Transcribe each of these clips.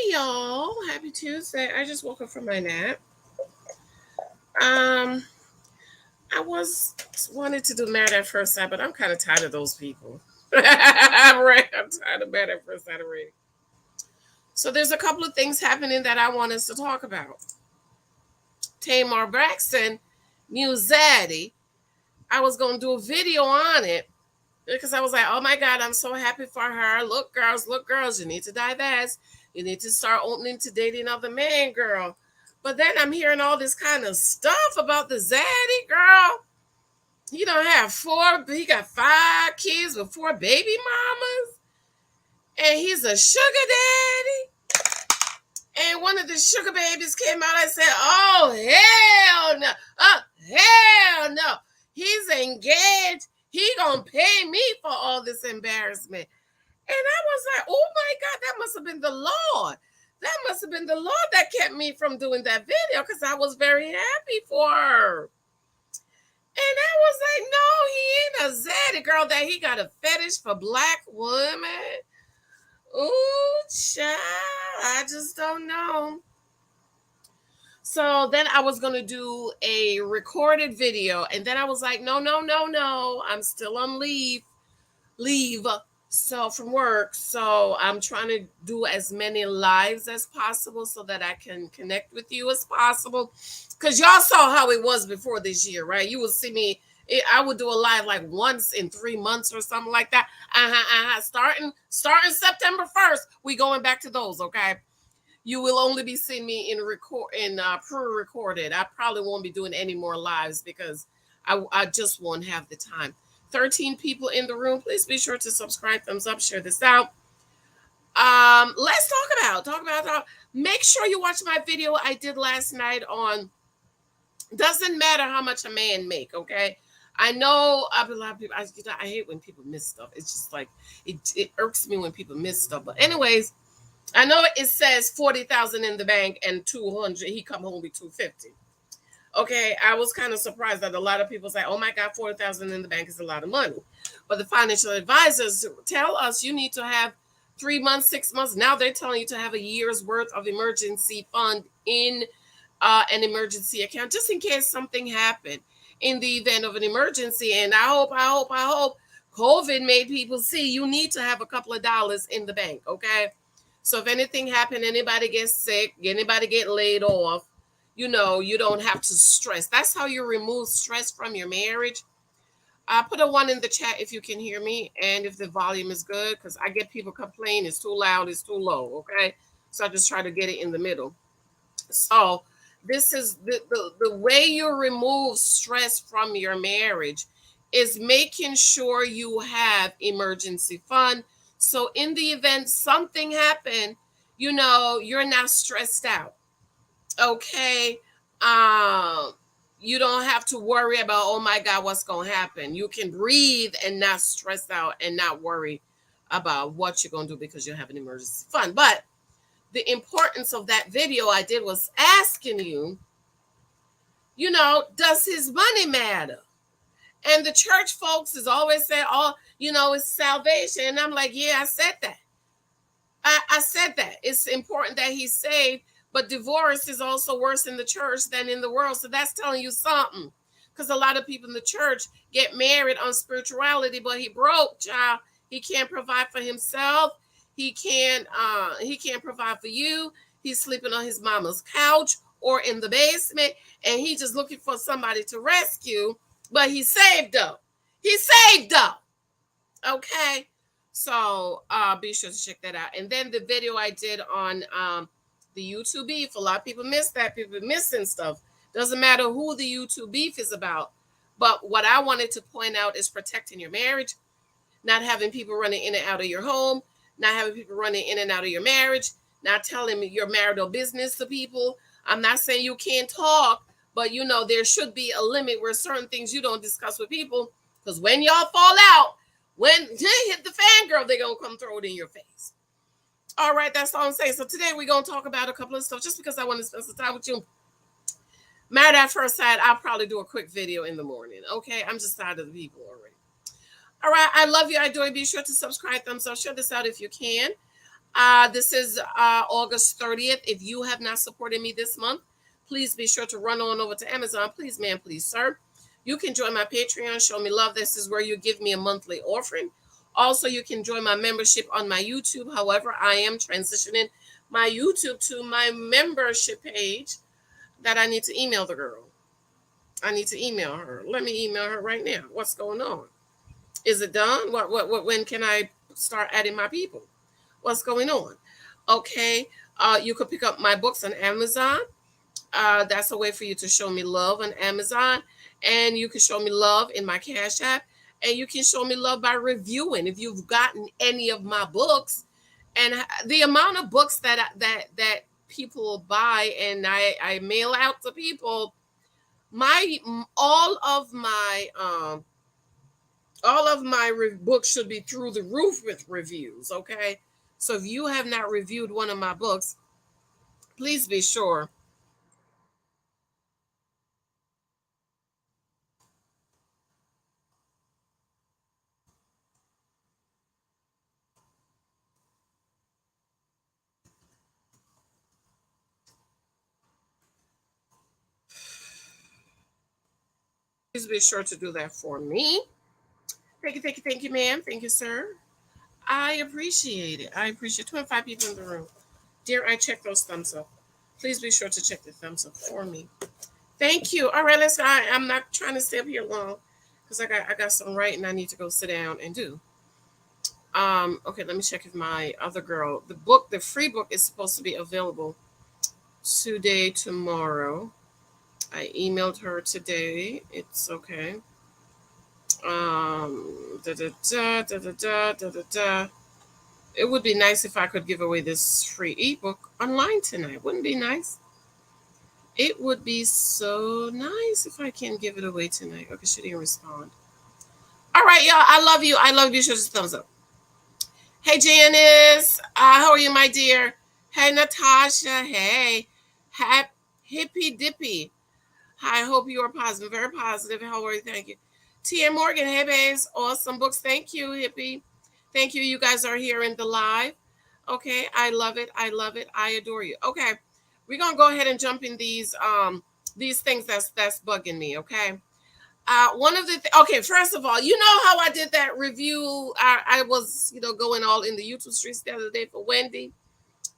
Hey y'all, happy Tuesday. I just woke up from my nap. Um, I was wanted to do Married at First Sight, but I'm kind of tired of those people. I'm tired of Married at First Sight already. So there's a couple of things happening that I want us to talk about. Tamar Braxton, new zaddy. I was gonna do a video on it because I was like, oh my God, I'm so happy for her. Look, girls, you need to divest. You need to start opening to dating other men, girl. But then I'm hearing all this kind of stuff about the zaddy, girl. He don't have he got 5 kids with 4 baby mamas. And he's a sugar daddy. And one of the sugar babies came out and said, oh, hell no. Oh, hell no. He's engaged. He gonna pay me for all this embarrassment. And I was like, oh my God, that must have been the Lord. That must have been the Lord that kept me from doing that video because I was very happy for her. And I was like, no, he ain't a zaddy girl, that he got a fetish for black women. Ooh, child, I just don't know. So then I was going to do a recorded video. And then I was like, no. I'm still on leave. So from work. So I'm trying to do as many lives as possible so that I can connect with you as possible. Because y'all saw how it was before this year, right? You will see me. I would do a live like once in 3 months or something like that. Starting September 1st, we going back to those, okay? You will only be seeing me in pre-recorded. I probably won't be doing any more lives because I just won't have the time. 13 people in the room. Please be sure to subscribe, thumbs up, share this out. Let's talk about. Make sure you watch my video I did last night on. Doesn't matter how much a man make, okay? I know a lot of people. I hate when people miss stuff. It's just like it irks me when people miss stuff. But anyways, I know it says 40,000 in the bank and 200. He come home with 250. Okay, I was kind of surprised that a lot of people say, "Oh my God, 40,000 in the bank is a lot of money," but the financial advisors tell us you need to have 3 months, 6 months. Now they're telling you to have a year's worth of emergency fund in an emergency account just in case something happened in the event of an emergency. And I hope COVID made people see you need to have a couple of dollars in the bank. Okay, so if anything happened, anybody gets sick, anybody get laid off, you don't have to stress. That's how you remove stress from your marriage. I put a 1 in the chat if you can hear me and if the volume is good, because I get people complain it's too loud, it's too low. Okay, so I just try to get it in the middle. So this is the way you remove stress from your marriage is making sure you have emergency fund. So in the event something happened, you're not stressed out. Okay. You don't have to worry about, oh my God, what's going to happen. You can breathe and not stress out and not worry about what you're going to do because you have an emergency fund. But the importance of that video I did was asking you, does his money matter? And the church folks is always saying, oh, it's salvation. And I'm like, yeah, I said that. I said that. It's important that he's saved, but divorce is also worse in the church than in the world. So that's telling you something. Because a lot of people in the church get married on spirituality, but he broke, child. He can't provide for himself. He can't provide for you. He's sleeping on his mama's couch or in the basement, and he's just looking for somebody to rescue. But he's saved up. Okay. So be sure to check that out. And then the video I did on the YouTube beef. A lot of people miss that. People missing stuff. Doesn't matter who the YouTube beef is about. But what I wanted to point out is protecting your marriage, not having people running in and out of your home, not having people running in and out of your marriage, not telling your marital business to people. I'm not saying you can't talk, but there should be a limit where certain things you don't discuss with people, because when y'all fall out, when they hit the fan, girl, they're going to come throw it in your face. All right, that's all I'm saying. So today we're going to talk about a couple of stuff just because I want to spend some time with you. Married at First Sight, I'll probably do a quick video in the morning. Okay, I'm just tired of the people already. All right, I love you. I do. Be sure to subscribe, thumbs up, share this out if you can. This is August 30th. If you have not supported me this month, please be sure to run on over to Amazon. Please, ma'am, please, sir. You can join my Patreon, Show Me Love. This is where you give me a monthly offering. Also, you can join my membership on my YouTube. However, I am transitioning my YouTube to my membership page that I need to email the girl. I need to email her. Let me email her right now. What's going on? Is it done? What when can I start adding my people? What's going on? Okay. You could pick up my books on Amazon. That's a way for you to show me love on Amazon. And you can show me love in my Cash App. And you can show me love by reviewing. If you've gotten any of my books, and the amount of books that people buy and I mail out to people, my all of my books should be through the roof with reviews. Okay, so if you have not reviewed one of my books, please be sure. Please be sure to do that for me. Thank you, ma'am. Thank you, sir. I appreciate it. I appreciate 25 people in the room. Dear, I check those thumbs up. Please be sure to check the thumbs up for me. Thank you. All right, let's. I'm not trying to stay up here long because I got some writing I need to go sit down and do. Okay, let me check if my other girl, the free book is supposed to be available today, tomorrow. I emailed her today. It's okay. Da da da da da da da da da. It would be nice if I could give away this free ebook online tonight. Wouldn't it be nice? It would be so nice if I can give it away tonight. Okay, she didn't respond. All right, y'all. I love you. I love you. Show us a thumbs up. Hey, Janice. How are you, my dear? Hey, Natasha. Hey. Hap, hippy dippy. I hope you are positive. Very positive. How are you? Thank you. T.M. Morgan. Hey, babes. Awesome books. Thank you, hippie. Thank you. You guys are here in the live. Okay. I love it. I love it. I adore you. Okay. We're gonna go ahead and jump in these things that's bugging me. Okay. One of the okay, first of all, you know how I did that review. I was, going all in the YouTube streets the other day for Wendy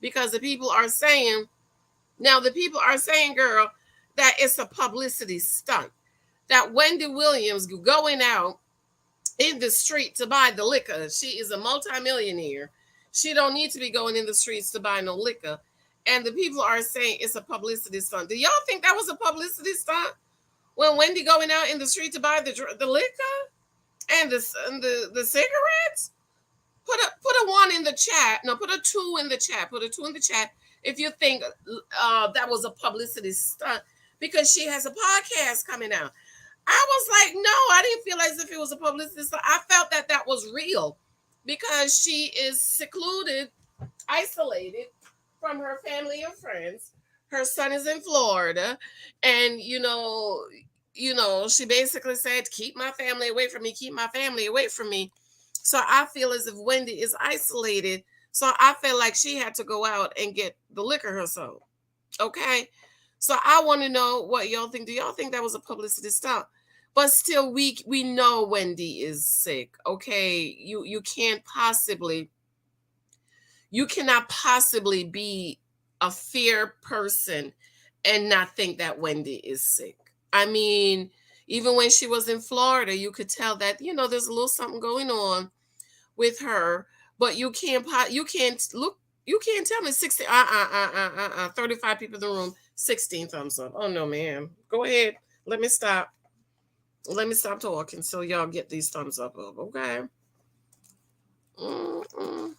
because the people are saying, girl, that it's a publicity stunt. That Wendy Williams going out in the street to buy the liquor. She is a multimillionaire. She don't need to be going in the streets to buy no liquor. And the people are saying it's a publicity stunt. Do y'all think that was a publicity stunt? When Wendy going out in the street to buy the liquor and the cigarettes? Put a one in the chat. No, put a two in the chat. Put a two in the chat if you think that was a publicity stunt because she has a podcast coming out. I was like, no, I didn't feel as if it was a publicity stunt. I felt that that was real because she is secluded, isolated from her family and friends. Her son is in Florida, and she basically said, "Keep my family away from me. Keep my family away from me." So I feel as if Wendy is isolated. So I feel like she had to go out and get the liquor herself. Okay. So I want to know what y'all think. Do y'all think that was a publicity stunt? But still, we know Wendy is sick. Okay. You cannot possibly be a fair person and not think that Wendy is sick. I mean, even when she was in Florida, you could tell that, there's a little something going on with her, but you can't tell me 60 35 people in the room, 16 thumbs up. Oh no, ma'am. Go ahead. Let me stop. Let me stop talking so y'all get these thumbs up, okay? Mm-mm.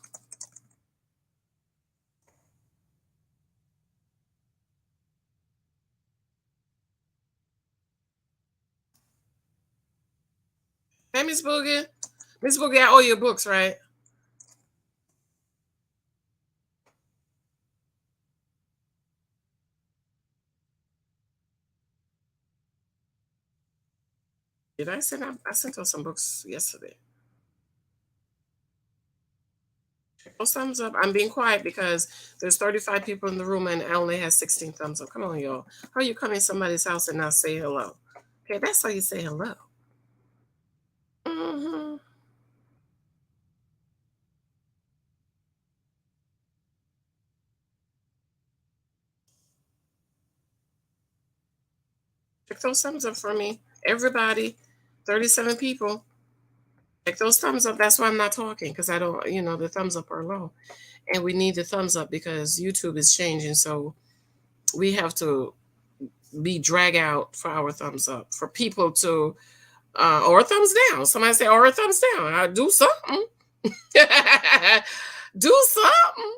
Hey, Miss Boogie. Miss Boogie, I owe you books, right? Did I send her? I sent her some books yesterday. Those thumbs up. I'm being quiet because there's 35 people in the room and I only have 16 thumbs up. Come on, y'all. How you come in somebody's house and not say hello? Okay, that's how you say hello. Hmm. Check those thumbs up for me. Everybody, 37 people. Check those thumbs up. That's why I'm not talking because I don't, the thumbs up are low. And we need the thumbs up because YouTube is changing. So we have to be drag out for our thumbs up for people to, or a thumbs down. Somebody say, or a thumbs down. I do something. Do something.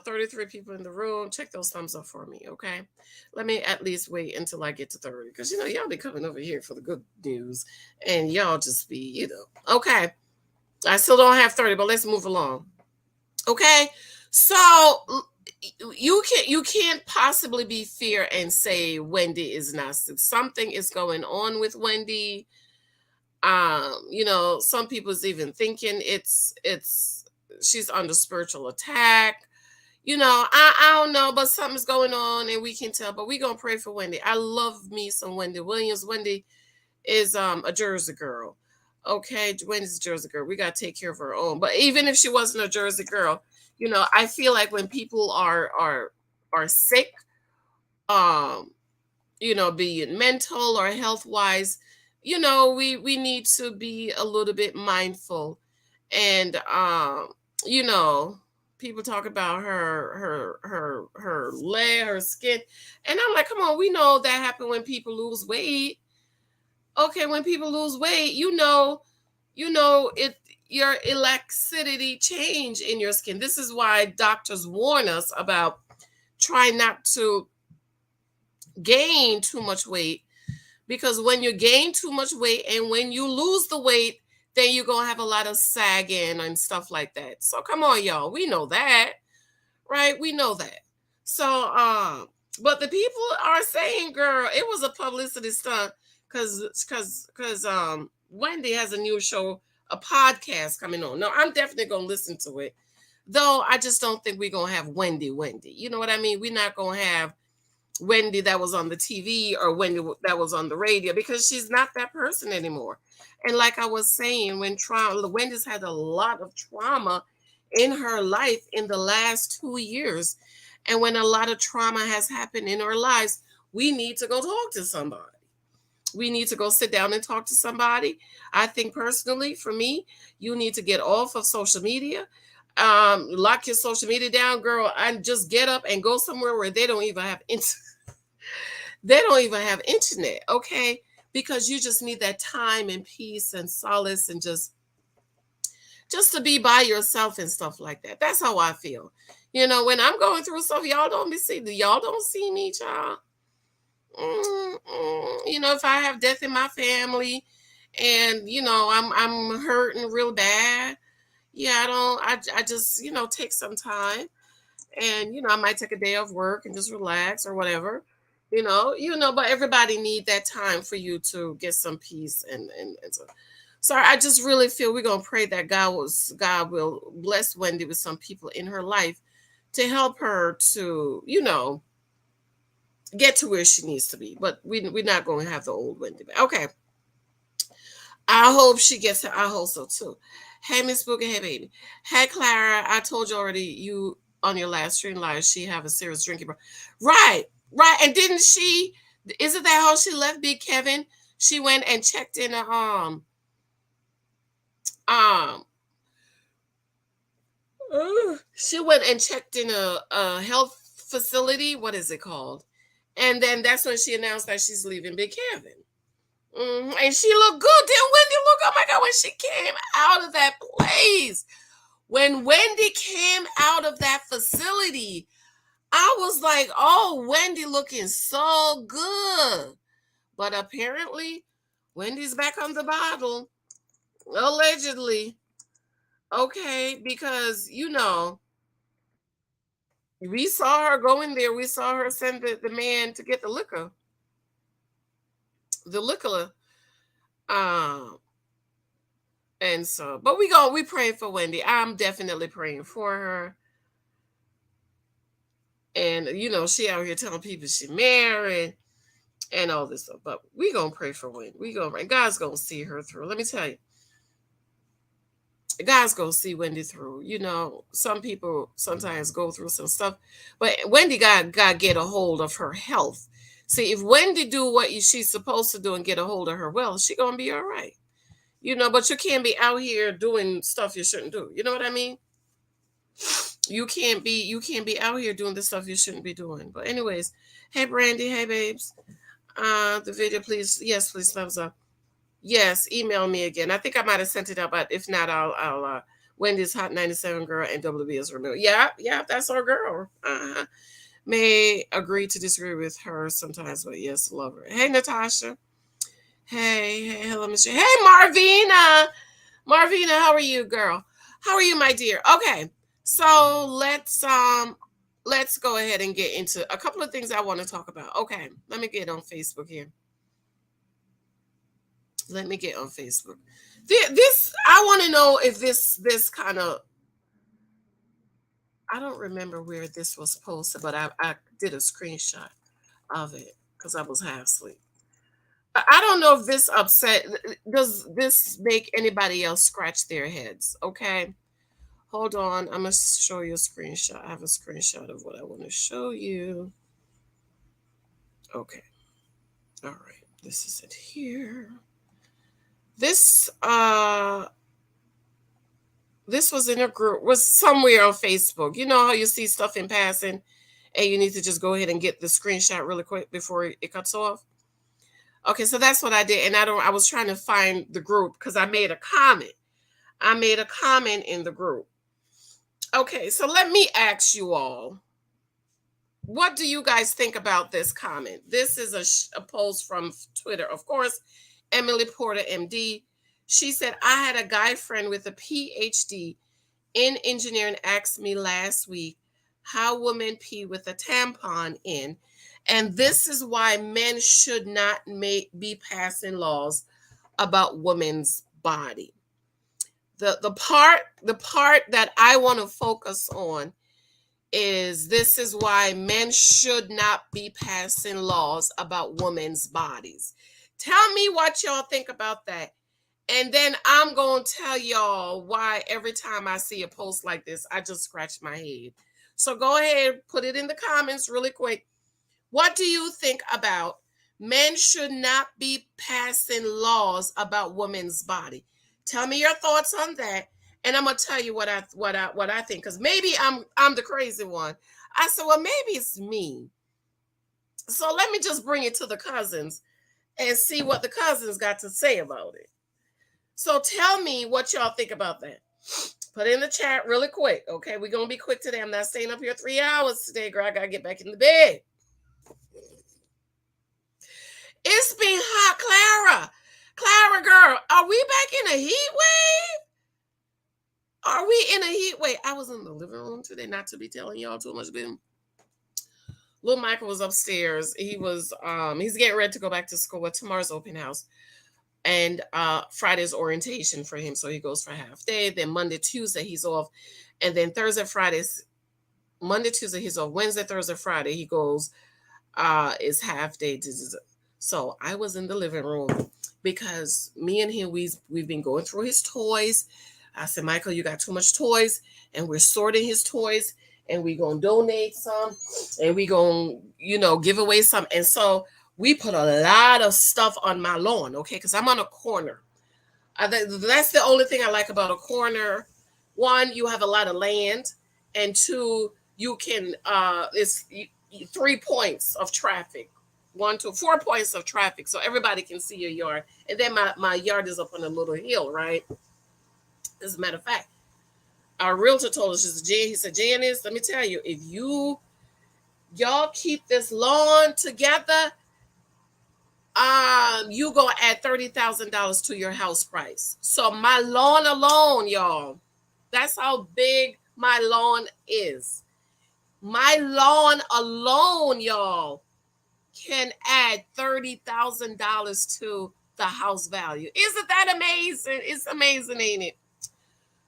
33 people in the room. Check those thumbs up for me, okay? Let me at least wait until I get to 30 because y'all be coming over here for the good news and y'all just be, okay. I still don't have 30, but let's move along. Okay. So you can't possibly be fair and say Wendy is not sick. Something is going on with Wendy. Some people's even thinking it's she's under spiritual attack. I don't know, but something's going on and we can tell. But we're gonna pray for Wendy. I love me some Wendy Williams. Wendy is a Jersey girl. Okay, Wendy's a Jersey girl. We gotta take care of her own. But even if she wasn't a Jersey girl, I feel like when people are sick, um, being mental or health wise, we need to be a little bit mindful. And you know, people talk about her leg, her skin, and I'm like, come on, we know that happen when people lose weight. Okay, when people lose weight, it your elasticity change in your skin. This is why doctors warn us about try not to gain too much weight because when you gain too much weight and when you lose the weight, then you're gonna have a lot of sagging and stuff like that. So come on, y'all. We know that, right? We know that. So but the people are saying, girl, it was a publicity stunt because Wendy has a new show, a podcast coming on. No, I'm definitely gonna listen to it. Though I just don't think we're gonna have Wendy. You know what I mean? We're not gonna have Wendy that was on the TV or Wendy that was on the radio because she's not that person anymore. And like I was saying, when trauma, Wendy's had a lot of trauma in her life in the last 2 years. And when a lot of trauma has happened in our lives, we need to go talk to somebody. We need to go sit down and talk to somebody. I think personally, for me, you need to get off of social media. Lock your social media down, girl, and just get up and go somewhere where they don't even have they don't even have internet, okay? Because you just need that time and peace and solace and just to be by yourself and stuff like that. That's how I feel. When I'm going through stuff, y'all don't see me, child. If I have death in my family and I'm hurting real bad, yeah, I just, take some time and I might take a day off work and just relax or whatever. But everybody need that time for you to get some peace and so I just really feel we're gonna pray that God will bless Wendy with some people in her life to help her to, get to where she needs to be. But we're not going to have the old Wendy back. Okay. I hope she gets it. I hope so too. Hey, Miss Boogie. Hey, baby. Hey, Clara. I told you already. You on your last stream live. She have a serious drinking problem. Right, right. And didn't she? Isn't that how she left Big Kevin? She went and checked in a um. She went and checked in a health facility. What is it called? And then that's when she announced that she's leaving Big Kevin. And she looked good. Didn't Wendy look? Oh my God, when she came out of that place. When Wendy came out of that facility, I was like, oh, Wendy looking so good. But apparently, Wendy's back on the bottle. Allegedly. Okay, because, we saw her go in there. We saw her send the man to get the liquor. The liquor. Um, And so, but we praying for Wendy. I'm definitely praying for her. And she out here telling people she married and all this stuff. But we gonna pray for Wendy. We gonna pray. God's gonna see her through. Let me tell you, God's gonna see Wendy through. Some people sometimes go through some stuff, but Wendy got get a hold of her health. See, if Wendy do what she's supposed to do and get a hold of her wealth, she gonna be all right. But you can't be out here doing stuff you shouldn't do. You know what I mean? You can't be out here doing the stuff you shouldn't be doing. But anyways, hey Brandy, hey babes. The video, please. Yes, please thumbs up. Yes, email me again. I think I might have sent it out, but if not, I'll Wendy's Hot 97 girl and WBS Remote. Yeah, that's our girl. May agree to disagree with her sometimes, but yes, love her. Hey Natasha. Hey, hello, Michelle. Hey Marvina. Marvina, how are you, girl? How are you, my dear? Okay. So let's go ahead and get into a couple of things I want to talk about. Okay, let me get on Facebook here. Let me get on Facebook. This I want to know if this kind of, I don't remember where this was posted, but I did a screenshot of it because I was half asleep. I don't know if this upset. Does this make anybody else scratch their heads? Okay. Hold on. I'm going to show you a screenshot. I have a screenshot of what I want to show you. Okay. All right. This is it here. This was in a group, was somewhere on Facebook. You know how you see stuff in passing and you need to just go ahead and get the screenshot really quick before it cuts off? Okay, so that's what I did. And I was trying to find the group because I made a comment. I made a comment in the group. Okay, so let me ask you all, what do you guys think about this comment? This is a post from Twitter. Of course, Emily Porter, MD. She said, I had a guy friend with a PhD in engineering asked me last week how women pee with a tampon in. And this is why men should not be passing laws about women's body. The part that I want to focus on is this is why men should not be passing laws about women's bodies. Tell me what y'all think about that. And then I'm going to tell y'all why every time I see a post like this, I just scratch my head. So go ahead, put it in the comments really quick. What do you think about men should not be passing laws about women's body? Tell me your thoughts on that, and I'm gonna tell you what I think. Because maybe I'm the crazy one. I said, well, maybe it's me. So let me just bring it to the cousins and see what the cousins got to say about it. So tell me what y'all think about that. Put it in the chat really quick. Okay, we're gonna be quick today. I'm not staying up here 3 hours today, girl. I gotta get back in the bed. It's been hot, Clara. Clara, girl, are we back in a heat wave? Are we in a heat wave? I was in the living room today, not to be telling y'all too much, but little Michael was upstairs. He's getting ready to go back to school with tomorrow's open house. And Friday's orientation for him. So he goes for a half day. Then Monday, Tuesday, he's off. And then Thursday, Fridays, Monday, Tuesday, he's off. Wednesday, Thursday, Friday, he goes, is half day. So I was in the living room because me and him, we've been going through his toys. I said, Michael, you got too much toys, and we're sorting his toys, and we're going to donate some, and we're going to, give away some. And so we put a lot of stuff on my lawn, okay, because I'm on a corner. That's the only thing I like about a corner. One, you have a lot of land, and two, you can, it's 3 points of traffic. 1 to 4 points of traffic, so everybody can see your yard. And then my yard is up on a little hill, right? As a matter of fact, our realtor told us, he said, Janice, let me tell you, if y'all keep this lawn together, you gonna add $30,000 to your house price. So my lawn alone, y'all, that's how big my lawn is. My lawn alone, y'all, can add $30,000 to the house value. Isn't that amazing? It's amazing, ain't it?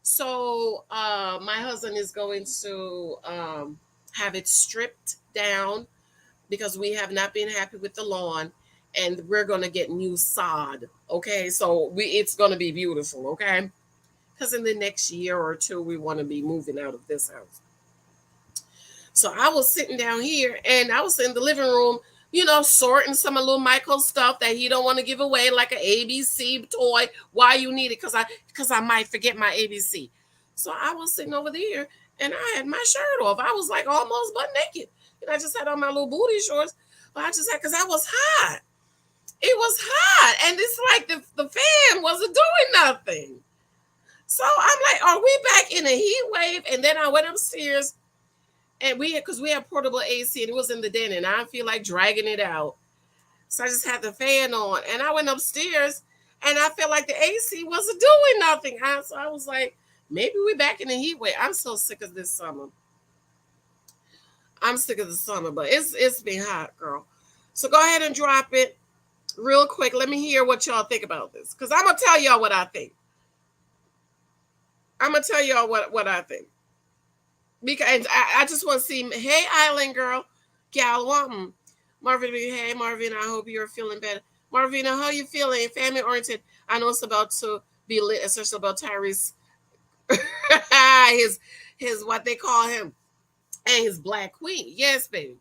So my husband is going to have it stripped down because we have not been happy with the lawn, and we're going to get new sod. Okay, so it's going to be beautiful. Okay, because in the next year or two we want to be moving out of this house. So I was sitting down here and I was in the living room, sorting some of little Michael stuff that he don't want to give away, like an ABC toy. Why you need it? Because I might forget my ABC. So I was sitting over there and I had my shirt off. I was like almost butt naked. And I just had on my little booty shorts. But I just had, because I was hot. It was hot. And it's like the fan wasn't doing nothing. So I'm like, are we back in a heat wave? And then I went upstairs. And because we have portable AC and it was in the den and I feel like dragging it out. So I just had the fan on and I went upstairs and I felt like the AC wasn't doing nothing. So I was like, maybe we're back in the heat wave. I'm so sick of this summer. I'm sick of the summer, but it's been hot, girl. So go ahead and drop it real quick. Let me hear what y'all think about this. Because I'm going to tell y'all what I think. I'm going to tell y'all what I think. Because I just want to see, hey, Island girl, gal, Marvin, hey, Marvin, I hope you're feeling better. Marvina, how you feeling? Family oriented. I know it's about to be lit, especially about Tyrese, his what they call him, and his Black Queen. Yes, baby.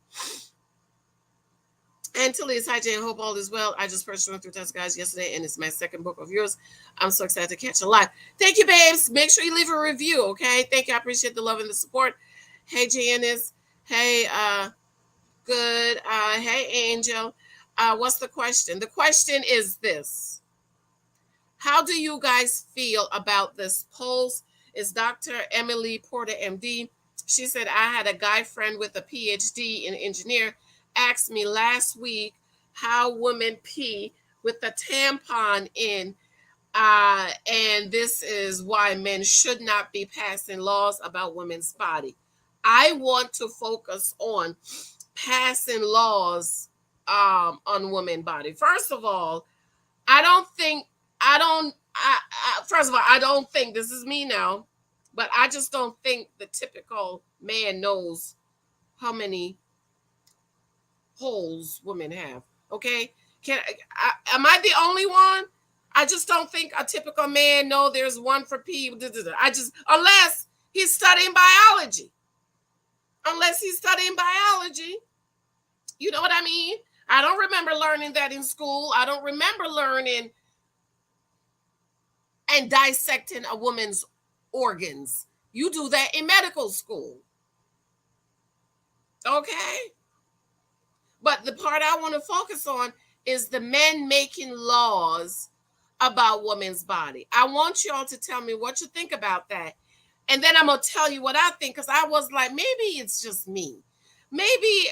And Tilly's, hi, Jane. Hope all is well. I just purchased one through Test Guys yesterday, and it's my second book of yours. I'm so excited to catch a live. Thank you, babes. Make sure you leave a review, okay? Thank you. I appreciate the love and the support. Hey, Janice. Hey, good. Hey, Angel. What's the question? The question is this. How do you guys feel about this post? It's Dr. Emily Porter, MD. She said, I had a guy friend with a PhD in engineer asked me last week how women pee with the tampon in, and this is why men should not be passing laws about women's body. I want to focus on passing laws on women's body. First of all, I don't think this is me now, but I just don't think the typical man knows how many holes women have. Okay, am I the only one? I just don't think a typical man know there's one for pee. Unless he's studying biology. You know what I mean? I don't remember learning that in school. I don't remember learning and dissecting a woman's organs. You do that in medical school. Okay? But the part I want to focus on is the men making laws about women's body. I want y'all to tell me what you think about that. And then I'm going to tell you what I think, because I was like, maybe it's just me. Maybe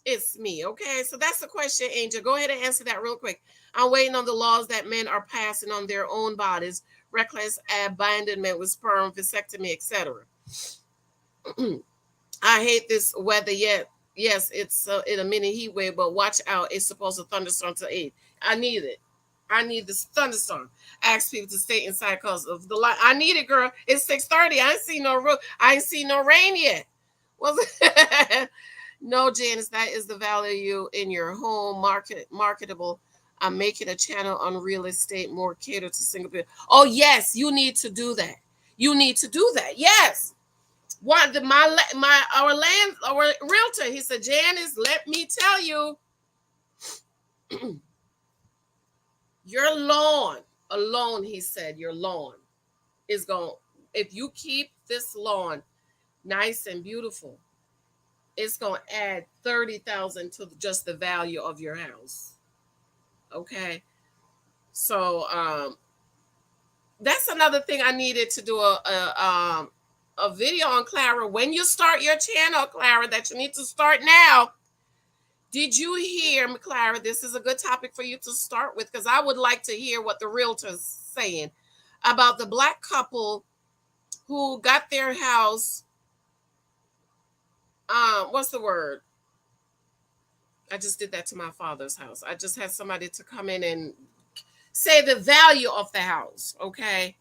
it's me. Okay, so that's the question, Angel. Go ahead and answer that real quick. I'm waiting on the laws that men are passing on their own bodies, reckless abandonment with sperm, vasectomy, etc. I hate this weather yet. Yes, it's in a mini heat wave, but watch out. It's supposed to thunderstorm to 8. I need it. I need this thunderstorm. Ask people to stay inside because of the light. I need it, girl. It's 6:30. I ain't seen no rain yet. Was it? No, Janice, that is the value in your home marketable. I'm making a channel on real estate more catered to single people. Oh, yes, you need to do that. Yes. Our realtor, he said, Janice, let me tell you, your lawn alone, he said, your lawn is going, if you keep this lawn nice and beautiful, it's going to add 30,000 to just the value of your house. Okay. So, that's another thing I needed to do a video on, Clara. When you start your channel, Clara, that you need to start now. Did you hear me, Clara? This is a good topic for you to start with, because I would like to hear what the realtor's saying about the Black couple who got their house. What's the word? I just did that to my father's house. I just had somebody to come in and say the value of the house, okay?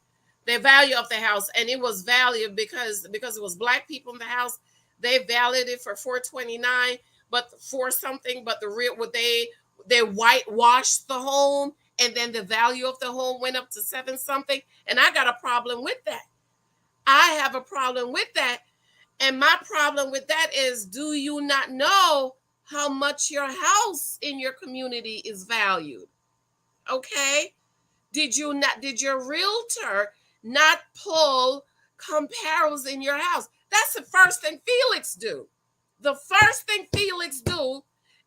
The value of the house, and it was valued because it was black people in the house. They valued it for 429, but for something, but the real what they whitewashed the home, and then the value of the home went up to seven something, and I got a problem with that. I have a problem with that. And my problem with that is, do you not know how much your house in your community is valued? Okay? Did your realtor not pull comparables in your house? That's the first thing Felix do. The first thing Felix do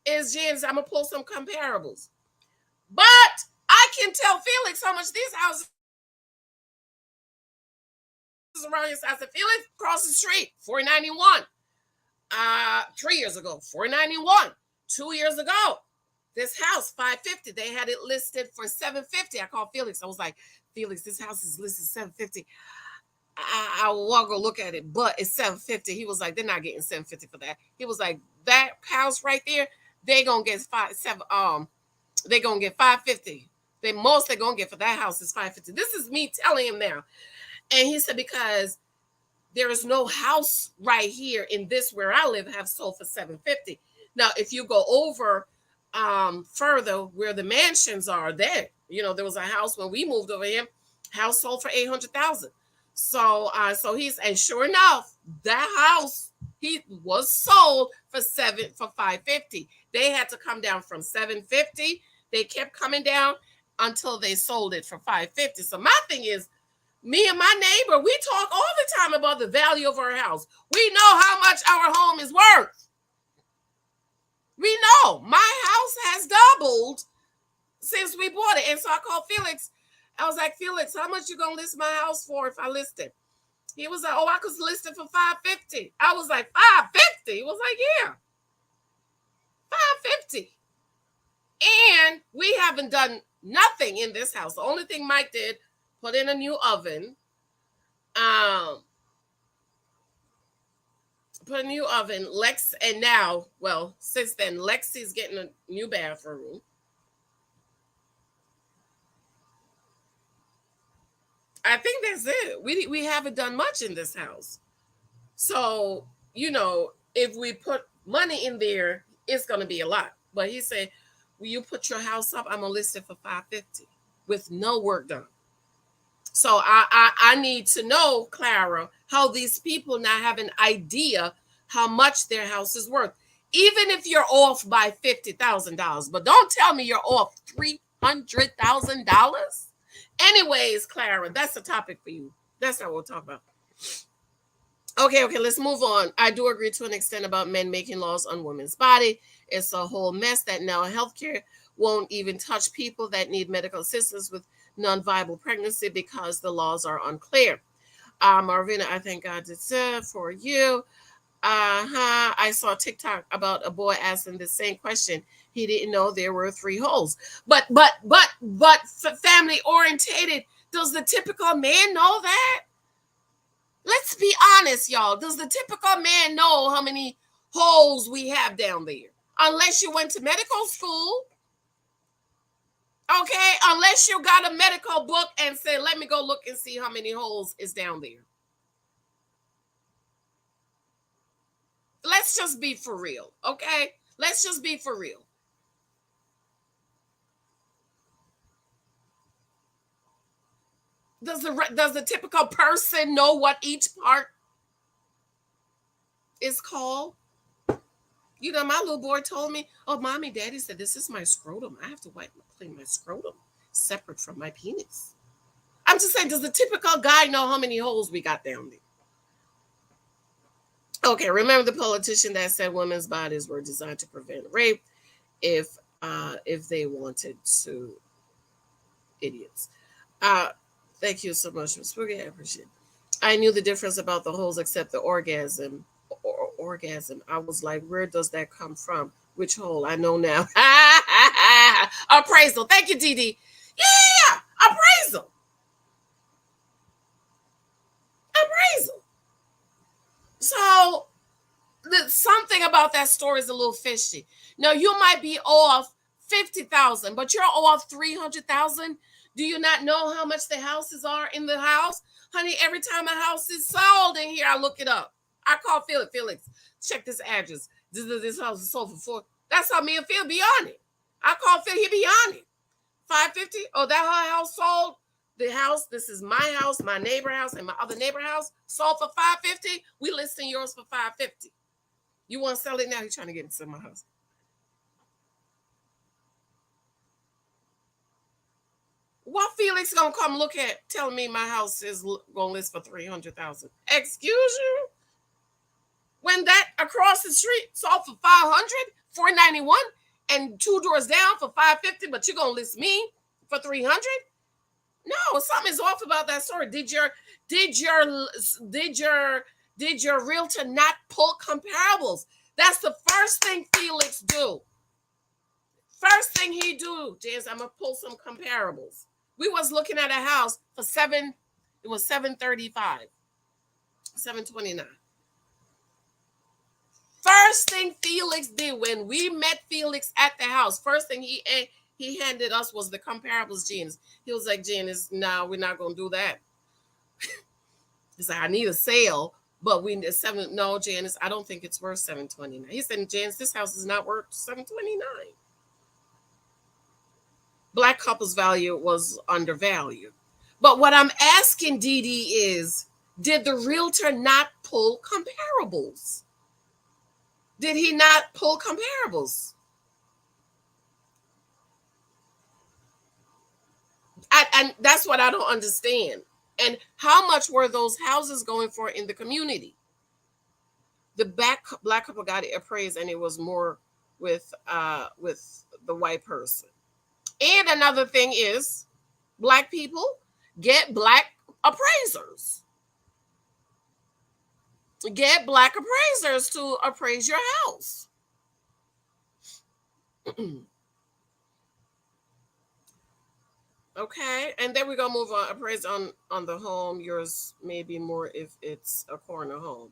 is, Janice, I'm gonna pull some comparables. But I can tell Felix how much these houses around his house. Felix across the street, 491. 3 years ago, 491. 2 years ago, this house, 550. They had it listed for 750. I called Felix. I was like, Felix, this house is listed 750. I will go look at it, but it's 750. He was like, they're not getting 750 for that. He was like, that house right there, they gonna get they gonna get 550. They're gonna get for that house is 550. This is me telling him now. And he said, because there is no house right here in this where I live have sold for 750. Now, if you go over further where the mansions are, there, there was a house when we moved over here, house sold for 800,000. So and sure enough, that house he was sold for 550. They had to come down from 750. They kept coming down until they sold it for 550. So my thing is, me and my neighbor, we talk all the time about the value of our house. We know how much our home is worth. We know my house has doubled since we bought it. And so I called Felix. I was like, Felix, how much you gonna list my house for if I list it? He was like, oh, I could list it for 550. I was like, 550? He was like, yeah, 550. And we haven't done nothing in this house. The only thing Mike did, put in a new oven. Put a new oven. And now, well, since then, Lexi's getting a new bathroom. I think that's it. We haven't done much in this house. So, if we put money in there, it's going to be a lot. But he said, will you put your house up? I'm going to list it for 550 with no work done. So I need to know, Clara, how these people now have an idea how much their house is worth. Even if you're off by $50,000, but don't tell me you're off $300,000. Anyways, Clara, that's the topic for you. That's not what we'll talk about. Okay, let's move on. I do agree to an extent about men making laws on women's body. It's a whole mess that now healthcare won't even touch people that need medical assistance with non-viable pregnancy because the laws are unclear. Marvina, I thank God it's for you. I saw TikTok about a boy asking the same question. He didn't know there were 3 holes. But family orientated, does the typical man know that? Let's be honest, y'all. Does the typical man know how many holes we have down there? Unless you went to medical school. Okay, unless you got a medical book and said, let me go look and see how many holes is down there. Let's just be for real, okay? Let's just be for real. Does the typical person know what each part is called? My little boy told me, oh, mommy, daddy said, this is my scrotum. I have to clean my scrotum separate from my penis. I'm just saying, does the typical guy know how many holes we got down there? Okay, remember the politician that said women's bodies were designed to prevent rape if they wanted to. Idiots. Thank you so much, Ms. Spooky. I appreciate it. I knew the difference about the holes except the orgasm. Orgasm. I was like, where does that come from? Which hole? I know now. Appraisal. Thank you, Dee. Yeah, appraisal. Something about that story is a little fishy. Now you might be off 50,000, but you're off 300,000. Do you not know how much the houses are in the house? Honey, every time a house is sold in here, I look it up. I call Felix. Felix, check this address. This house is sold for 4. That's how me and Phil be on it. I call Phil, he be on it. 550. Oh, that her house sold. The house, this is my house, my neighbor house, and my other neighbor house sold for 550. We listing yours for 550. You want to sell it now? He's trying to get into my house. What Felix gonna come look at telling me my house is gonna list for 300,000? Excuse you? When that across the street sold for 500, 491, and 2 doors down for 550, but you're gonna list me for 300? No, something's off about that story. Did your realtor not pull comparables? That's the first thing Felix do. First thing he do, James, I'm gonna pull some comparables. We was looking at a house for it was 735, 729. First thing Felix did when we met Felix at the house, first thing he handed us was the comparables, Janice. He was like, Janice, no, we're not gonna do that. He's like, I need a sale, but we need no, Janice, I don't think it's worth 729. He said, Janice, this house is not worth 729. Black couple's value was undervalued. But what I'm asking Dee Dee is, did the realtor not pull comparables? Did he not pull comparables? And that's what I don't understand. And how much were those houses going for in the community? The black couple got it appraised, and it was more with the white person. And another thing is, black people get black appraisers. Get black appraisers to appraise your house. Okay, and then we're gonna move on. Appraise on the home. Yours may be more if it's a corner home.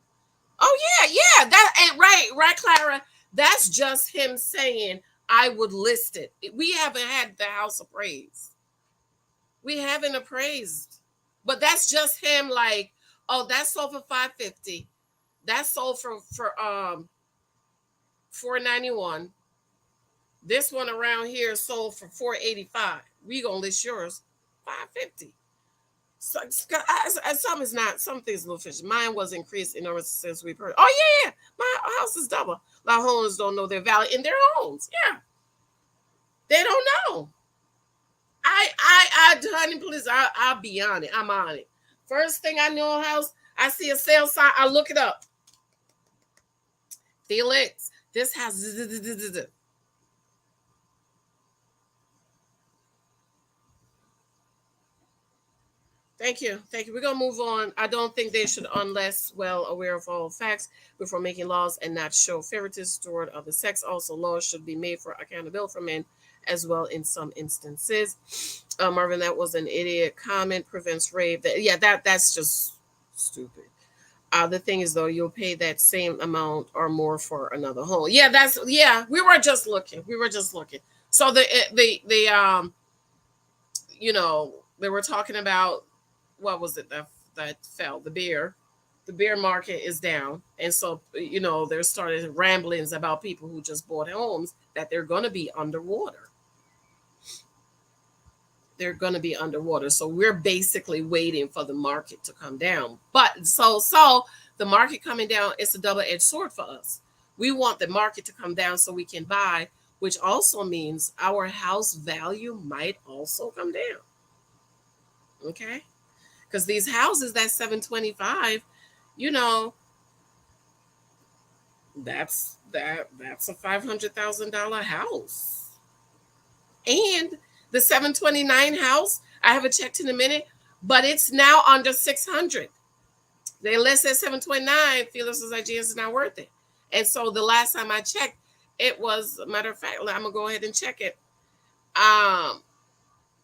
Oh yeah, that right, Clara. That's just him saying I would list it. We haven't had the house appraised. We haven't appraised, but that's just him. Like, oh, that sold for 550. That sold for 491. This one around here sold for 485. We gonna list yours 550. So something's a little fishy. Mine was increased in order since we've heard. Oh yeah, my house is double. A lot of homeowners don't know their value in their homes. Yeah, they don't know. Honey, please, I'll be on it. I'm on it. First thing I know a house, I see a sale sign, I look it up. Felix, this house. Thank you. We're gonna move on. I don't think they should, unless well aware of all facts before making laws, and not show favoritism toward other sex. Also, laws should be made for accountability for men as well in some instances. Marvin, that was an idiot comment. Prevents rape. That's just stupid. The thing is, though, you'll pay that same amount or more for another home. Yeah. We were just looking. So they were talking about, what was it that fell? The beer market is down, and so there started ramblings about people who just bought homes that they're going to be underwater. So we're basically waiting for the market to come down. But so the market coming down, it's a double-edged sword for us. We want the market to come down so we can buy, which also means our house value might also come down. Okay? Because these houses, that 725, that's a $500,000 house. And the 729 house, I have a check in a minute, but it's now under 600. They list at 729. Felix was like, it's not worth it. And so the last time I checked, it was, matter of fact, I'm gonna go ahead and check it.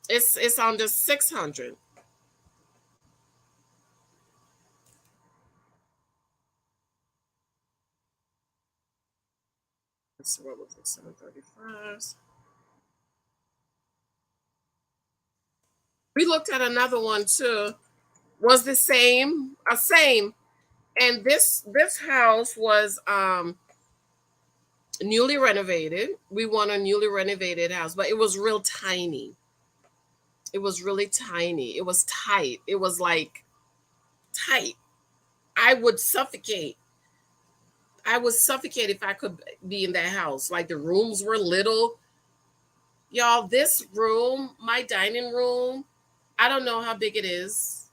It's under 600. Let's see, what was it? 7:35. We looked at another one too. Was the same, same. And this house was newly renovated. We want a newly renovated house, but it was real tiny. It was really tiny. It was tight. It was like tight. I would suffocate. I would suffocate if I could be in that house. Like the rooms were little. Y'all, this room, my dining room, I don't know how big it is.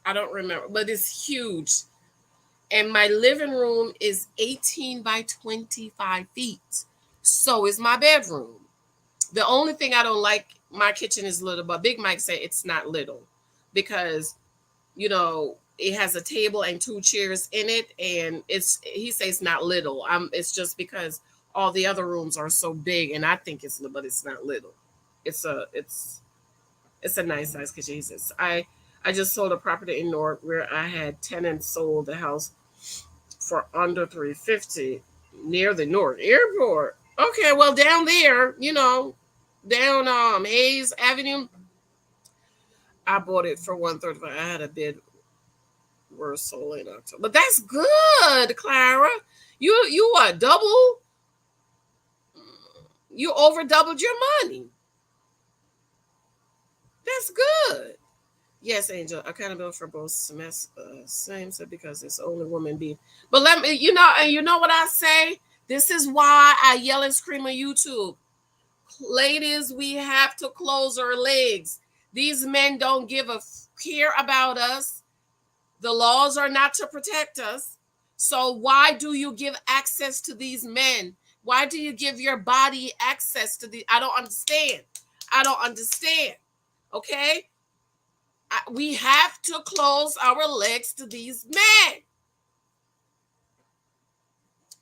I don't remember, but it's huge. And my living room is 18 by 25 feet. So is my bedroom. The only thing I don't like, my kitchen is little, but Big Mike said it's not little because, it has a table and two chairs in it. And he says it's not little. It's just because all the other rooms are so big and I think it's little, but it's not little. It's a nice size kitchen. He says, I just sold a property in Newark where I had tenants sold the house for under 350 near the Newark Airport. Okay, well down there, down Hayes Avenue, I bought it for 135. I had a bid worth sold in October. But that's good, Clara. You are double. You over doubled your money. That's good. Yes, Angel. Accountability for both same said because it's only woman being. But let me, and you know what I say? This is why I yell and scream on YouTube. Ladies, we have to close our legs. These men don't give a care about us. The laws are not to protect us. So why do you give access to these men? Why do you give your body access to the? I don't understand. I don't understand. Okay? We have to close our legs to these men.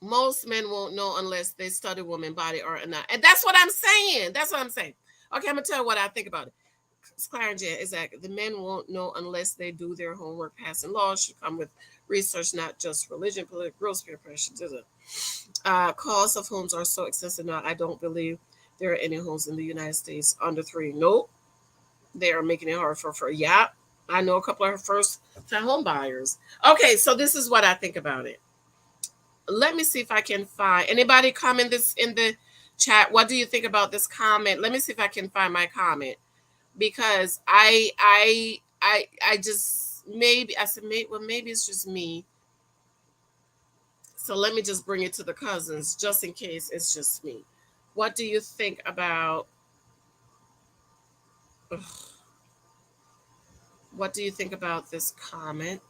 Most men won't know unless they study woman body or not. And that's what I'm saying. That's what I'm saying. Okay, I'm going to tell you what I think about it. It's Clarence, exactly. The men won't know unless they do their homework. Passing laws should come with research, not just religion, political growth, peer pressure. Costs of homes are so expensive now. I don't believe there are any homes in the United States under 3. Nope. They are making it hard for yeah. I know a couple of first-time home buyers. Okay, so this is what I think about it. Let me see if I can find anybody comment this in the chat. What do you think about this comment? Let me see if I can find my comment because I just maybe I said maybe it's just me. So let me just bring it to the cousins just in case it's just me. What do you think about? Ugh. What do you think about this comment?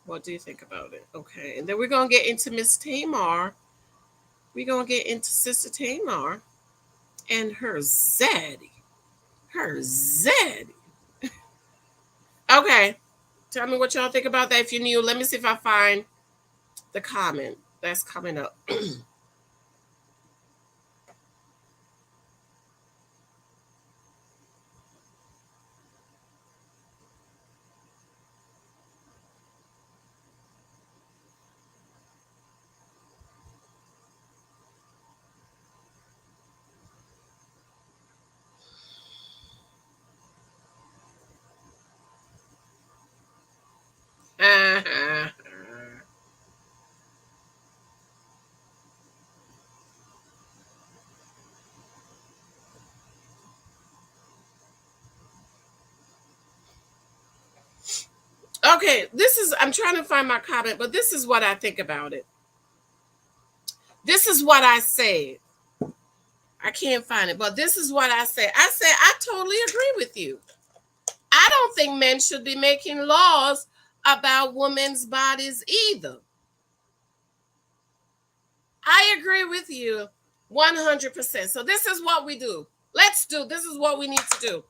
What do you think about it? Okay, and then we're going to get into Miss Tamar. We're going to get into Sister Tamar and her zaddy. Her zaddy. Okay, tell me what y'all think about that if you're new. Let me see if I find the comment that's coming up. Okay, I'm trying to find my comment, but this is what I think about it. This is what I say. I can't find it, but this is what I say. I totally agree with you. I don't think men should be making laws about women's bodies either. I agree with you 100%. So this is what we do. This is what we need to do.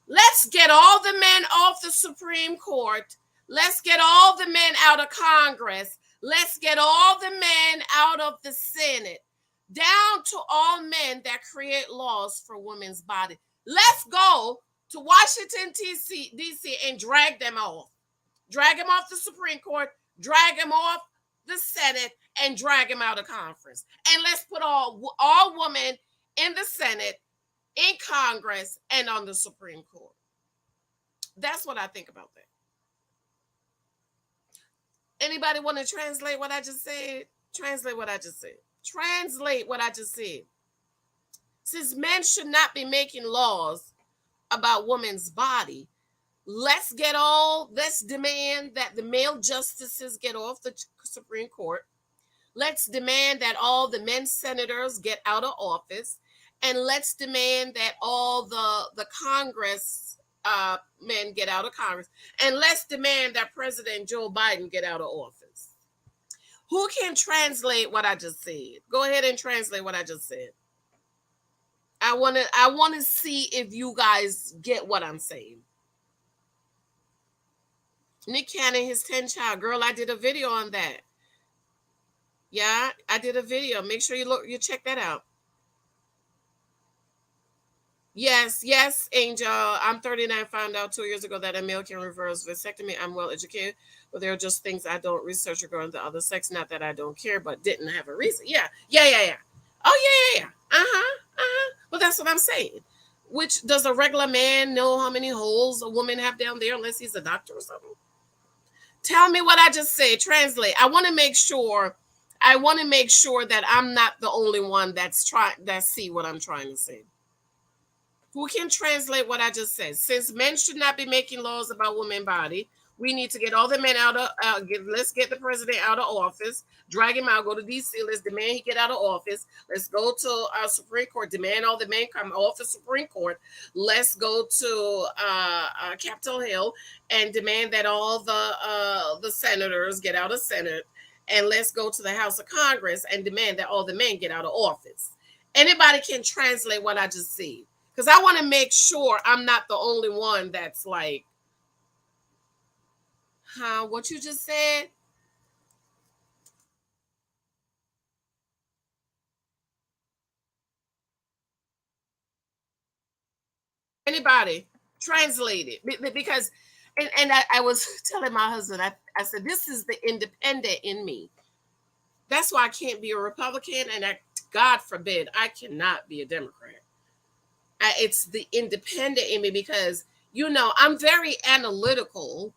Let's get all the men off the Supreme Court. Let's get all the men out of Congress. Let's get all the men out of the Senate. Down to all men that create laws for women's body. Let's go to Washington, D.C., and drag them off. Drag them off the Supreme Court, drag them off the Senate, and drag them out of conference. And let's put all women in the Senate, in Congress, and on the Supreme Court. That's what I think about that. Anybody want to translate what I just said? Translate what I just said. Translate what I just said. Since men should not be making laws about women's body, let's demand that the male justices get off the Supreme Court. Let's demand that all the men senators get out of office. And let's demand that all the Congress men get out of Congress. And let's demand that President Joe Biden get out of office. Who can translate what I just said? Go ahead and translate what I just said. I want to see if you guys get what I'm saying. Nick Cannon, his 10 child. Girl, I did a video on that. Yeah, I did a video. Make sure you check that out. Yes, Angel. I'm 39. Found out 2 years ago that a male can reverse vasectomy. I'm well educated, but there are just things I don't research regarding the other sex. Not that I don't care, but didn't have a reason. Yeah. Oh yeah. Well, that's what I'm saying. Which, does a regular man know how many holes a woman have down there unless he's a doctor or something? Tell me what I just said. Translate. I want to make sure that I'm not the only one that see what I'm trying to say. Who can translate what I just said? Since men should not be making laws about women's body, we need to get all the men out of, let's get the president out of office, drag him out, go to D.C., let's demand he get out of office. Let's go to our Supreme Court, demand all the men come off the Supreme Court. Let's go to Capitol Hill and demand that all the senators get out of Senate. And let's go to the House of Congress and demand that all the men get out of office. Anybody can translate what I just said. Because I want to make sure I'm not the only one that's like, what you just said? Anybody translate it? Because, and I was telling my husband, I said, this is the independent in me. That's why I can't be a Republican, and God forbid, I cannot be a Democrat. It's the independent in me because, I'm very analytical.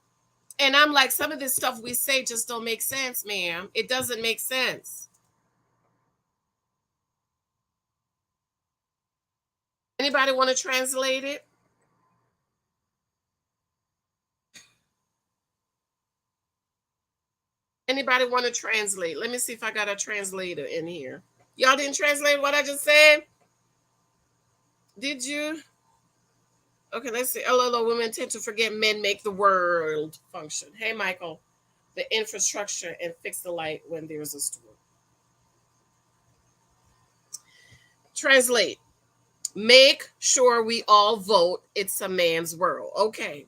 And I'm like, some of this stuff we say just don't make sense, ma'am. It doesn't make sense. Anybody want to translate it? Anybody want to translate? Let me see if I got a translator in here. Y'all didn't translate what I just said? Did you? Okay, let's see. Hello, women tend to forget men make the world function. Hey, Michael, the infrastructure and fix the light when there's a storm. Translate. Make sure we all vote. It's a man's world. Okay.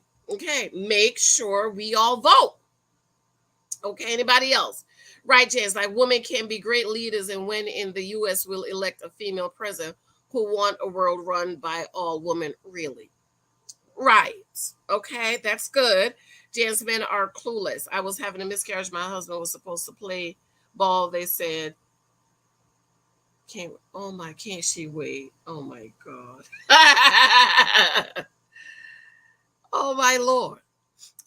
Make sure we all vote. Okay, anybody else? Right, Janice, like women can be great leaders, and when in the U.S. will elect a female president who want a world run by all women, really? Right. Okay, that's good. Janice, men are clueless. I was having a miscarriage. My husband was supposed to play ball. They said, can't she wait? Oh my God. Oh my Lord.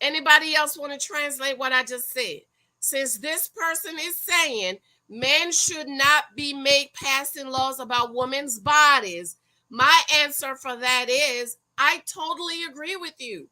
Anybody else want to translate what I just said? Since this person is saying men should not be passing laws about women's bodies, my answer for that is I totally agree with you.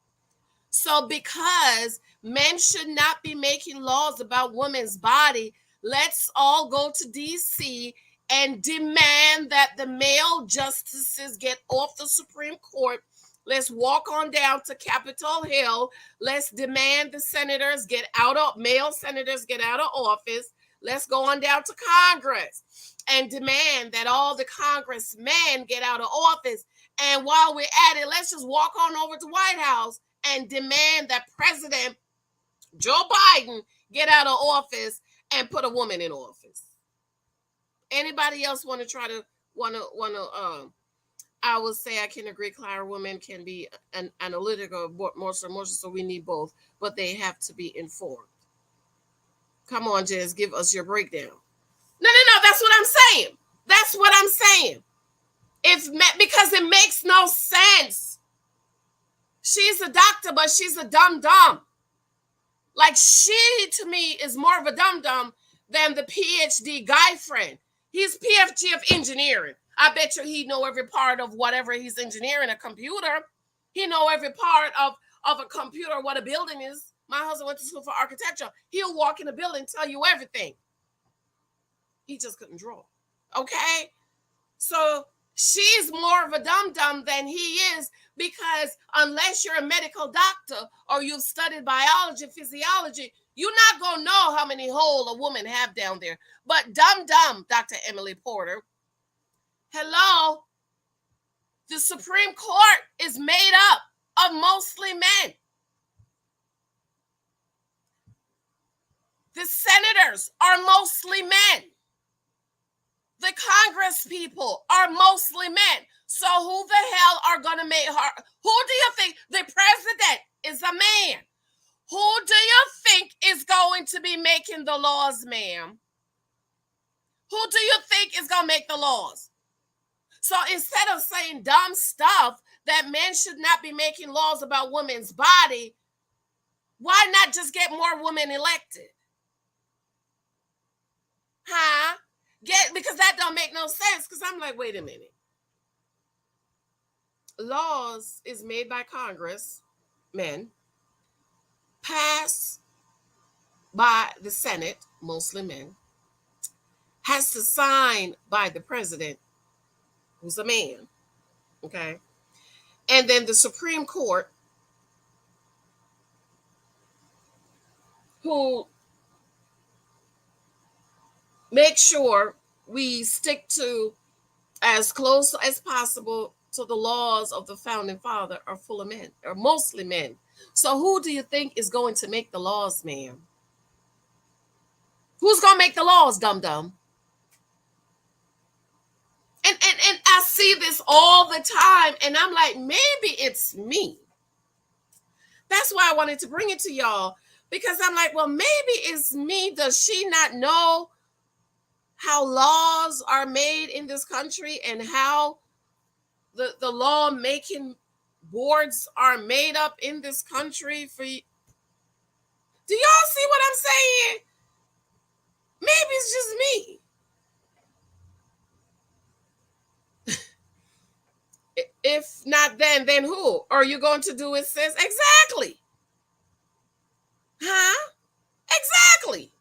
So because men should not be making laws about women's body, let's all go to D.C. and demand that the male justices get off the Supreme Court. Let's walk on down to Capitol Hill. Let's demand the male senators get out of office. Let's go on down to Congress and demand that all the congressmen get out of office. And while we're at it, let's just walk on over to White House and demand that President Joe Biden get out of office and put a woman in office. Anybody else want to I would say I can agree, Clara, women can be an analytical, more so we need both, but they have to be informed. Come on, Jess, give us your breakdown. No, that's what I'm saying. That's what I'm saying. Because it makes no sense. She's a doctor, but she's a dumb. Like, she, to me, is more of a dumb than the PhD guy friend. He's PhD of engineering. I bet you he know every part of whatever he's engineering, a computer. He know every part of a computer, what a building is. My husband went to school for architecture. He'll walk in a building, tell you everything. He just couldn't draw. Okay? So she's more of a dumb than he is, because unless you're a medical doctor or you've studied biology, physiology, you're not going to know how many holes a woman have down there. But dumb, Dr. Emily Porter, hello, the Supreme Court is made up of mostly men. The senators are mostly men. The Congress people are mostly men. So who the hell are going to make her? Who do you think? The president is a man. Who do you think is going to be making the laws, ma'am? Who do you think is going to make the laws? So instead of saying dumb stuff that men should not be making laws about women's body, why not just get more women elected? Huh? Because that don't make no sense. Because I'm like, wait a minute. Laws is made by Congress, men, passed by the Senate, mostly men, has to sign by the president, who's a man, okay? And then the Supreme Court, who make sure we stick to as close as possible to the laws of the founding father, are full of men, or mostly men. So who do you think is going to make the laws, ma'am? Who's going to make the laws, dum? And I see this all the time, and I'm like, maybe it's me. That's why I wanted to bring it to y'all, because I'm like, well, maybe it's me. Does she not know how laws are made in this country and how the law making boards are made up in this country? Do y'all see what I'm saying? Maybe it's just me. If not, then who are you going to do it, sis? Exactly. Huh? Exactly.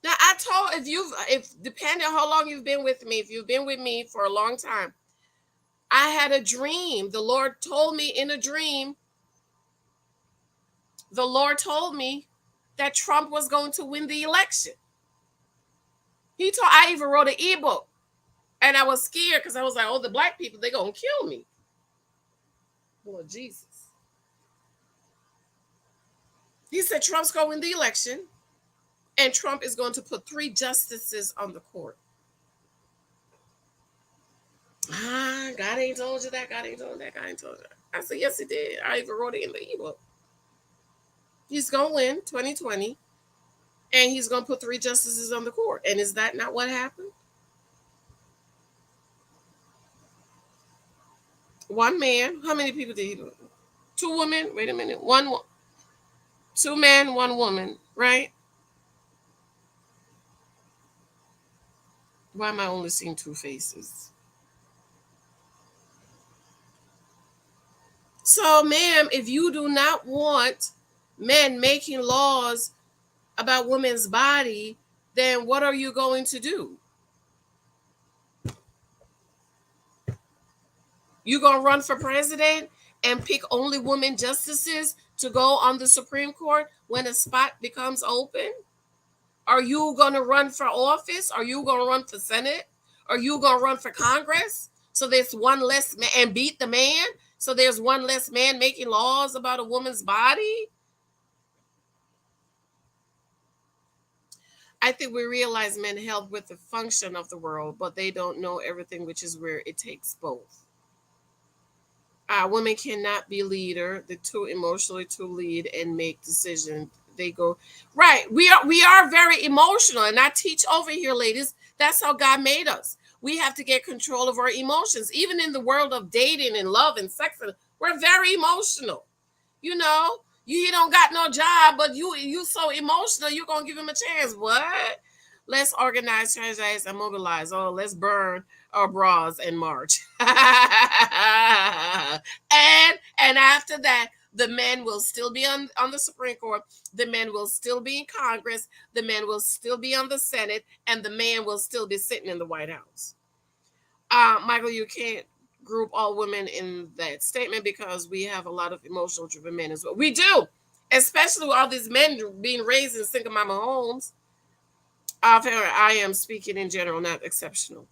Now, I told, if depending on how long you've been with me, if you've been with me for a long time, I had a dream. The Lord told me in a dream, that Trump was going to win the election. I even wrote an ebook, and I was scared because I was like, oh, the black people, they're going to kill me. Lord Jesus. He said Trump's going to win the election, and Trump is going to put 3 justices on the court. God ain't told you that. God ain't told you that. God ain't told you that. I said, yes, he did. I even wrote it in the ebook. He's going to win 2020, and he's going to put 3 justices on the court. And is that not what happened? One man. How many people did he do? 2 women. Wait a minute. 2 men, 1 woman, right? Why am I only seeing 2 faces? So, ma'am, if you do not want men making laws about women's body, then what are you going to do? You going to run for president and pick only women justices to go on the Supreme Court when a spot becomes open? Are you going to run for office? Are you going to run for Senate? Are you going to run for Congress? So there's one less man, and beat the man? So there's one less man making laws about a woman's body? I think we realize men help with the function of the world, but they don't know everything, which is where it takes both. Women cannot be leader. They're too emotionally to lead and make decisions. They go right. We are very emotional, and I teach over here, ladies. That's how God made us. We have to get control of our emotions, even in the world of dating and love and sex. We're very emotional. You know, you he don't got no job, but you so emotional. You're gonna give him a chance. What? Let's organize, strategize, and mobilize. Oh, let's burn our bras and march. And after that, the men will still be on the Supreme Court. The men will still be in Congress. The men will still be on the Senate, and the man will still be sitting in the White House. Michael, you can't group all women in that statement because we have a lot of emotional driven men as well. We do, especially with all these men being raised in single mama homes. I am speaking in general, not exceptional.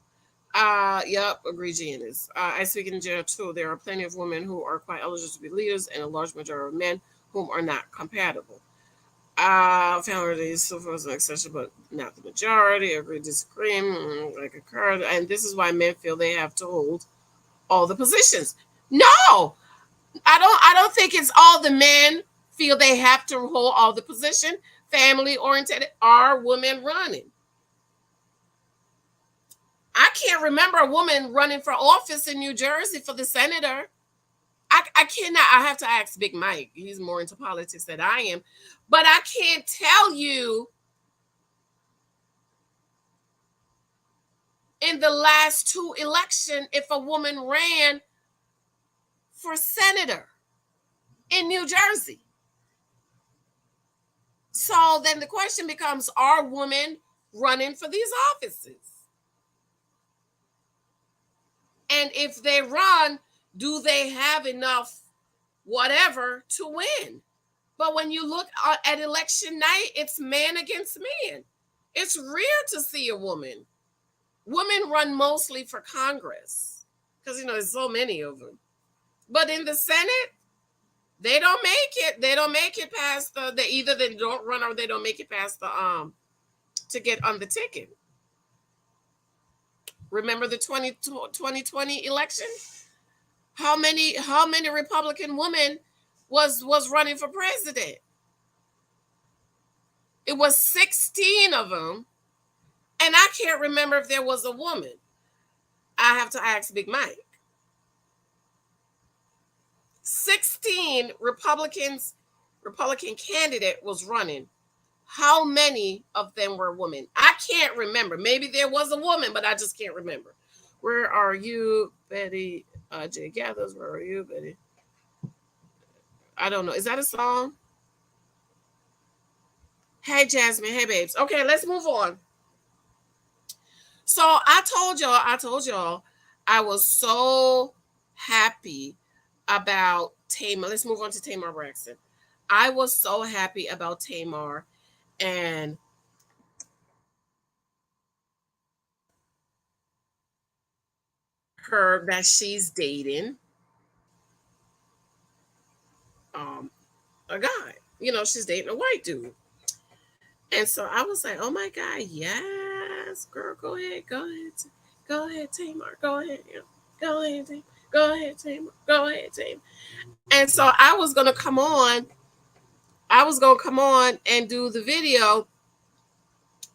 Yep, agree, Janice. I speak in general too. There are plenty of women who are quite eligible to be leaders, and a large majority of men whom are not compatible. Found these so far as an exception, but not the majority. Agree, disagree. I concur. And this is why men feel they have to hold all the positions. No, I don't think it's all the men feel they have to hold all the position. Family oriented are women running. I can't remember a woman running for office in New Jersey for the senator. I cannot. I have to ask Big Mike. He's more into politics than I am. But I can't tell you in the last two elections if a woman ran for senator in New Jersey. So then the question becomes, are women running for these offices? And if they run, do they have enough whatever to win? But when you look at election night, it's man against man. It's rare to see a woman. Women run mostly for Congress because, there's so many of them. But in the Senate, they don't make it. They don't make it past they either they don't run or they don't make it past the to get on the ticket. Remember the 2020 election? How many Republican women was running for president? It was 16 of them, and I can't remember if there was a woman. I have to ask Big Mike. 16 Republican candidate was running. How many of them were women? I can't remember. Maybe there was a woman, but I just can't remember. Where are you, Betty? Jay Gathers, where are you, Betty? I don't know. Is that a song? Hey, Jasmine. Hey, babes. Okay, let's move on. So I told y'all, I was so happy about Tamar. Let's move on to Tamar Braxton. I was so happy about Tamar and her that she's dating um a guy. She's dating a white dude. And so I was like, oh my God, yes, girl, go ahead, Tamar, go ahead, go ahead, Tamar, go ahead, Tamar, go ahead, Tamar. And so I was gonna come on and do the video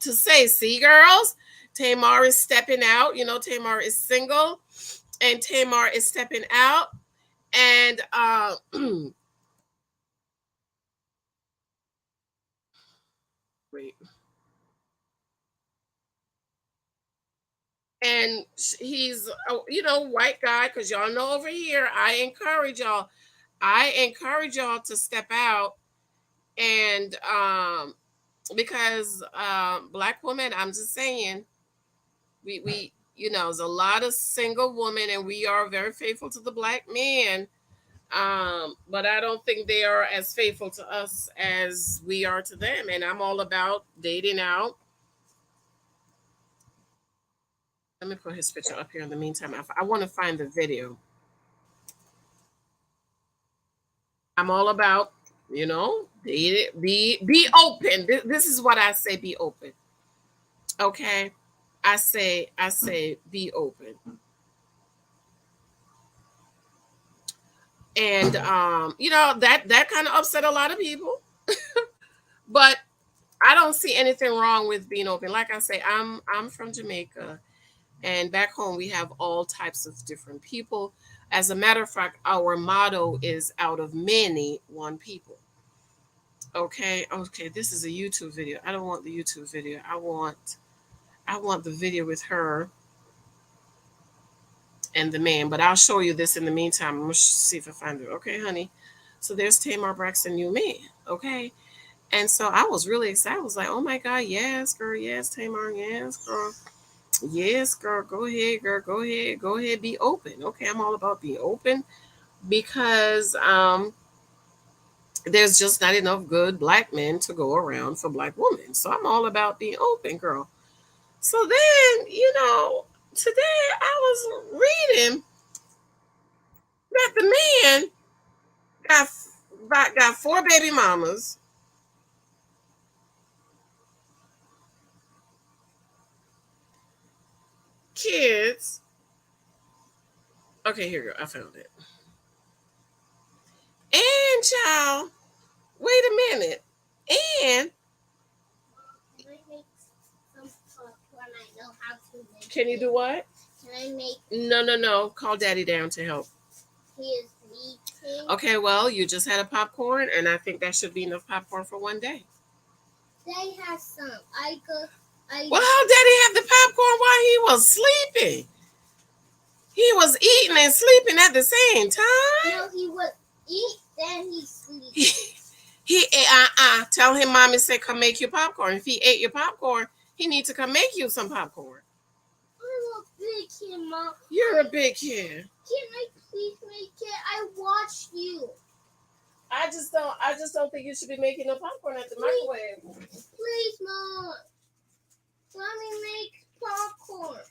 to say, see, girls, Tamar is stepping out. Tamar is single, and Tamar is stepping out. And wait. And he's white guy, because y'all know over here I encourage y'all to step out, and because black women, I'm just saying, we there's a lot of single women, and we are very faithful to the black men, but I don't think they are as faithful to us as we are to them, and I'm all about dating out. Let me put his picture up here in the meantime. I want to find the video. I'm all about, date it, be open. This is what I say: be open. Okay. I say be open. And that kind of upset a lot of people. But I don't see anything wrong with being open. Like I say, I'm from Jamaica, and back home we have all types of different people. As a matter of fact, our motto is out of many, one people. Okay, this is a YouTube video. I don't want the YouTube video. I want the video with her and the man, but I'll show you this in the meantime. I'm gonna see if I find it. Okay, honey. So there's Tamar Braxton, new man. Okay. And so I was really excited. I was like, oh my God, yes, girl, yes, Tamar, yes, girl. Yes, girl, go ahead, girl, go ahead, be open. Okay, I'm all about being open because there's just not enough good black men to go around for black women. So I'm all about being open, girl. So then, today I was reading that the man got four baby mamas, kids. Okay, here you go. I found it. And child, wait a minute. And can you do what? Can I make? No. Call Daddy down to help. He is eating. Okay, well, you just had a popcorn, and I think that should be enough popcorn for one day. Daddy has some. Well, how Daddy have the popcorn while he was sleeping? He was eating and sleeping at the same time. No, he would eat, then he sleep. He tell him mommy said come make you popcorn. If he ate your popcorn, he needs to come make you some popcorn. I'm a big kid, Mom. You're a big kid. Can I please make it? I watched you. I just don't think you should be making no popcorn at the microwave. Please, Mom. Let me make popcorn.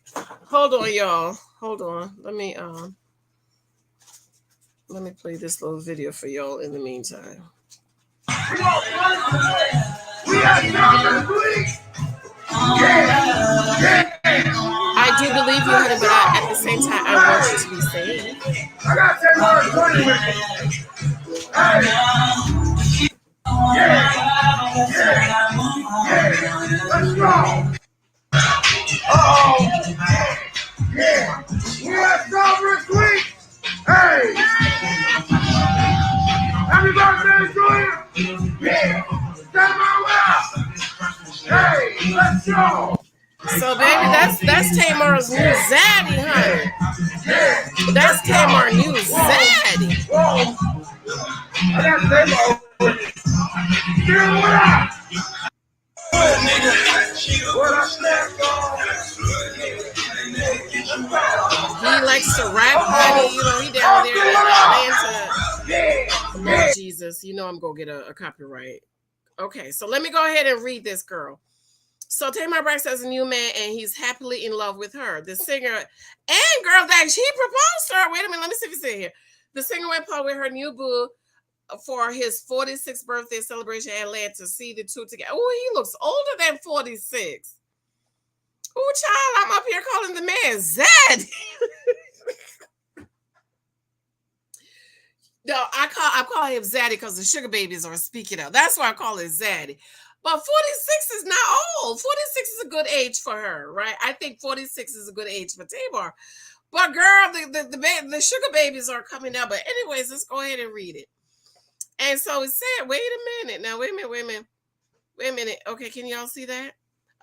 Hold on, y'all. Hold on. Let me play this little video for y'all in the meantime. I do believe you, honey, but at the same time, I want you to be safe. I got 10 words running with me. Let's go. Yeah. We have strawberry sweet. Hey. Happy birthday to you. Yeah. Stand my way. Hey, let's go. So, baby, that's Tamar's new zaddy, honey. That's Tamar's new zaddy. I got Tamar. He likes to rap, honey. He down there in Atlanta. Lord Jesus, I'm gonna get a copyright. Okay, so let me go ahead and read this, girl. So Tamar Braxton has a new man, and he's happily in love with her. The singer and girl that he proposed to her. Wait a minute, let me see if it's in here. The singer went public with her new boo for his 46th birthday celebration in Atlanta. See the two together. Oh, he looks older than 46. Oh, child, I'm up here calling the man Zed. No, I call him Zaddy because the sugar babies are speaking out. That's why I call it Zaddy. But 46 is not old. 46 is a good age for her, right? I think 46 is a good age for Tamar. But girl, the sugar babies are coming out. But anyways, let's go ahead and read it. And so it said, wait a minute. Now, wait a minute. Okay, can y'all see that?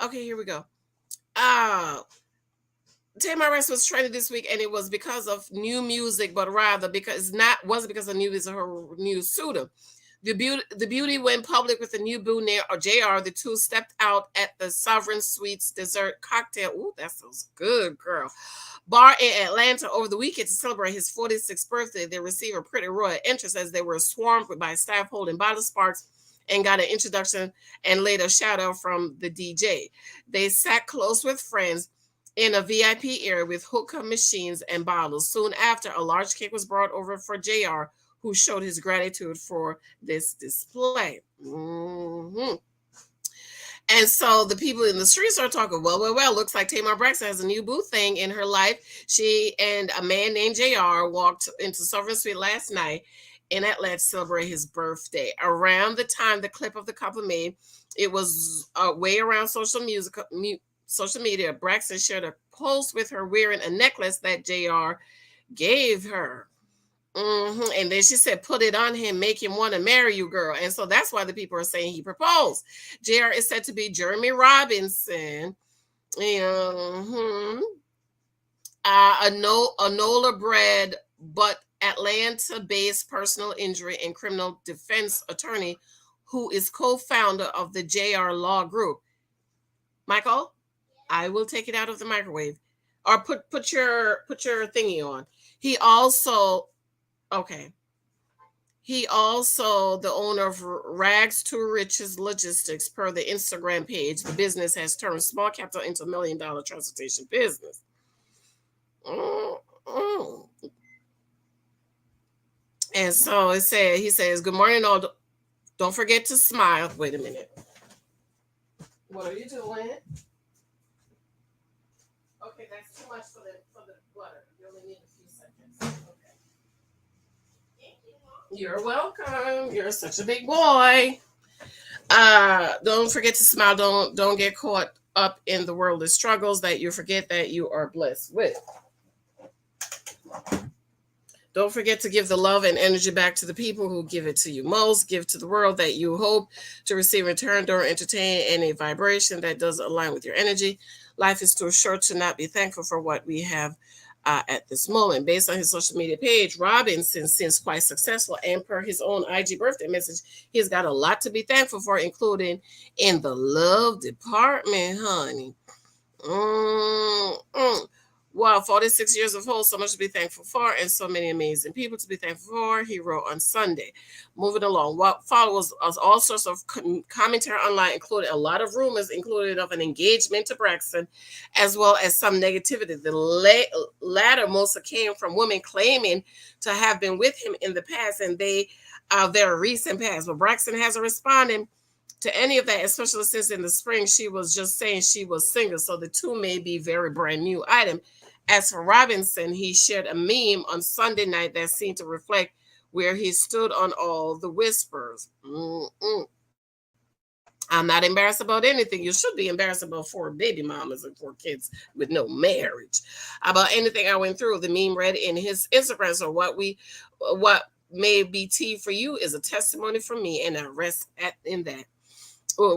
Okay, here we go. Tamar Braxton was trending this week, and it was because of new music, but rather wasn't because of new music, her new suitor. The beauty went public with the new boo near JR. The two stepped out at the Sovereign Suites dessert cocktail. Ooh, that sounds good, girl. Bar in Atlanta over the weekend to celebrate his 46th birthday. They received a pretty royal entrance as they were swarmed by staff holding bottle sparks and got an introduction and later shout out from the DJ. They sat close with friends in a VIP area with hookah machines and bottles. Soon after, a large cake was brought over for JR, who showed his gratitude for this display. Mm-hmm. And so the people in the streets are talking, well, looks like Tamar Braxton has a new boo thing in her life. She and a man named JR walked into Sovereign Street last night in Atlanta to celebrate his birthday. Around the time the clip of the couple made, it was way around social media. Braxton shared a post with her wearing a necklace that JR gave her. And then she said, put it on him, make him want to marry you, girl. And so that's why the people are saying he proposed. JR is said to be Jeremy Robinson. A NOLA bred but Atlanta-based personal injury and criminal defense attorney who is co-founder of the JR Law Group. Michael, I will take it out of the microwave. Or put your thingy on. He also the owner of Rags to Riches Logistics, per the Instagram page. The business has turned small capital into $1 million transportation business. And so he says, good morning, all. Don't forget to smile. Wait a minute. What are you doing? Okay, that's too much for the butter. You only need a few seconds. Okay. Thank you, Mom. You're welcome. You're such a big boy. Don't forget to smile. Don't get caught up in the worldly struggles that you forget that you are blessed with. Don't forget to give the love and energy back to the people who give it to you most. Give to the world that you hope to receive in return. Don't entertain any vibration that doesn't align with your energy. Life is too short to not be thankful for what we have at this moment. Based on his social media page, Robinson seems quite successful, and per his own IG birthday message, he's got a lot to be thankful for, including in the love department, honey. Wow, 46 years of hope, so much to be thankful for, and so many amazing people to be thankful for, he wrote on Sunday. Moving along, what follows all sorts of commentary online, including a lot of rumors, including of an engagement to Braxton, as well as some negativity. The latter mostly came from women claiming to have been with him in the past, and they are their recent past. But Braxton hasn't responded to any of that, especially since in the spring she was just saying she was single, so the two may be very brand new item. As for Robinson, he shared a meme on Sunday night that seemed to reflect where he stood on all the whispers. I'm not embarrassed about anything. You should be embarrassed about 4 baby mamas and 4 kids with no marriage. About anything I went through, the meme read in his Instagram. So what may be tea for you is a testimony from me, and I rest in that.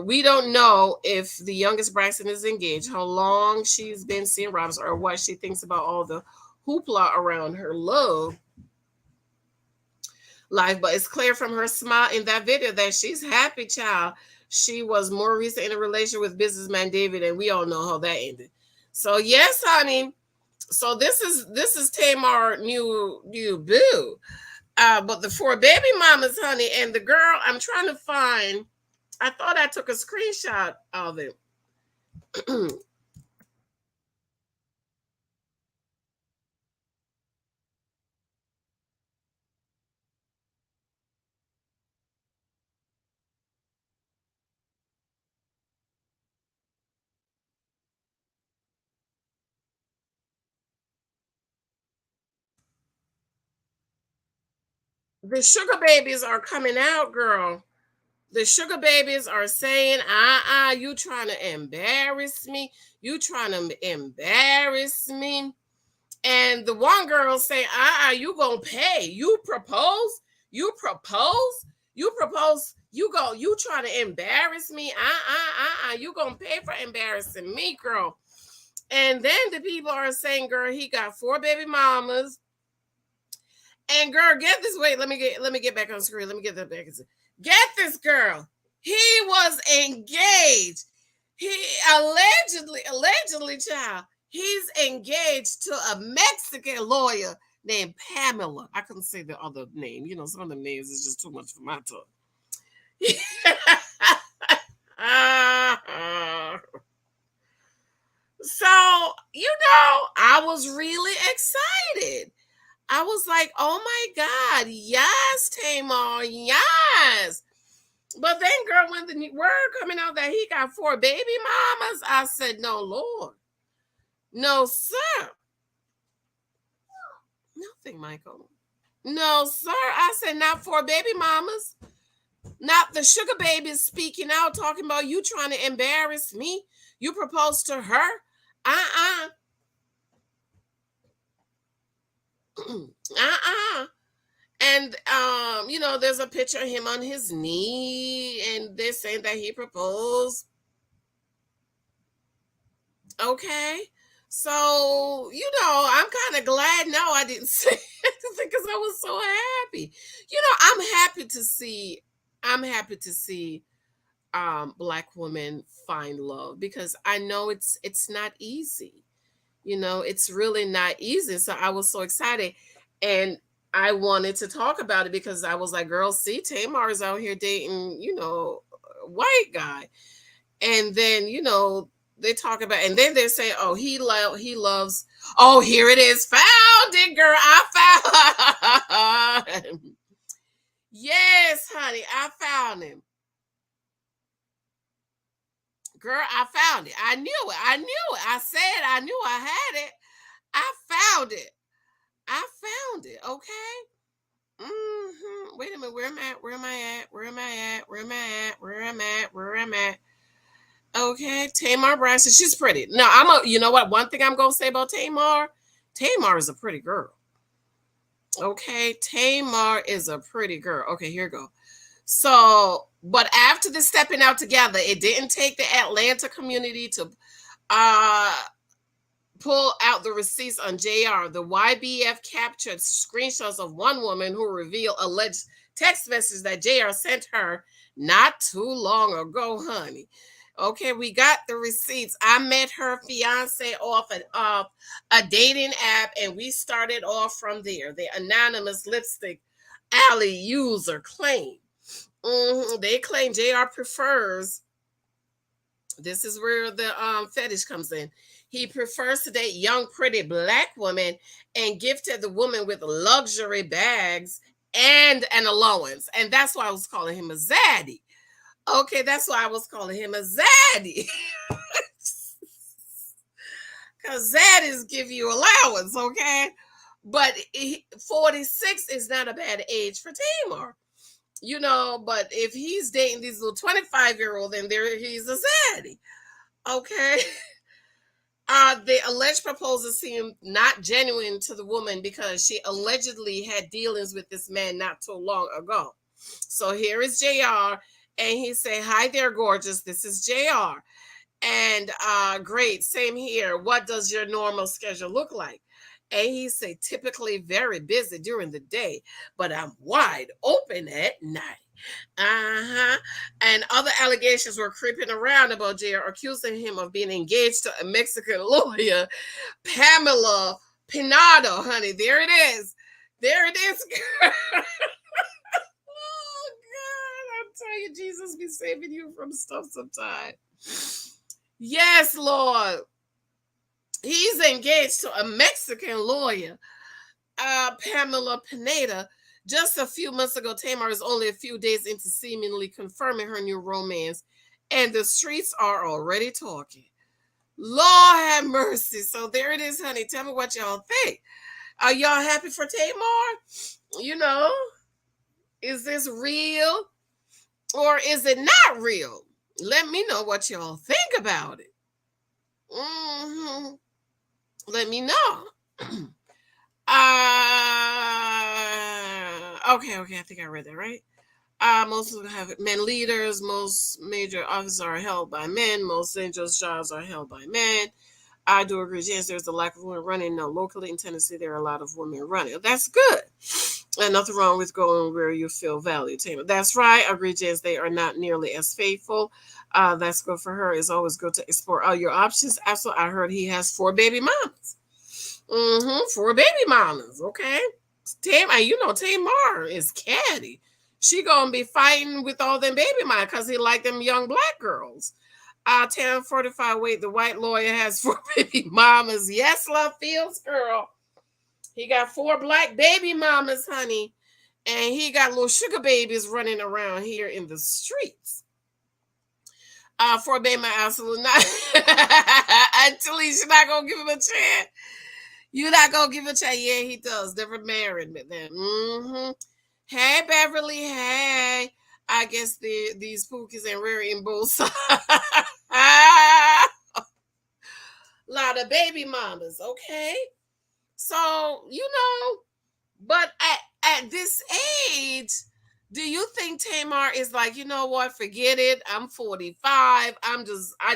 We don't know if the youngest Braxton is engaged, how long she's been seeing Robinson, or what she thinks about all the hoopla around her love life. But it's clear from her smile in that video that she's happy, child. She was more recent in a relationship with businessman David, and we all know how that ended. So yes, honey. So this is Tamar new boo. But the 4 baby mamas, honey, and the girl, I'm trying to find. I thought I took a screenshot of it. The sugar babies are coming out, girl. The sugar babies are saying, you trying to embarrass me. You trying to embarrass me. And the one girl say, you gonna pay. You propose. You propose. You propose. You trying to embarrass me. You gonna pay for embarrassing me, girl. And then the people are saying, girl, he got 4 baby mamas. And girl, get this. Wait, let me get back on the screen. Let me get that back. Get this, girl. He was engaged. He allegedly, child, he's engaged to a Mexican lawyer named Pamela. I couldn't say the other name. You know, some of the names is just too much for my tongue. So, I was really excited. I was like, oh my God, yes, Tamar, yes. But then, girl, when the word coming out that he got 4 baby mamas, I said, no, Lord. No, sir. Nothing, Michael. No, sir. I said, not 4 baby mamas. Not the sugar babies speaking out, talking about you trying to embarrass me. You proposed to her. Uh-uh. Uh-uh. And there's a picture of him on his knee, and they're saying that he proposed. Okay. So, I'm kind of glad now I didn't say it because I was so happy. I'm happy to see Black women find love, because I know it's not easy. It's really not easy. So I was so excited, and I wanted to talk about it because I was like, girl, see, Tamar is out here dating, a white guy. And then, they talk about, and then they say, oh, he loves, oh, here it is. Found it, girl. I found him. Yes, honey, I found him. Girl, I found it. I knew it. I said I knew I had it. I found it. Okay. Wait a minute. Where am I at? Where am I at? Okay, Tamar Braxton. She's pretty. Now, you know what? One thing I'm going to say about Tamar is a pretty girl. Okay, Tamar is a pretty girl. Okay, here we go. So, but after the stepping out together, it didn't take the Atlanta community to pull out the receipts on JR. The YBF captured screenshots of one woman who revealed alleged text message that JR sent her not too long ago, honey. Okay, we got the receipts. I met her fiance off a dating app, and we started off from there. The anonymous lipstick alley user claimed. They claim JR prefers. This is where the fetish comes in. He prefers to date young, pretty Black women and gifted the woman with luxury bags and an allowance. And that's why I was calling him a zaddy. Okay, that's why I was calling him a zaddy. Because zaddies give you allowance, okay? But 46 is not a bad age for Tamar. But if he's dating these little 25-year-old, then he's a zaddy. Okay. The alleged proposal seemed not genuine to the woman because she allegedly had dealings with this man not too long ago. So here is JR, and he say, hi there, gorgeous. This is JR. And great, same here. What does your normal schedule look like? And he say, typically very busy during the day, but I'm wide open at night. And other allegations were creeping around about JR, accusing him of being engaged to a Mexican lawyer, Pamela Pinado, honey. There it is. There it is, girl. Oh, God. I'm telling you, Jesus be saving you from stuff sometimes. Yes, Lord. He's engaged to a Mexican lawyer, Pamela Pineda. Just a few months ago, Tamar is only a few days into seemingly confirming her new romance, and the streets are already talking. Lord have mercy. So there it is, honey. Tell me what y'all think. Are y'all happy for Tamar? Is this real or is it not real? Let me know what y'all think about it. Let me know. Okay, I think I read that right. Most of them have men leaders. Most major offices are held by men. Most dangerous jobs are held by men. I do agree, Janice, there's a lack of women running. No, locally in Tennessee, there are a lot of women running. That's good. And nothing wrong with going where you feel valued, Tamar. That's right. I agree, Janice, they are not nearly as faithful. That's good for her. It's always good to explore all your options. Absolutely. I heard he has 4 baby mamas. 4 baby mamas. Okay. Tamar is catty. She gonna be fighting with all them baby mamas because he like them young Black girls. 1045. Wait, the white lawyer has 4 baby mamas. Yes, Love Fields, girl. He got 4 Black baby mamas, honey. and he got little sugar babies running around here in the streets. For baby, my absolute not. Until he's not gonna give him a chance. You're not gonna give him a chance. Yeah, he does. Never married, but then. Mm-hmm. Hey, Beverly. Hey. I guess these pookies ain't rare in both sides. Lot of baby mamas. Okay. So, but at this age, do you think Tamar is like, you know what, forget it. I'm 45. I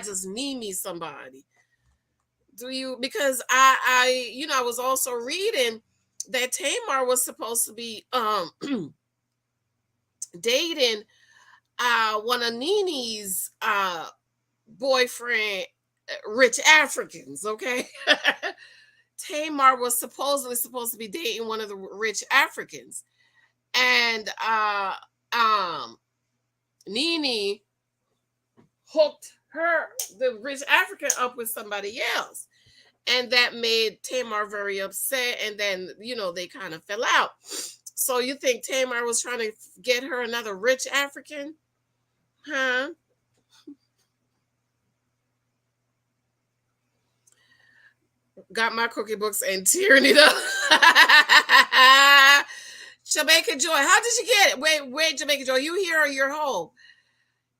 just need me somebody. Do you? Because I was also reading that Tamar was supposed to be dating one of Nini's boyfriend, rich Africans, okay? Tamar was supposed to be dating one of the rich Africans. And Nene hooked the rich African, up with somebody else. And that made Tamar very upset. And then, they kind of fell out. So you think Tamar was trying to get her another rich African? Huh? Got my cookie books and tearing it up. Jamaica Joy, how did you get it? Wait, Jamaica Joy, you here or you're home?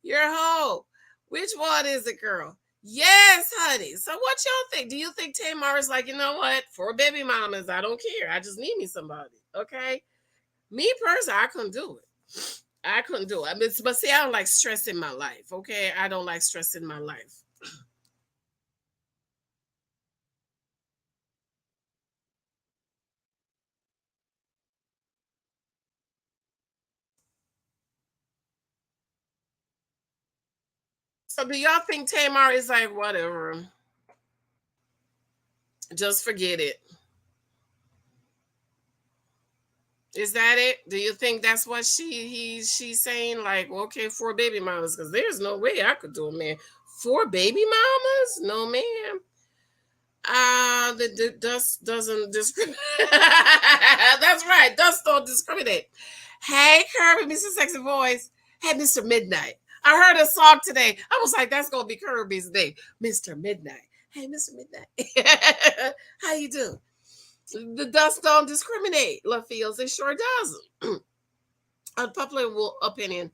You're home. Which one is it, girl? Yes, honey. So what y'all think? Do you think Tamar is like, you know what? For baby mamas, I don't care. I just need me somebody. Okay? Me personally, I couldn't do it. I couldn't do it. But see, I don't like stress in my life. Okay? I don't like stress in my life. So do y'all think Tamar is like, whatever? Just forget it. Is that it? Do you think that's what she's saying? Like, okay, 4 baby mamas, because there's no way I could do it, man. 4 baby mamas? No, ma'am. The dust doesn't discriminate. That's right. Dust don't discriminate. Hey, Kirby, Mr. Sexy Voice. Hey, Mr. Midnight. I heard a song today. I was like, that's gonna be Kirby's name, Mr. Midnight. Hey, Mr. Midnight. How you doing? The dust don't discriminate, LaFields. It sure doesn't. Unpopular opinion.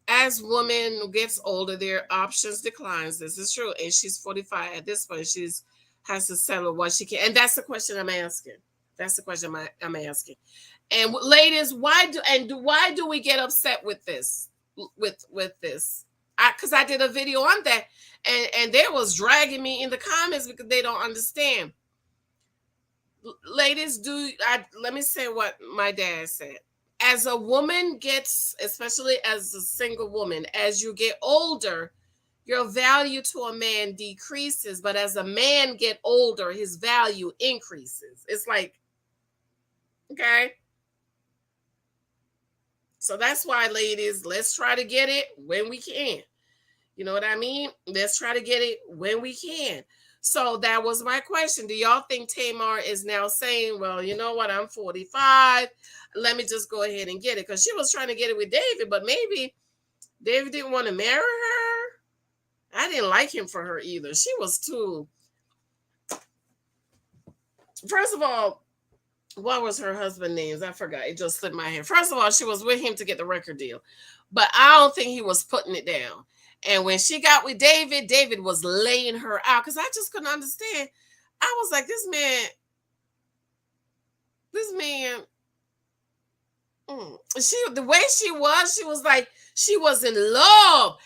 As woman gets older, their options declines. This is true. And she's 45 at this point. She's has to settle what she can. And that's the question I'm asking. That's the question I'm asking. And ladies, why do we get upset with this? With this? Because I did a video on that, and they was dragging me in the comments because they don't understand. Ladies, let me say what my dad said. As a woman gets, especially as a single woman, as you get older, your value to a man decreases, but as a man get older, his value increases. It's like, okay. So that's why, ladies, let's try to get it when we can. You know what I mean? Let's try to get it when we can. So that was my question. Do y'all think Tamar is now saying, well, you know what? I'm 45. Let me just go ahead and get it. Because she was trying to get it with David, but maybe David didn't want to marry her. I didn't like him for her either. She was too. First of all, what was her husband's name? I forgot. It just slipped my head. First of all, she was with him to get the record deal. But I don't think he was putting it down. And when she got with David, David was laying her out because I just couldn't understand. I was like, this man, the way she was like, she was in love.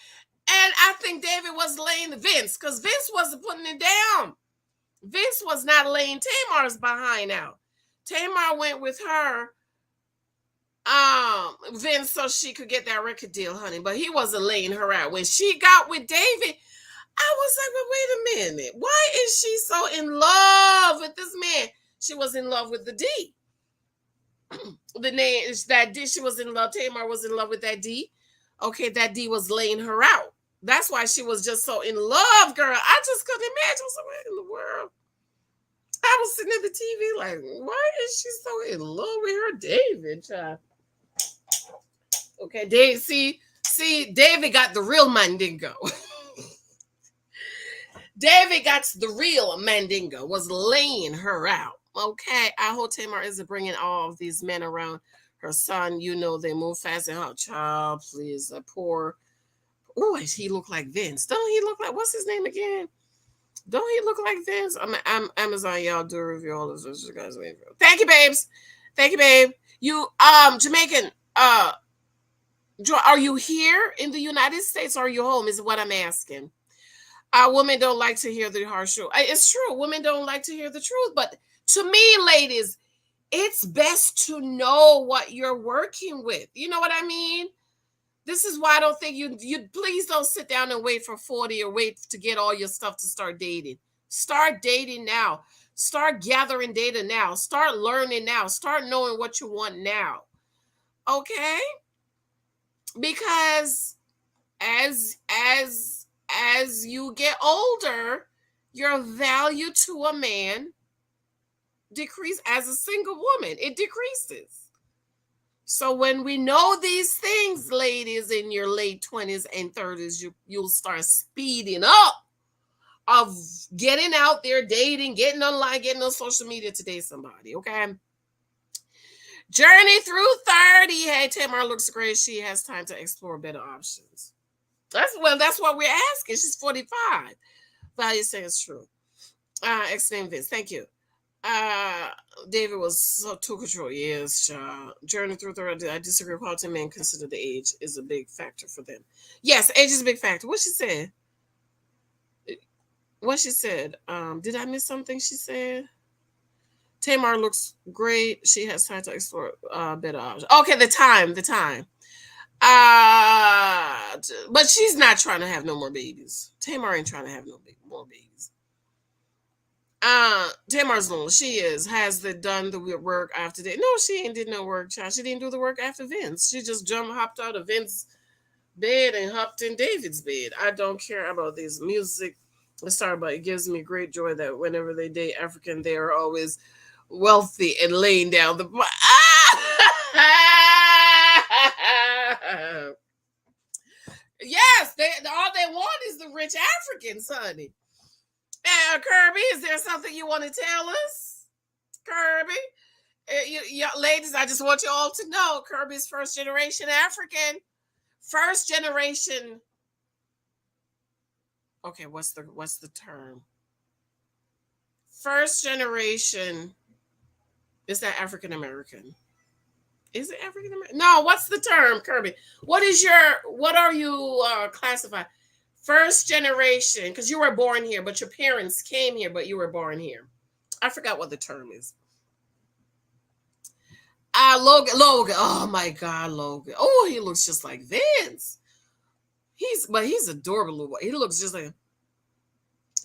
And I think David was laying Vince because Vince wasn't putting it down. Vince was not laying Tamar's behind out. Tamar went with her, Vince, so she could get that record deal, honey. But he wasn't laying her out. When she got with David, I was like, well, wait a minute. Why is she so in love with this man? She was in love with the D. The name is that D. She was in love. Tamar was in love with that D. Okay, that D was laying her out. That's why she was just so in love, girl. I just couldn't imagine. So what in the world? I was sitting at the TV like, why is she so in love with her David, child? Okay, Dave. See, David got the real mandingo. David got the real mandingo. Was laying her out. Okay, I hope Tamar isn't bringing all of these men around her son. You know they move fast and hot. Child, please, a poor. Oh, he look like Vince. Don't he look like what's his name again? Don't he look like Vince? I'm Amazon. Y'all do review all of this. You guys wait. Thank you, babes. Thank you, babe. You Jamaican. Are you here in the United States or are you home? Is what I'm asking. Women don't like to hear the harsh truth. It's true. Women don't like to hear the truth. But to me, ladies, it's best to know what you're working with. You know what I mean? This is why I don't think you please don't sit down and wait for 40 or wait to get all your stuff to start dating. Start dating now. Start gathering data now. Start learning now. Start knowing what you want now. Okay? Because as you get older, your value to a man decrease as a single woman. It decreases. So when we know these things, ladies, in your late 20s and 30s, you'll start speeding up of getting out there, dating, getting online, getting on social media to date somebody, okay? Journey through 30. Hey, Tamar looks great. She has time to explore better options. That's what we're asking. She's 45. Value saying it's true. Ex-name Vince. Thank you. David was so too control. Yes, child. Journey through 30. I disagree with Hylton. Men consider the age is a big factor for them. Yes, age is a big factor. What she said? Did I miss something she said? Tamar looks great. She has time to explore better options. Okay, the time. But she's not trying to have no more babies. Tamar ain't trying to have more babies. Tamar's lonely. She has done the work after that. No, she ain't did no work, child. She didn't do the work after Vince. She just hopped out of Vince's bed and hopped in David's bed. I don't care about this music. Let's start about it gives me great joy that whenever they date African, they are always wealthy and laying down the yes, all they want is the rich Africans, honey. Kirby, is there something you want to tell us? Kirby? Ladies, I just want you all to know Kirby's first generation African. First generation. Okay, what's the term? First generation. Is that African American? Is it African American? No, what's the term, Kirby? What are you classified? First generation, because you were born here, but your parents came here, but you were born here. I forgot what the term is. Logan. Oh my God, Logan. Oh, he looks just like Vince. He's adorable. He looks just like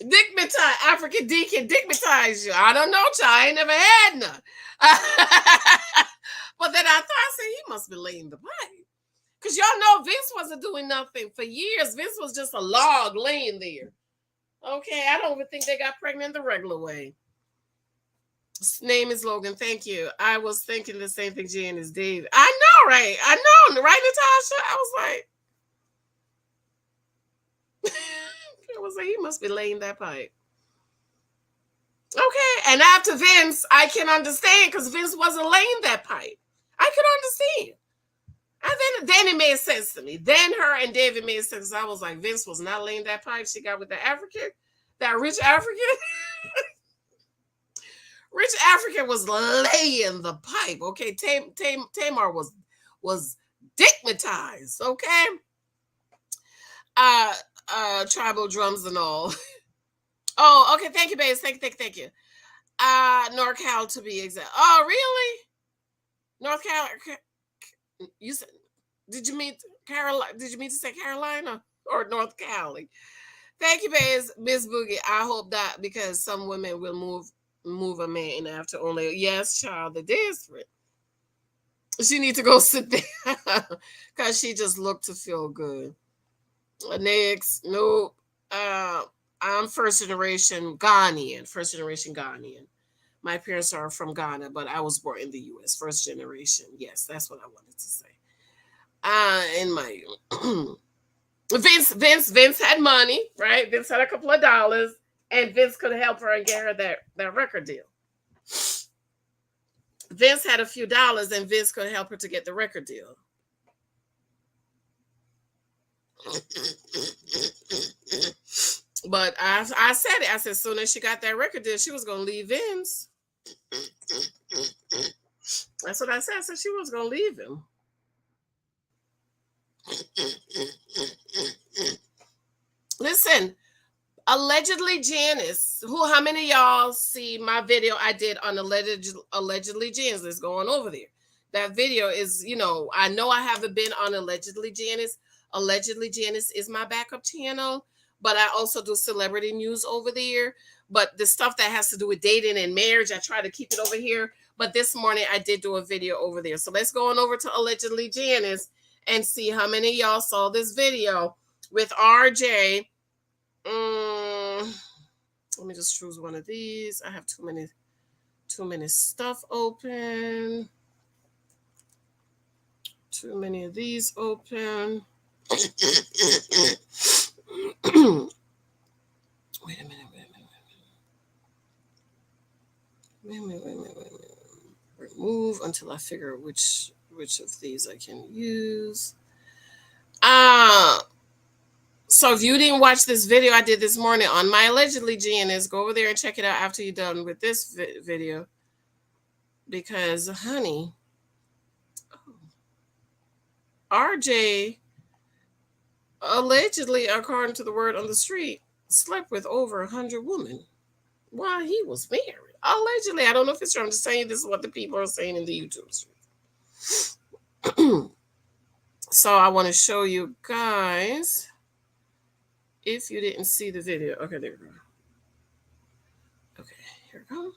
Dickmatize, African Deacon, Dickmatize you. I don't know, child. I ain't never had none. But then I said, he must be laying the pipe. Because y'all know Vince wasn't doing nothing for years. Vince was just a log laying there. Okay, I don't even think they got pregnant the regular way. His name is Logan. Thank you. I was thinking the same thing, Jan is Dave. I know, right? I know, right, Natasha? I was like, he must be laying that pipe. Okay, and after Vince, I can understand because Vince wasn't laying that pipe. I could understand. And then it made sense to me. Then her and David made sense. I was like, Vince was not laying that pipe she got with the African, that rich African. Rich African was laying the pipe. Okay, Tamar was dickmatized. Okay, tribal drums and all. Oh, okay. Thank you, babes. Thank you. NorCal to be exact. Oh, really? North Carolina. You said? Did you mean Carolina? Did you mean to say Carolina or North Cali? Thank you, babes. Miss Boogie. I hope that because some women will move a man after only yes, child. The desperate. She need to go sit there because she just looked to feel good. Next, nope. I'm first generation Ghanaian. My parents are from Ghana, but I was born in the U.S. First generation. Yes, that's what I wanted to say. In my Vince had money, right? Vince had a couple of dollars, and Vince could help her and get her that record deal. Vince had a few dollars, and Vince could help her to get the record deal. But I said it. I said, as soon as she got that record deal, she was going to leave Vince. That's what I said. I said she was going to leave him. Listen, allegedly Janice, how many of y'all see my video I did on allegedly Janice? Let's go on over there. That video is, I know I haven't been on allegedly Janice. Allegedly Janice is my backup channel, but I also do celebrity news over there. But the stuff that has to do with dating and marriage, I try to keep it over here. But this morning I did do a video over there. So let's go on over to allegedly Janice and see how many of y'all saw this video with RJ. Let me just choose one of these. I have too many stuff open. Too many of these open. Wait a minute. Remove until I figure which of these I can use. So if you didn't watch this video I did this morning on my allegedly Janice, go over there and check it out after you're done with this video. Because, honey, RJ allegedly, according to the word on the street, slept with over 100 women while he was married. Allegedly, I don't know if it's true. I'm just saying this is what the people are saying in the YouTube street. So I want to show you guys, if you didn't see the video. Okay, there we go. Okay, here we go.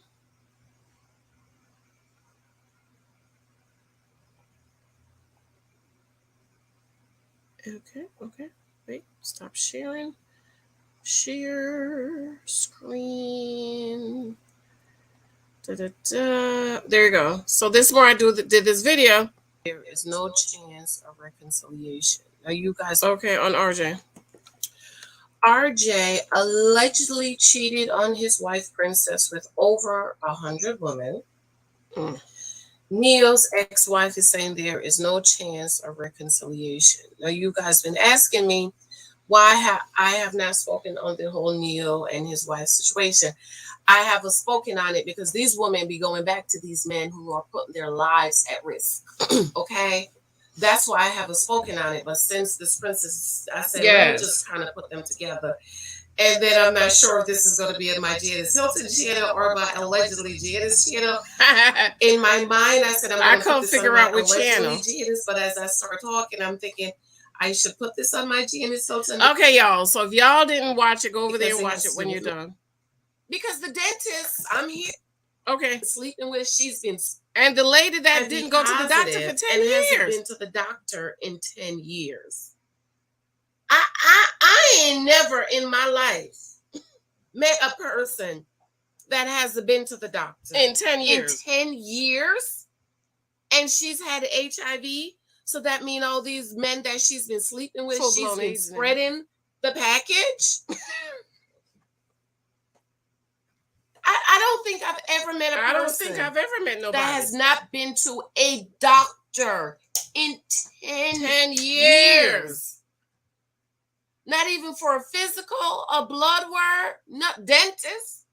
Okay. Wait, stop sharing. Share screen. There you go. So this is where I did this video. There is no chance of reconciliation. Are you guys okay on RJ? RJ allegedly cheated on his wife Princess with over 100 women. Neil's ex-wife is saying there is no chance of reconciliation. Now, you guys been asking me why I have not spoken on the whole Neil and his wife situation. I haven't spoken on it because these women be going back to these men who are putting their lives at risk. Okay? That's why I haven't spoken on it. But since this princess, I said, let me just kind of put them together. And then I'm not sure if this is going to be in my Janicehylton channel or my allegedly Janice channel. In my mind, I said I can't figure out which channel. Janice, but as I start talking, I'm thinking I should put this on my Janicehylton. Okay, y'all. So if y'all didn't watch it, go over there and watch it when you're done. Because the dentist, I'm here. Okay. Sleeping with, she's been. And the lady that didn't go to the doctor for 10 years. Hasn't been to the doctor in 10 years. I ain't never in my life met a person that hasn't been to the doctor in 10 years. In 10 years? And she's had HIV. So that means all these men that she's been sleeping with, she's been spreading the package. I don't think I've ever met a person. I don't think I've ever met nobody that has not been to a doctor in 10 years. Not even for a physical, a blood work, not dentist.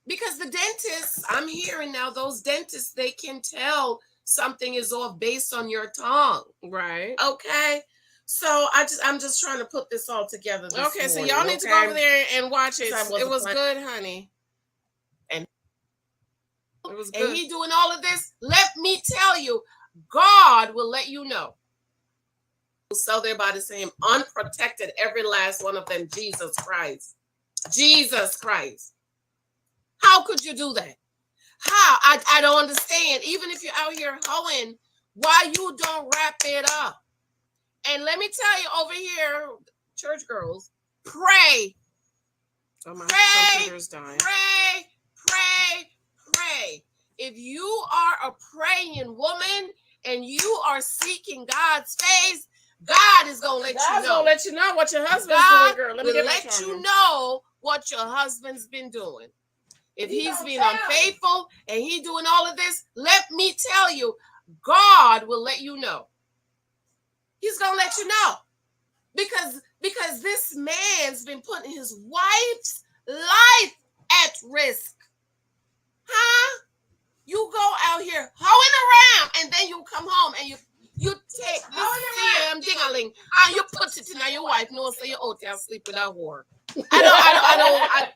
Because the dentists, I'm hearing now, those dentists, they can tell something is off based on your tongue. Right. Okay. So I'm just trying to put this all together. Okay, so y'all need to go over there and watch it. It was good, honey. And it was good. And he doing all of this. Let me tell you, God will let you know. Sell their body to him unprotected, every last one of them. Jesus Christ. How could you do that? How? I don't understand. Even if you're out here hoeing, why you don't wrap it up? And let me tell you over here, church girls, pray. Oh, my computer's dying. Pray. If you are a praying woman and you are seeking God's face, God is going to let you know. God's going to let you know what your husband's God doing, girl. Let will me let you know what your husband's been doing. If he's been unfaithful and he doing all of this, let me tell you, God will let you know. He's going to let you know. Because this man's been putting his wife's life at risk. Huh? You go out here hoeing around and then you come home and you take this ding-a-ling and you put it in your wife knows so you're out there sleep with a whore. I don't.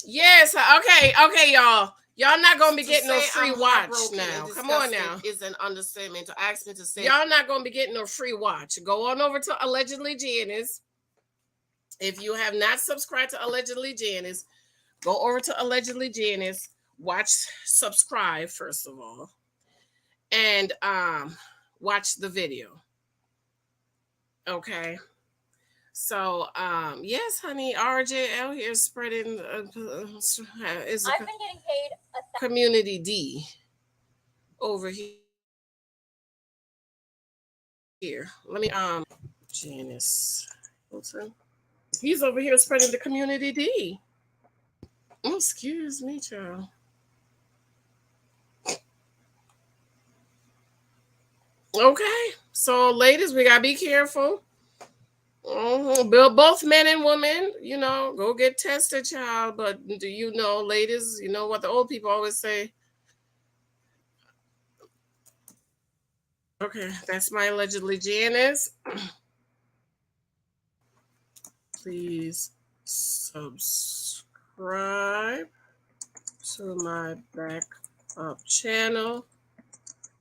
Yes, okay, y'all. Y'all not gonna be getting no free watch now. Come on now. It's an understatement to ask me to say. Y'all not gonna be getting no free watch. Go on over to Allegedly Janice. If you have not subscribed to Allegedly Janice, go over to Allegedly Janice. Watch, subscribe first of all, and watch the video. Okay. So, yes, honey, RJ out here spreading I've been getting paid community D over here. Let me, Janice Hylton. He's over here spreading the community D. Oh, excuse me, child. Okay, so ladies, we gotta be careful. Both men and women, go get tested, child. But do you know, ladies, you know what the old people always say? Okay, that's my Allegedly Janice. Please subscribe to my backup channel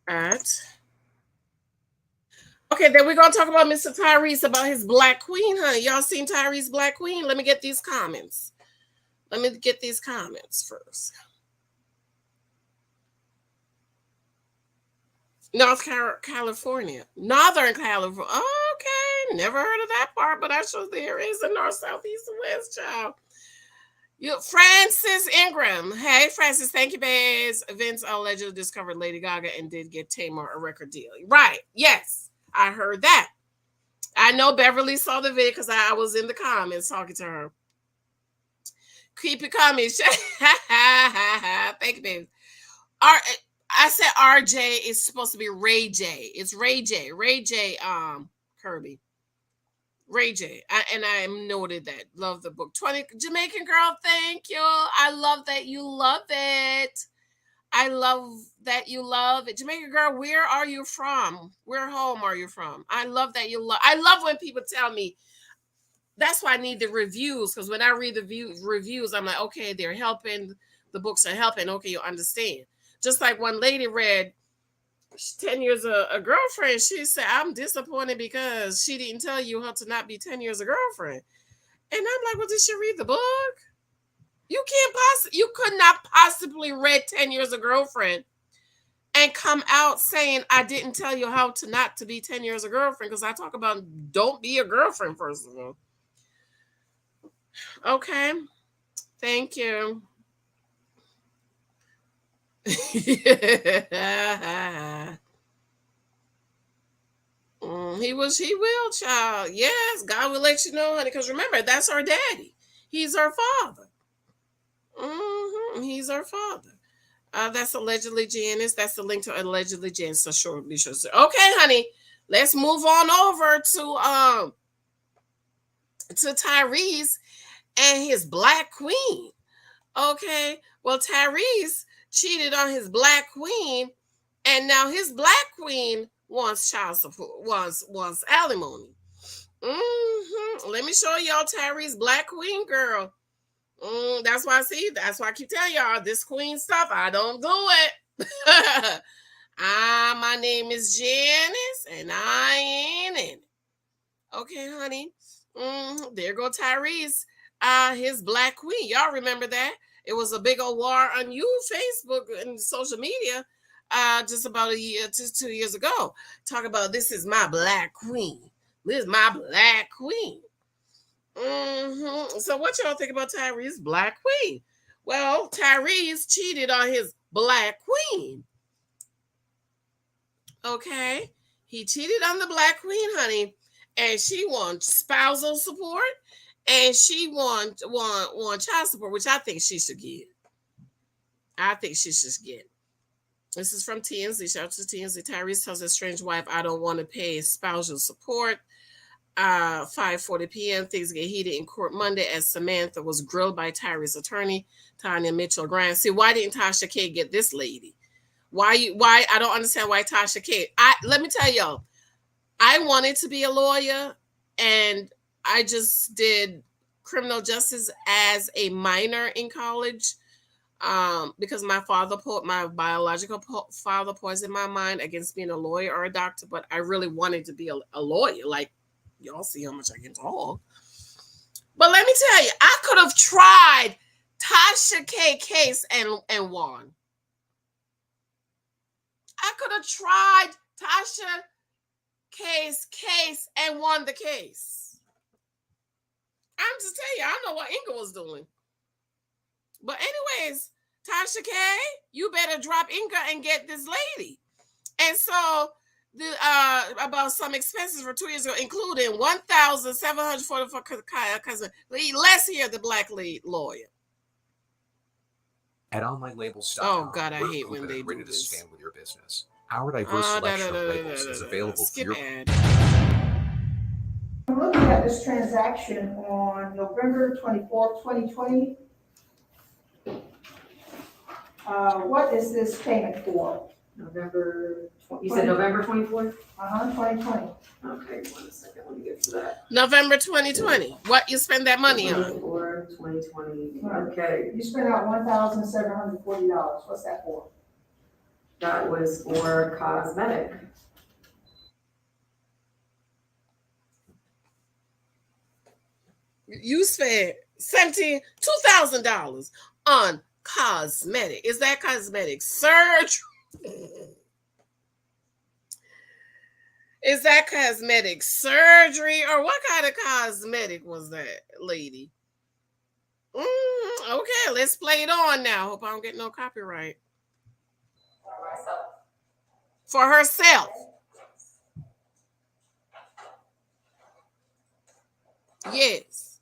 at... Okay, then we're going to talk about Mr. Tyrese, about his Black Queen, honey. Y'all seen Tyrese Black Queen? Let me get these comments. First. California. Northern California. Okay, never heard of that part, but I sure there is a north, south, east, and west, child. Francis Ingram. Hey, Francis, thank you, babes. Vince allegedly discovered Lady Gaga and did get Tamar a record deal. Right, yes. I heard that. I know Beverly saw the video because I was in the comments talking to her. Keep it coming. Thank you, baby. I said RJ is supposed to be Ray J. It's Ray J. Ray J. Kirby. Ray J. I noted that. Love the book. 20 Jamaican girl. Thank you. I love that you love it. I love that you love it. Jamaican girl, where are you from? Where home are you from? I love that you love. I love when people tell me. That's why I need the reviews, because when I read the reviews, I'm like, okay, they're helping. The books are helping. Okay, you understand. Just like one lady read 10 years a girlfriend. She said, I'm disappointed because she didn't tell you how to not be 10 years a girlfriend. And I'm like, well, did she read the book? You could not possibly read 10 years a girlfriend and come out saying I didn't tell you how to not to be 10 years a girlfriend, because I talk about don't be a girlfriend, first of all. Okay. Thank you. He will, child. Yes, God will let you know, honey, because remember, that's our daddy. He's our father. He's our father. That's Allegedly Janice. That's the link to Allegedly Janice. So sure, be sure. Okay, honey, let's move on over to Tyrese and his Black Queen. Okay, well, Tyrese cheated on his Black Queen, and now his Black Queen wants child support, wants alimony. Let me show y'all Tyrese Black Queen, girl. That's why I keep telling y'all this queen stuff. I don't do it. My name is Janice, and I ain't in it. Okay, honey. There go Tyrese, his Black Queen. Y'all remember that? It was a big old war on Facebook and social media just about 2 years ago. Talk about this is my Black Queen. This is my Black Queen. So what y'all think about Tyrese Black Queen? Well, Tyrese cheated on his black queen. Okay, he cheated on the black queen, honey, and she won spousal support, and she won child support, which I think she should get. This is from TNZ. Shout out to TNZ. Tyrese tells his strange wife, "I don't want to pay spousal support." 5:40 p.m. Things get heated in court Monday as Samantha was grilled by Tyrese's attorney, Tanya Mitchell Grant. See, why didn't Tasha K get this lady? Why? I don't understand why Tasha K. Let me tell y'all, I wanted to be a lawyer, and I just did criminal justice as a minor in college. Because my biological father poisoned my mind against being a lawyer or a doctor, but I really wanted to be a lawyer. Like, y'all see how much I can talk. But let me tell you, I could have tried Tasha K case and won. I could have tried Tasha case and won the case. I'm just telling you, I know what Inga was doing. But anyways, Tasha K, you better drop Inga and get this lady. And so the about some expenses for 2 years ago, including $1,744 for Kaya cousin. Let's hear the black lead lawyer. At OnlineLabels.com, oh God, I hate when they ready do to this. stand with your business. Our diverse selection of labels is available for your. I'm looking at this transaction on November 24th, 2020. What is this payment for? You said November 24th? 2020. Okay, 1 second, let me get to that. November 2020. What you spend that money on? 2020. Right. Okay, You spent out $1,740. What's that for? that was for cosmetic. You spent $2,000 on cosmetic. Is that cosmetic surgery? Is that cosmetic surgery, or what kind of cosmetic was that, lady? Okay, let's play it on now. Hope I don't get no copyright. For herself. Yes.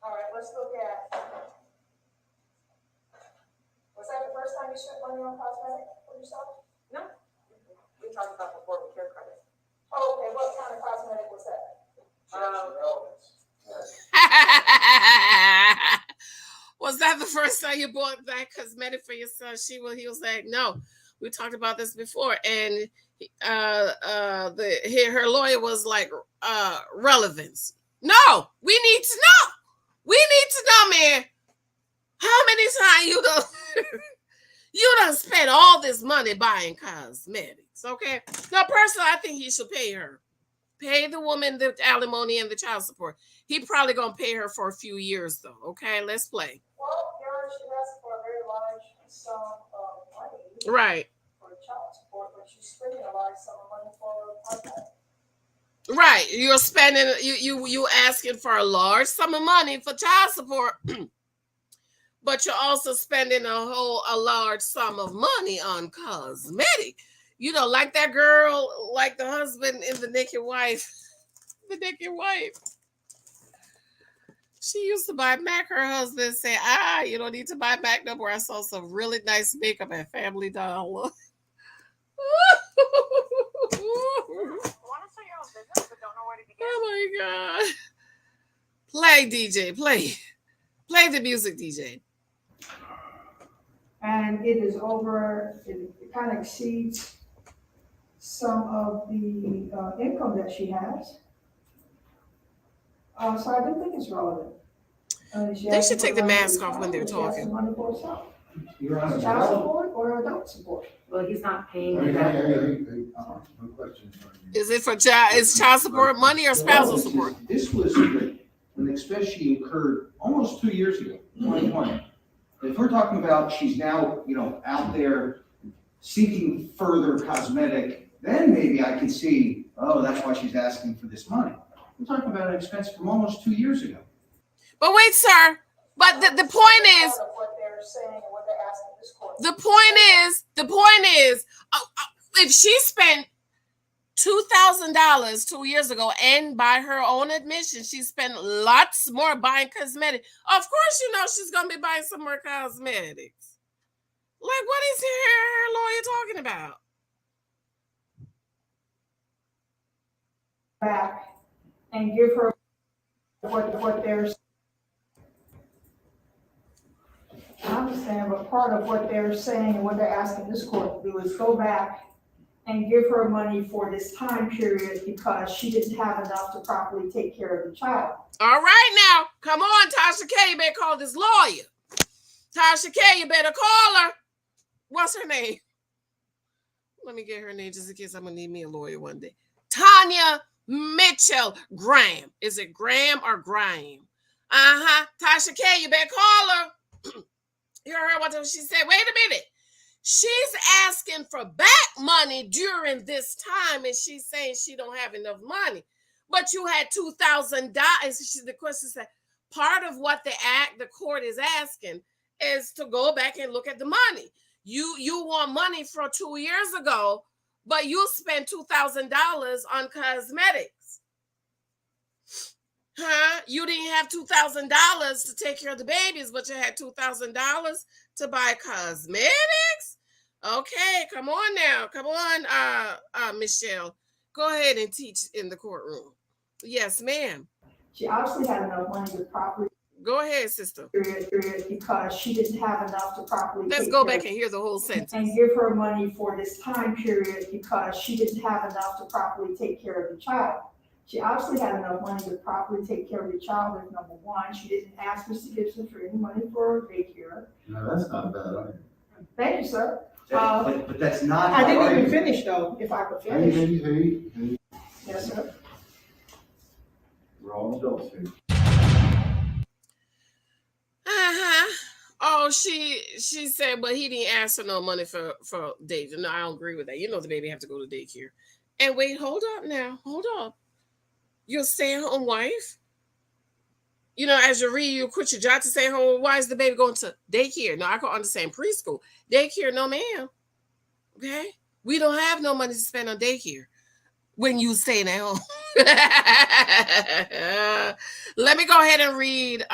All right, let's look at. Was that the first time you spent money on cosmetic for yourself? No, we talked about before with care credit. Oh, okay, what kind of cosmetic was that? Was that the first time you bought that cosmetic for yourself? He was like, no. We talked about this before, and her lawyer was like, relevance. No, we need to know. We need to know, man. How many times you done spent all this money buying cosmetics? Okay. Now, personally, I think he should pay her. Pay the woman the alimony and the child support. He probably gonna pay her for a few years, though. Okay, let's play. Well, she asked for a very large sum of money. Right. For child support, but she's spending a large sum of money for cosmetics. Right. You're spending you asking for a large sum of money for child support, but you're also spending a large sum of money on cosmetic. You know, like that girl, like the husband in The Naked Wife. The Naked Wife. She used to buy Mac. Her husband said, you don't need to buy Mac no more. I saw some really nice makeup at Family Dollar. Want to start your own business but don't know where to begin? Oh my God. Play, DJ. Play the music, DJ. And it is over, it kind of exceeds some of the income that she has. So I do think it's relevant. They should take the mask off when they're talking. Money for herself. Child support or adult support? Well, he's not paying Hey, that. one question. Is it for child support money or spousal support? This was an expense she incurred almost 2 years ago, 2020. If we're talking about she's now, out there seeking further cosmetic, then maybe I can see, that's why she's asking for this money. We're talking about an expense from almost 2 years ago. But wait, sir. But the point is, What they're saying and what they're asking this court. the point is, if she spent $2,000 2 years ago, and by her own admission, she spent lots more buying cosmetics. Of course, you know she's gonna be buying some more cosmetics. Like, what is her lawyer talking about? Back and give her what they're. I understand, but part of what they're saying and what they're asking this court to do is go back and give her money for this time period because she didn't have enough to properly take care of the child. All right, now, come on, Tasha K, you better call this lawyer. Tasha K, you better call her. What's her name? Let me get her name just in case I'm gonna need me a lawyer one day. Tanya Mitchell Graham. Is it Graham or Graham? Tasha K, you better call her. You heard what she said? Wait a minute. She's asking for back money during this time, and she's saying she don't have enough money. But you had $2,000. The question said, part of what the court is asking is to go back and look at the money. You want money for 2 years ago, but you spent $2,000 on cosmetics. Huh? You didn't have $2,000 to take care of the babies, but you had $2,000 to buy cosmetics? Okay, come on now. Come on, Michelle. Go ahead and teach in the courtroom. Yes, ma'am. She obviously had enough money to properly. Go ahead, sister. Because she didn't have enough to properly. Let's go back and hear the whole sentence. And give her money for this time period because she didn't have enough to properly take care of the child. She obviously had enough money to properly take care of the child, is number one. She didn't ask Mr. Gibson for any money for daycare. No, that's not bad either. Thank you, sir. But that's not. I didn't even finish though, if I could finish. Hey. Yes, sir. We're all adults here. Oh, she said, but he didn't ask for no money for daycare. No, I don't agree with that. You know the baby have to go to daycare. And wait, hold up now. Hold up. You're a stay-at-home wife? You know, as you read, you quit your job to stay at home. Why is the baby going to daycare? No, I can understand preschool. Daycare, no, ma'am. Okay? We don't have no money to spend on daycare when you staying at home. Let me go ahead and read.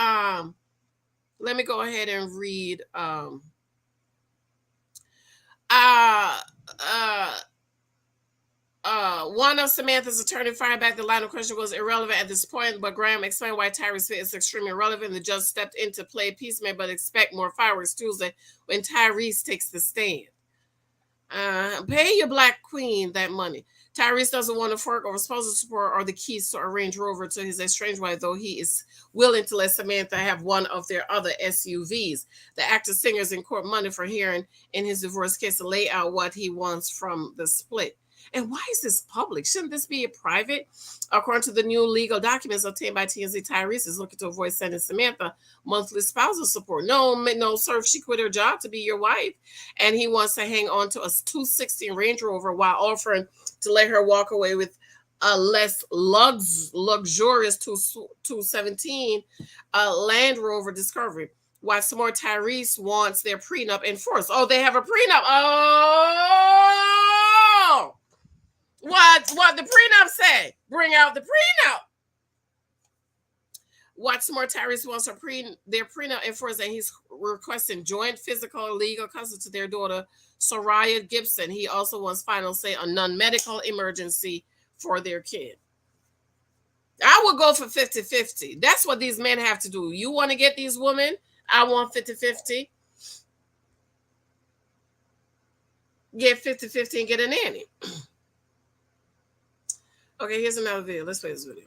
One of Samantha's attorney fired back. The line of question was irrelevant at this point, but Graham explained why Tyrese fit is extremely relevant. The judge stepped in to play peacemaker, but expect more fireworks Tuesday when Tyrese takes the stand. Pay your black queen that money. Tyrese doesn't want to fork over spousal support or the keys to a Range Rover to his estranged wife, though he is willing to let Samantha have one of their other SUVs. The actor-singer is in court Monday for hearing in his divorce case to lay out what he wants from the split. And why is this public? Shouldn't this be a private? According to the new legal documents obtained by TMZ, Tyrese is looking to avoid sending Samantha monthly spousal support. No, sir, if she quit her job to be your wife, and he wants to hang on to a 216 Range Rover while offering to let her walk away with a less luxurious 217 Land Rover Discovery. While some more Tyrese wants their prenup enforced. Oh, they have a prenup. Oh! What the prenup say? Bring out the prenup. What's more, Tyrese wants their prenup enforced, and he's requesting joint physical and legal custody to their daughter, Soraya Gibson. He also wants final say on non-medical emergency for their kid. I would go for 50-50. That's what these men have to do. You want to get these women? I want 50-50. Get 50-50 and get a nanny. Okay, here's another video. Let's play this video.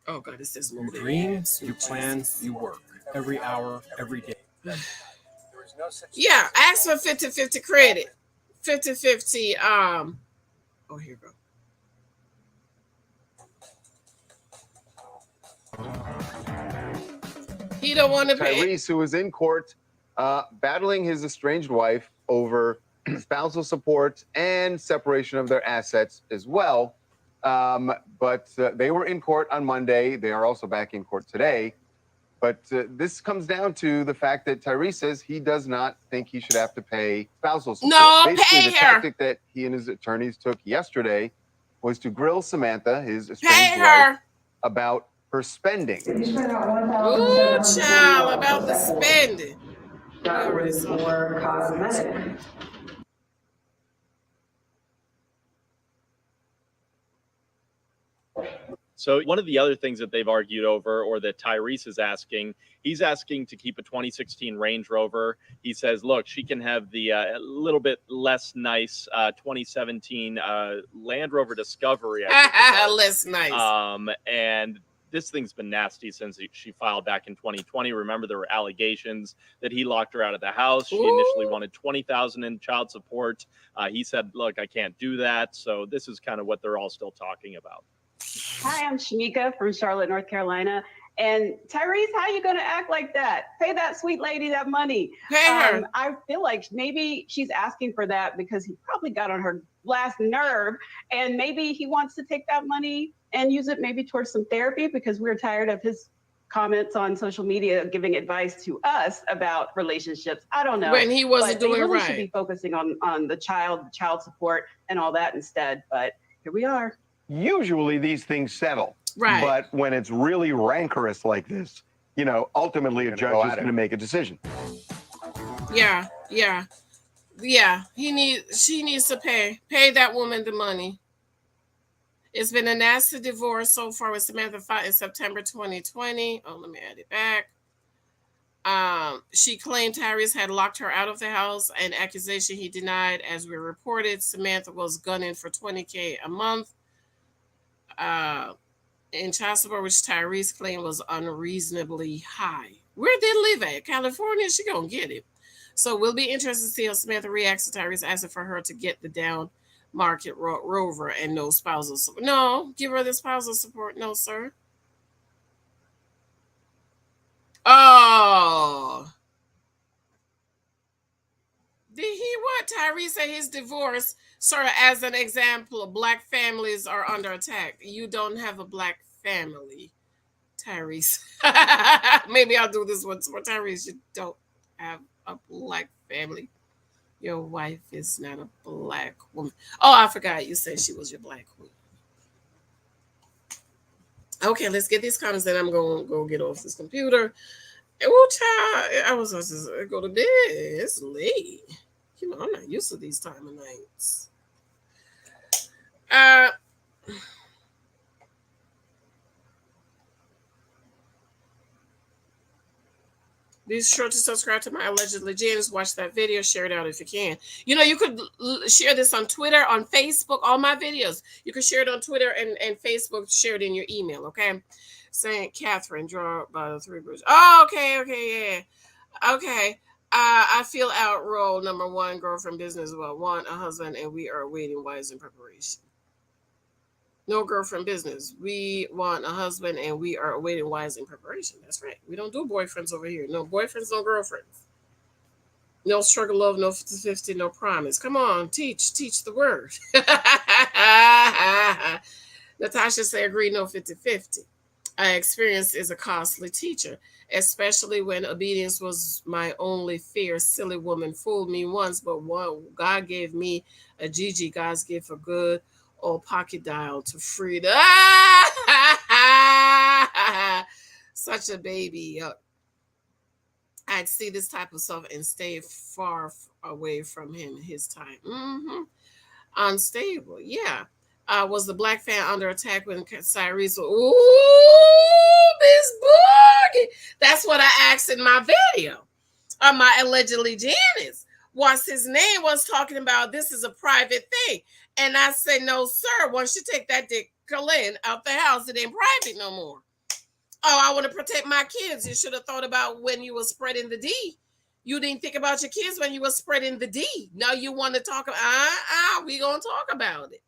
Oh, God, this is You dream, you plan, you work. Every hour, every day. Yeah, ask for 50-50 credit. 50-50. Oh, here we go. He don't want to pay. Tyrese, who is in court battling his estranged wife over spousal support and separation of their assets as well. But they were in court on Monday. They are also back in court today. But this comes down to the fact that Tyrese says he does not think he should have to pay spousal support. No, Basically, pay the her. tactic that he and his attorneys took yesterday was to grill Samantha, his Pay estranged wife, her. about her spending. You spent out Ooh, $1,740 child, about the spending. That was for cosmetic. So one of the other things that they've argued over, or that Tyrese is asking, he's asking to keep a 2016 Range Rover. He says, look, she can have the little bit less nice 2017 Land Rover Discovery. Less nice. And this thing's been nasty since she filed back in 2020. Remember, there were allegations that he locked her out of the house. She initially wanted $20,000 in child support. He said, look, I can't do that. So this is kind of what they're all still talking about. Hi, I'm Shamika from Charlotte, North Carolina. And Tyrese, how you going to act like that? Pay that sweet lady that money. Pay her. I feel like maybe she's asking for that because he probably got on her last nerve, and maybe he wants to take that money and use it maybe towards some therapy, because we're tired of his comments on social media giving advice to us about relationships. I don't know. When he wasn't But doing they really right. should be focusing on the child support and all that instead. But here we are. Usually these things settle. Right. But when it's really rancorous like this, ultimately a judge is going to make a decision. Yeah. She needs to pay that woman the money. It's been a nasty divorce so far with Samantha filed in September 2020. Oh, let me add it back. She claimed Tyrese had locked her out of the house, an accusation he denied. As we reported, Samantha was gunning for $20,000 a month in child support, which Tyrese claimed was unreasonably high. Where they live at? California? She gonna get it. So we'll be interested to see how Samantha reacts to Tyrese asking for her to get the down market Rover and no spousal support. No, give her the spousal support. No, sir. Oh. Did he what? Tyrese said his divorce, sort of as an example, black families are under attack. You don't have a black family, Tyrese. Maybe I'll do this one for Tyrese. You don't have a black family. Your wife is not a black woman. Oh, I forgot. You said she was your black queen. Okay, let's get these comments. Then I'm going to go get off this computer. Oh, child, I was supposed to go to bed. It's late. I'm not used to these time of nights. Be sure to subscribe to my Allegedly Janice. Watch that video. Share it out if you can. You could share this on Twitter, on Facebook, all my videos. You can share it on Twitter and Facebook. Share it in your email, okay? St. Catherine, draw by the three bridges. Oh, okay, yeah. Okay. I feel out role number one, girlfriend business. Well, want a husband, and we are awaiting wives in preparation. No girlfriend business. We want a husband, and we are awaiting wives in preparation. That's right. We don't do boyfriends over here. No boyfriends, no girlfriends. No struggle love, no 50-50, no promise. Come on, teach the word. Natasha say agree, no 50-50. Experience is a costly teacher, especially when obedience was my only fear. Silly woman fooled me once, but God gave me a Gigi. God's gift for good. Old pocket dial to freedom. Such a baby. I'd see this type of stuff and stay far away from him his time. Unstable. Yeah. Was the black fan under attack when Tyrese? Ooh, Miss Boogie. That's what I asked in my video. On my Allegedly Janice. What's his name was talking about this is a private thing. And I said, no, sir. Once you take that dick Colin out the house, it ain't private no more. Oh, I want to protect my kids. You should have thought about when you were spreading the D. You didn't think about your kids when you were spreading the D. Now you want to talk about, we going to talk about it.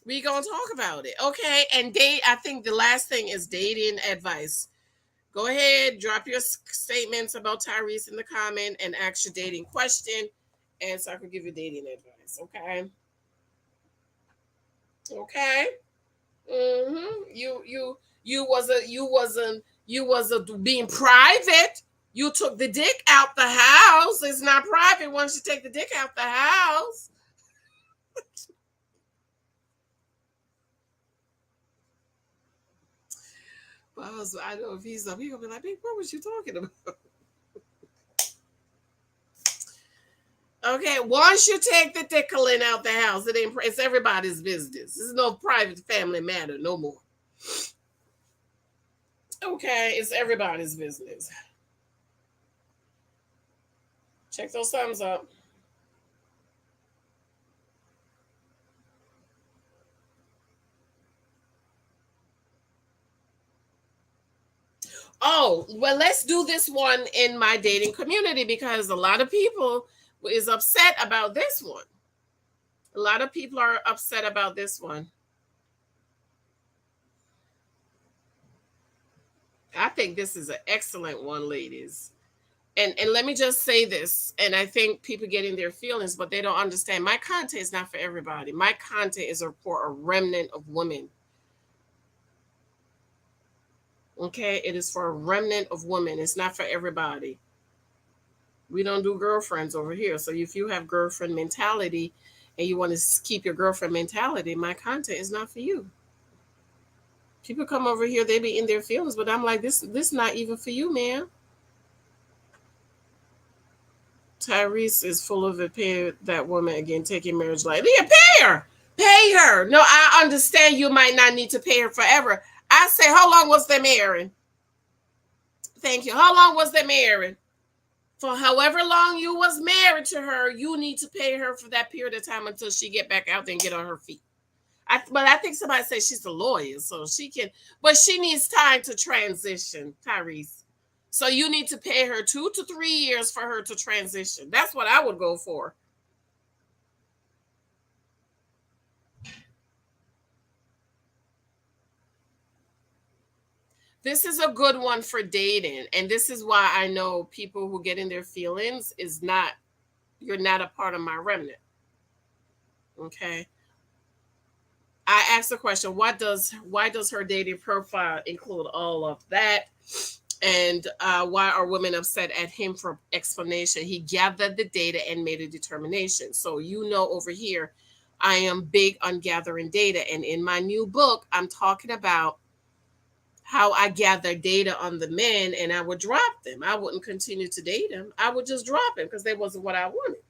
We going to talk about it. Okay. And I think the last thing is dating advice. Go ahead, drop your statements about Tyrese in the comment and ask your dating question. And so I can give you dating advice. Okay. Okay. You You was being private. You took the dick out the house. It's not private once you take the dick out the house. I know if he's up, he'll be like, "Babe, what was you talking about?" Okay, once you take the tickling out the house, it's everybody's business. This is no private family matter no more. Okay, it's everybody's business. Check those thumbs up. Oh, well, let's do this one in my dating community because a lot of people is upset about this one. A lot of people are upset about this one. I think this is an excellent one, ladies. And let me just say this, and I think people get in their feelings, but they don't understand. My content is not for everybody. My content is for a remnant of women. Okay, it is for a remnant of women. It's not for everybody. We don't do girlfriends over here. So if you have girlfriend mentality and you want to keep your girlfriend mentality, my content is not for you. People come over here, they be in their feelings, but I'm like, this not even for you, man. Tyrese is full of it. Pay that woman again, taking marriage lightly. Yeah, pay her. Pay her. No, I understand you might not need to pay her forever. I say, how long was they married? Thank you. How long was they married? For however long you was married to her, you need to pay her for that period of time until she get back out there and get on her feet. But I think somebody said she's a lawyer, so she can, but she needs time to transition, Tyrese. So you need to pay her 2 to 3 years for her to transition. That's what I would go for. This is a good one for dating. And this is why I know people who get in their feelings you're not a part of my remnant. Okay. I asked the question, why does her dating profile include all of that? And why are women upset at him for explanation? He gathered the data and made a determination. So over here, I am big on gathering data. And in my new book, I'm talking about how I gather data on the men and I would drop them. I wouldn't continue to date them. I would just drop them because they wasn't what I wanted.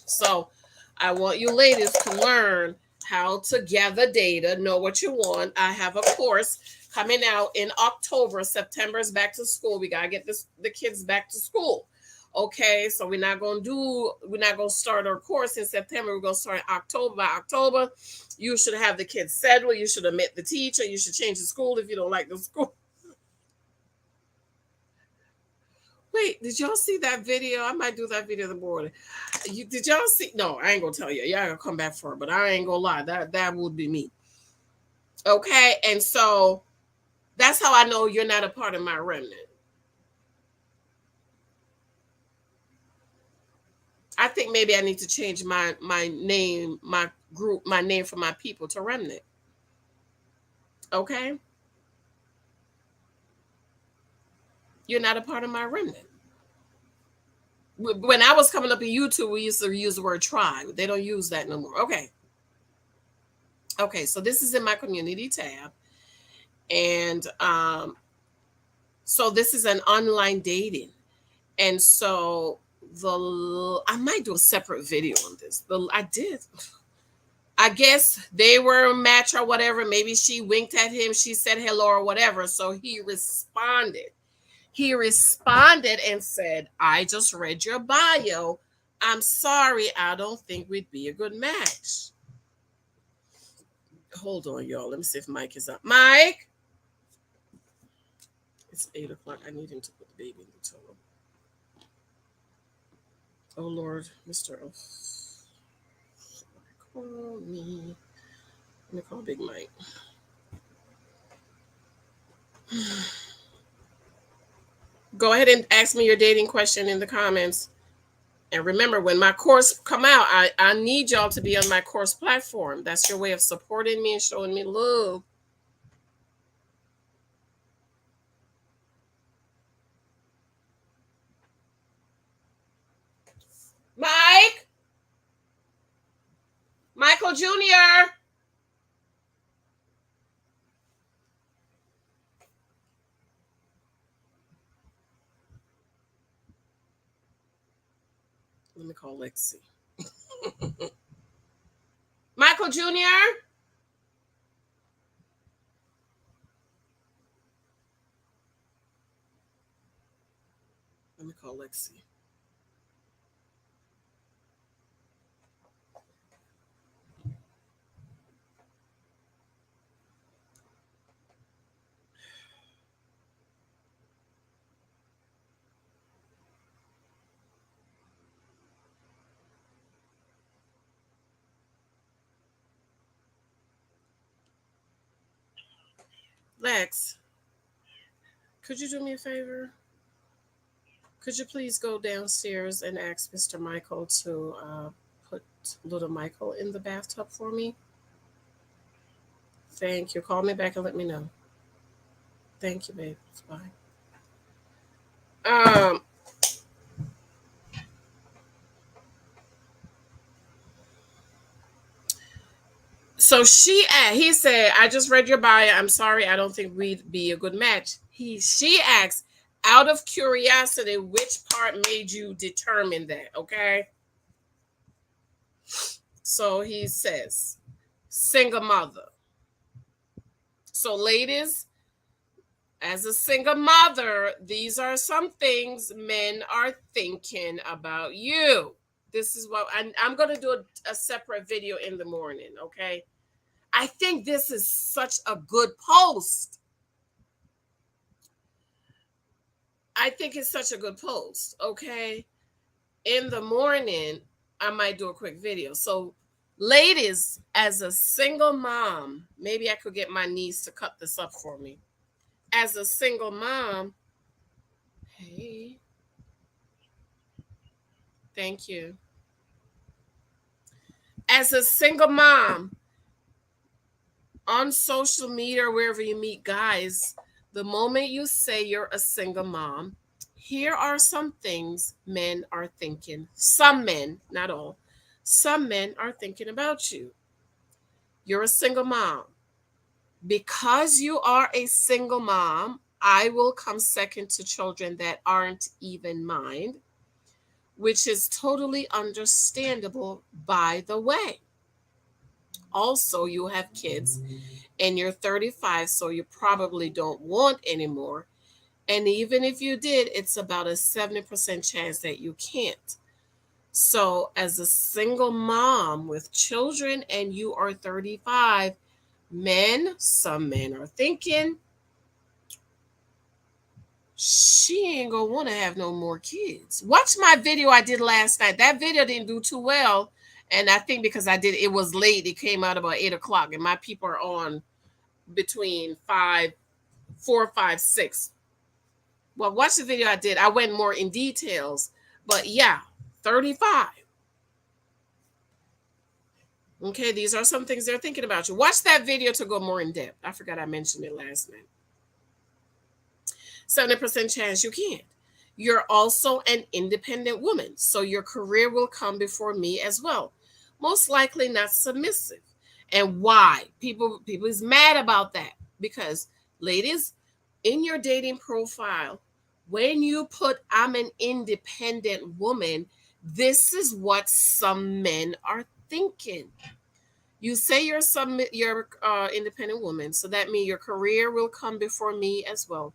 So I want you ladies to learn how to gather data, know what you want. I have a course coming out in October. September is back to school. We got to get the kids back to school. Okay, so we're not going to start our course in September. We're going to start in October. By October, you should have the kids settled. You should admit the teacher. You should change the school if you don't like the school. Wait, did y'all see that video? I might do that video in the morning. Did y'all see? No, I ain't going to tell you. Y'all going to come back for it, but I ain't going to lie. That would be me. Okay, and so that's how I know you're not a part of my remnant. I think maybe I need to change my name, my group, my name for my people to remnant. Okay? You're not a part of my remnant. When I was coming up in YouTube, we used to use the word tribe. They don't use that no more. Okay. Okay, so this is in my community tab. And so this is an online dating. And so I might do a separate video on this. I guess they were a match or whatever. Maybe she winked at him. She said hello or whatever. So he responded. He responded and said, I just read your bio. I'm sorry. I don't think we'd be a good match. Hold on, y'all. Let me see if Mike is up. Mike? It's 8 o'clock. I need him to put the baby in the toilet. Oh, Lord, Mr. Call me. Let me call Big Mike. Go ahead and ask me your dating question in the comments. And remember, when my course come out, I need y'all to be on my course platform. That's your way of supporting me and showing me love. Mike? Michael Jr.? Let me call Lexi. Michael Jr.? Let me call Lexi. Lex, could you do me a favor? Could you please go downstairs and ask Mr. Michael to put little Michael in the bathtub for me? Thank you. Call me back and let me know. Thank you, babe. Bye. So he said, I just read your bio. I'm sorry, I don't think we'd be a good match. She asked, out of curiosity, which part made you determine that? Okay. So he says, single mother. So, ladies, as a single mother, these are some things men are thinking about you. This is what I'm going to do a separate video in the morning. Okay. I think this is such a good post. I think it's such a good post. Okay. In the morning, I might do a quick video. So, ladies, as a single mom, maybe I could get my niece to cut this up for me. As a single mom, hey, thank you. As a single mom, on social media or wherever you meet guys, the moment you say you're a single mom, here are some things men are thinking. Some men, not all, some men are thinking about you. You're a single mom. Because you are a single mom, I will come second to children that aren't even mine, which is totally understandable, by the way. Also, you have kids and you're 35, so you probably don't want any more. And even if you did, it's about a 70% chance that you can't. So as a single mom with children and you are 35, some men are thinking, she ain't gonna want to have no more kids. Watch my video I did last night. That video didn't do too well. And I think because it was late, it came out about 8 o'clock, and my people are on between 4, 5, 6. Well, watch the video I did. I went more in details, but yeah, 35. Okay, these are some things they're thinking about you. Watch that video to go more in depth. I forgot I mentioned it last night. 70% chance you can't. You're also an independent woman, so your career will come before me as well. Most likely not submissive. And why? People is mad about that because, ladies, in your dating profile, when you put I'm an independent woman, this is what some men are thinking. You say you're independent woman, so that means your career will come before me as well.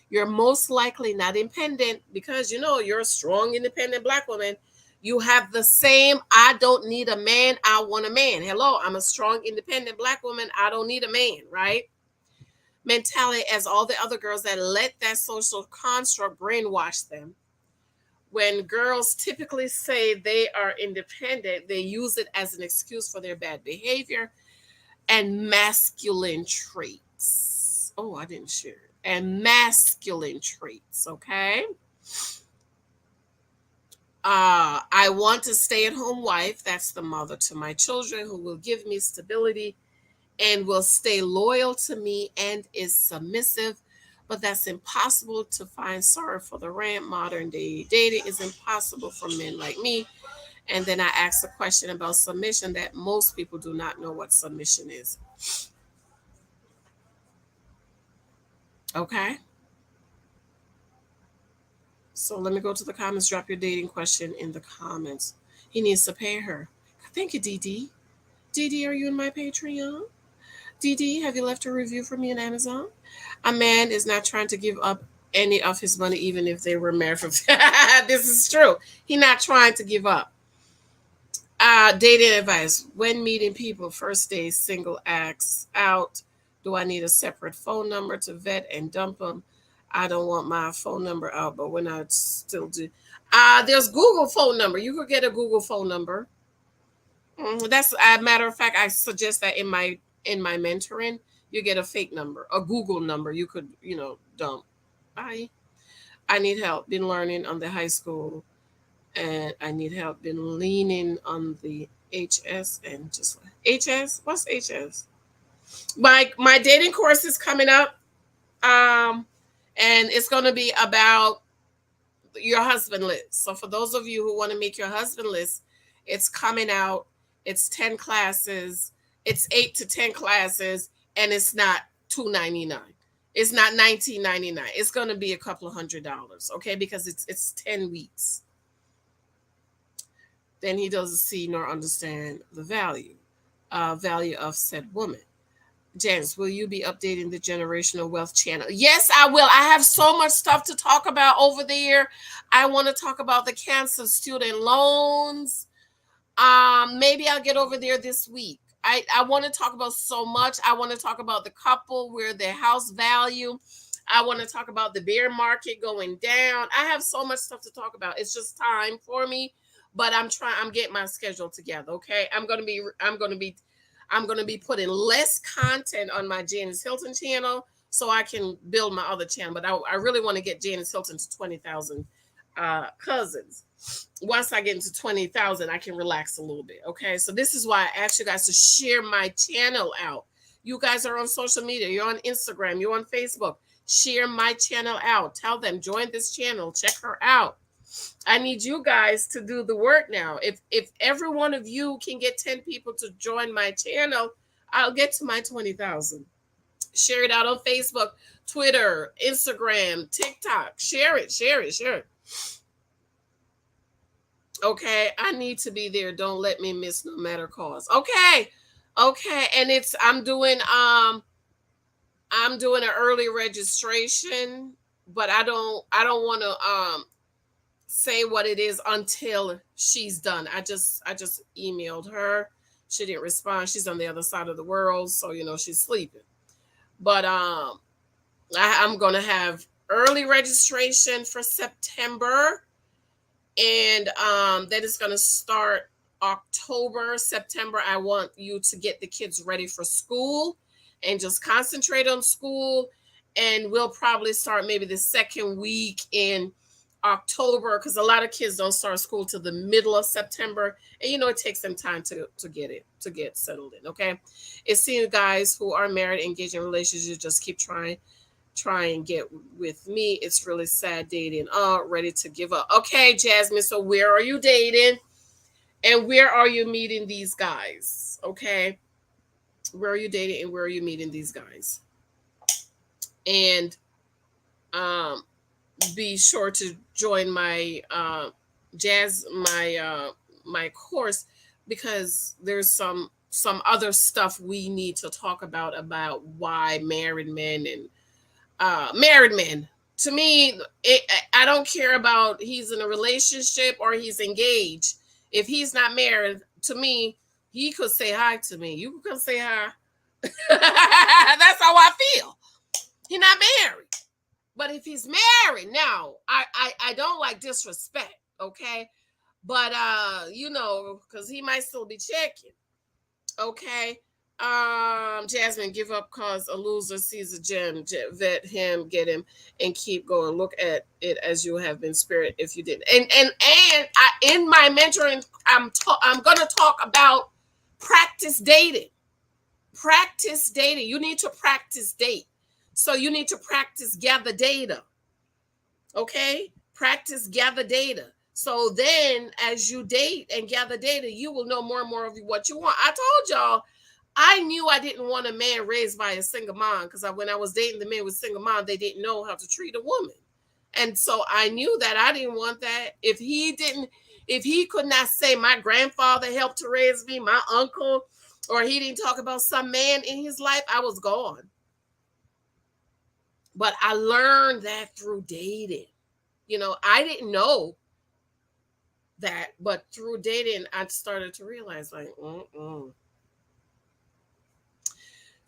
You're most likely not independent because, you're a strong, independent Black woman. You have the same, I don't need a man, I want a man. Hello, I'm a strong, independent Black woman. I don't need a man, right? Mentality as all the other girls that let that social construct brainwash them. When girls typically say they are independent, they use it as an excuse for their bad behavior and masculine traits. Oh, I didn't share it. And masculine traits, okay? I want a stay-at-home wife. That's the mother to my children who will give me stability and will stay loyal to me and is submissive. But that's impossible to find. Sorry for the rant. Modern day dating is impossible for men like me And then I asked a question about submission that most people do not know what submission is. Okay. So let me go to the comments. Drop your dating question in the comments. He needs to pay her. Thank you, DD. DD, are you in my Patreon? DD, have you left a review for me on Amazon? A man is not trying to give up any of his money, even if they were married for. This is true. He's not trying to give up. Dating advice. When meeting people, first day, single acts out. Do I need a separate phone number to vet and dump them? I don't want my phone number out, but when I still do. There's Google phone number. You could get a Google phone number. That's a matter of fact. I suggest that in my mentoring, you get a fake number, a Google number. You could, dump. I need help. Been learning on the high school, and I need help. Been leaning on the HS and just HS. What's HS? My dating course is coming up, and it's going to be about your husband list. So for those of you who want to make your husband list, it's coming out. It's 10 classes. It's 8 to 10 classes, and it's not $299. It's not $19.99. It's going to be a couple of $100, okay? Because it's 10 weeks. Then he doesn't see nor understand the value of said woman. Janice, will you be updating the Generational Wealth channel? Yes, I will. I have so much stuff to talk about over there. I want to talk about the cancer student loans. Maybe I'll get over there this week. I want to talk about so much. I want to talk about the couple where their house value. I want to talk about the bear market going down. I have so much stuff to talk about. It's just time for me, but I'm getting my schedule together. Okay. I'm going to be putting less content on my Janice Hylton channel so I can build my other channel. But I really want to get Janice Hylton to 20,000 cousins. Once I get into 20,000, I can relax a little bit. Okay. So this is why I asked you guys to share my channel out. You guys are on social media. You're on Instagram. You're on Facebook. Share my channel out. Tell them, join this channel. Check her out. I need you guys to do the work now. If every one of you can get 10 people to join my channel, I'll get to my 20,000. Share it out on Facebook, Twitter, Instagram, TikTok. Share it. Okay, I need to be there. Don't let me miss no matter cause. Okay. And I'm doing an early registration, but I don't want to say what it is until she's done. I just emailed her. She didn't respond. She's on the other side of the world, so she's sleeping. But I'm gonna have early registration for September, and then it's gonna start October, September. I want you to get the kids ready for school and just concentrate on school, and we'll probably start maybe the second week in October, because a lot of kids don't start school till the middle of September, and it takes them time to get settled in. Okay, it's seeing guys who are married, engaged in relationships, just keep trying and get with me. It's really sad dating. Ready to give up. Okay, Jasmine, so where are you dating, and where are you meeting these guys? Okay, where are you dating and where are you meeting these guys? And be sure to join my my course, because there's some other stuff we need to talk about why married men to me, I don't care about he's in a relationship or he's engaged. If he's not married, to me, he could say hi to me. You could say hi. That's how I feel. He's not married. But if he's married, now I don't like disrespect, okay? But because he might still be checking. Okay. Jasmine, give up cause a loser sees a gem. Vet him, get him, and keep going. Look at it as you have been spirit if you did. And in my mentoring, I'm gonna talk about practice dating. Practice dating. You need to practice date. So you need to practice gather data. Okay? Practice gather data. So then as you date and gather data, you will know more and more of what you want. I told y'all, I knew I didn't want a man raised by a single mom, because when I was dating the men with single mom, they didn't know how to treat a woman. And so I knew that I didn't want that. If he could not say my grandfather helped to raise me, my uncle, or he didn't talk about some man in his life, I was gone. But I learned that through dating. I didn't know that, but through dating, I started to realize, like,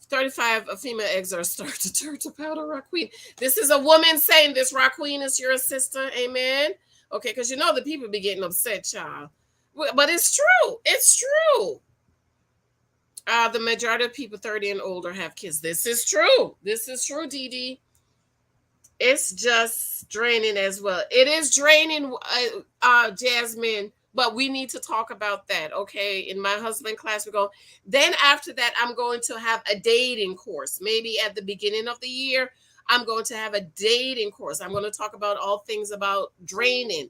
35 female eggs are starting to turn to powder, Rock Queen. This is a woman saying this, Rock Queen, is your sister. Amen. Okay, because the people be getting upset, child. But it's true. It's true. The majority of people 30 and older have kids. This is true. This is true, Dee Dee. It's just draining as well. It is draining, Jasmine, but we need to talk about that, okay? In my husband class, we go. Then after that, I'm going to have a dating course. Maybe at the beginning of the year, I'm going to have a dating course. I'm going to talk about all things about draining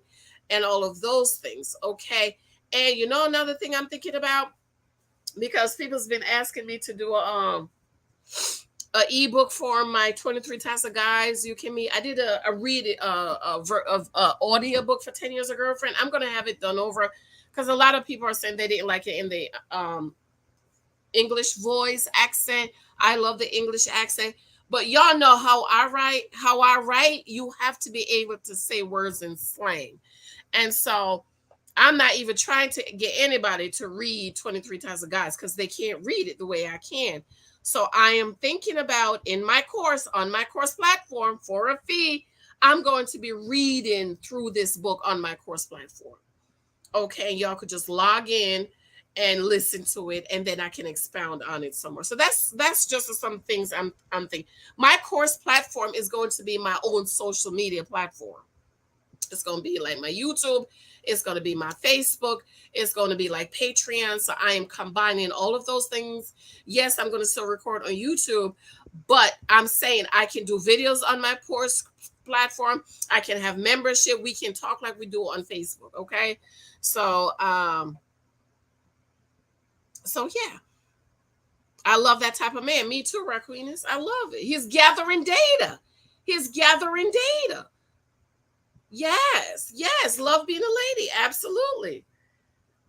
and all of those things, okay? And another thing I'm thinking about, because people's been asking me to do a ebook for my 23 Types of Guys You Can Meet. I did a audio book for 10 Years a Girlfriend. I'm going to have it done over, because a lot of people are saying they didn't like it in the English voice accent. I love the English accent, but y'all know how I write. You have to be able to say words in slang. And so I'm not even trying to get anybody to read 23 Types of Guys, because they can't read it the way I can. So I am thinking about, in my course, on my course platform, for a fee, I'm going to be reading through this book on my course platform. Okay, y'all could just log in and listen to it, and then I can expound on it somewhere. So that's just some things I'm thinking. My course platform is going to be my own social media platform. It's going to be like my YouTube. It's going to be my Facebook. It's going to be like Patreon. So I am combining all of those things. Yes, I'm going to still record on YouTube, but I'm saying I can do videos on my course platform. I can have membership. We can talk like we do on Facebook. Okay. So yeah, I love that type of man. Me too, Raquenis. I love it. He's gathering data. Yes, love being a lady. Absolutely.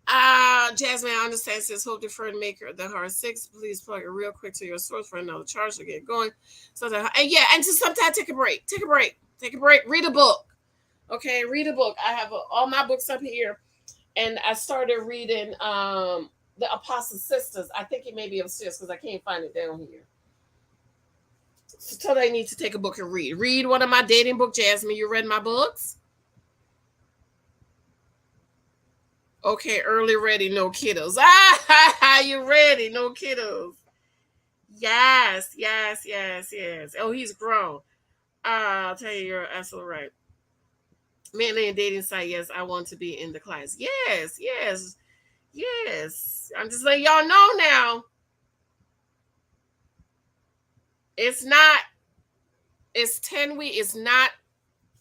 Jasmine, I understand, says hope deferred maker the hard 6. Please plug it real quick to your source for another charge to get going. So that, and to sometimes take a break. Read a book. Okay, read a book. I have all my books up here, and I started reading the Apostle Sisters. I think it may be upstairs because I can't find it down here. So tell I need to take a book and read. Read one of my dating books, Jasmine. You read my books? Okay, early ready, no kiddos. You ready, no kiddos. Yes. Oh, he's grown. I'll tell you, you're absolutely right. Mainly in dating site, yes, I want to be in the class. Yes. I'm just letting y'all know now. It's 10 weeks. It's not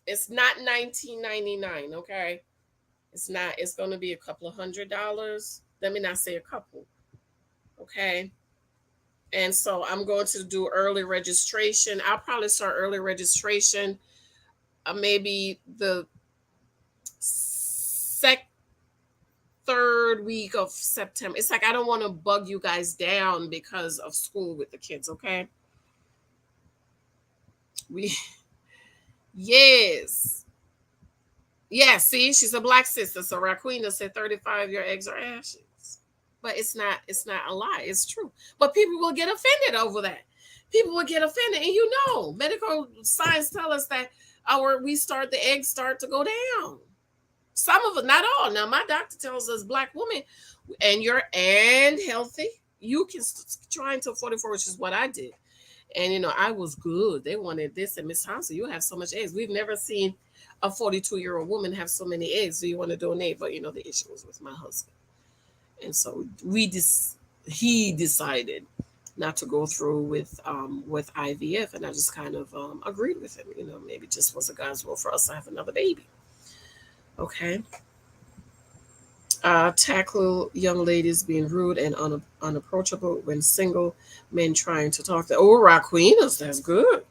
$19.99. Okay. It's not. It's going to be a couple of $100. Let me not say a couple. Okay. And so I'm going to do early registration. I'll probably start early registration maybe the third week of September. It's like I don't want to bug you guys down because of school with the kids. Okay. Yes, see, she's a black sister. So Raquina said 35, your eggs are ashes. But it's not a lie. It's true. But people will get offended over that. And medical science tell us that the eggs start to go down. Some of it, not all. Now, my doctor tells us black women and healthy, you can try until 44, which is what I did. And, I was good. They wanted this. And Miss Thompson, you have so much eggs. We've never seen a 42-year-old woman have so many eggs. Do you want to donate? But, the issue was with my husband. And so he decided not to go through with IVF. And I just kind of agreed with him. Maybe just was a God's will for us to have another baby. Okay. Tackle young ladies being rude and unapproachable when single, men trying to talk to. Oh, Raquinas, that's good.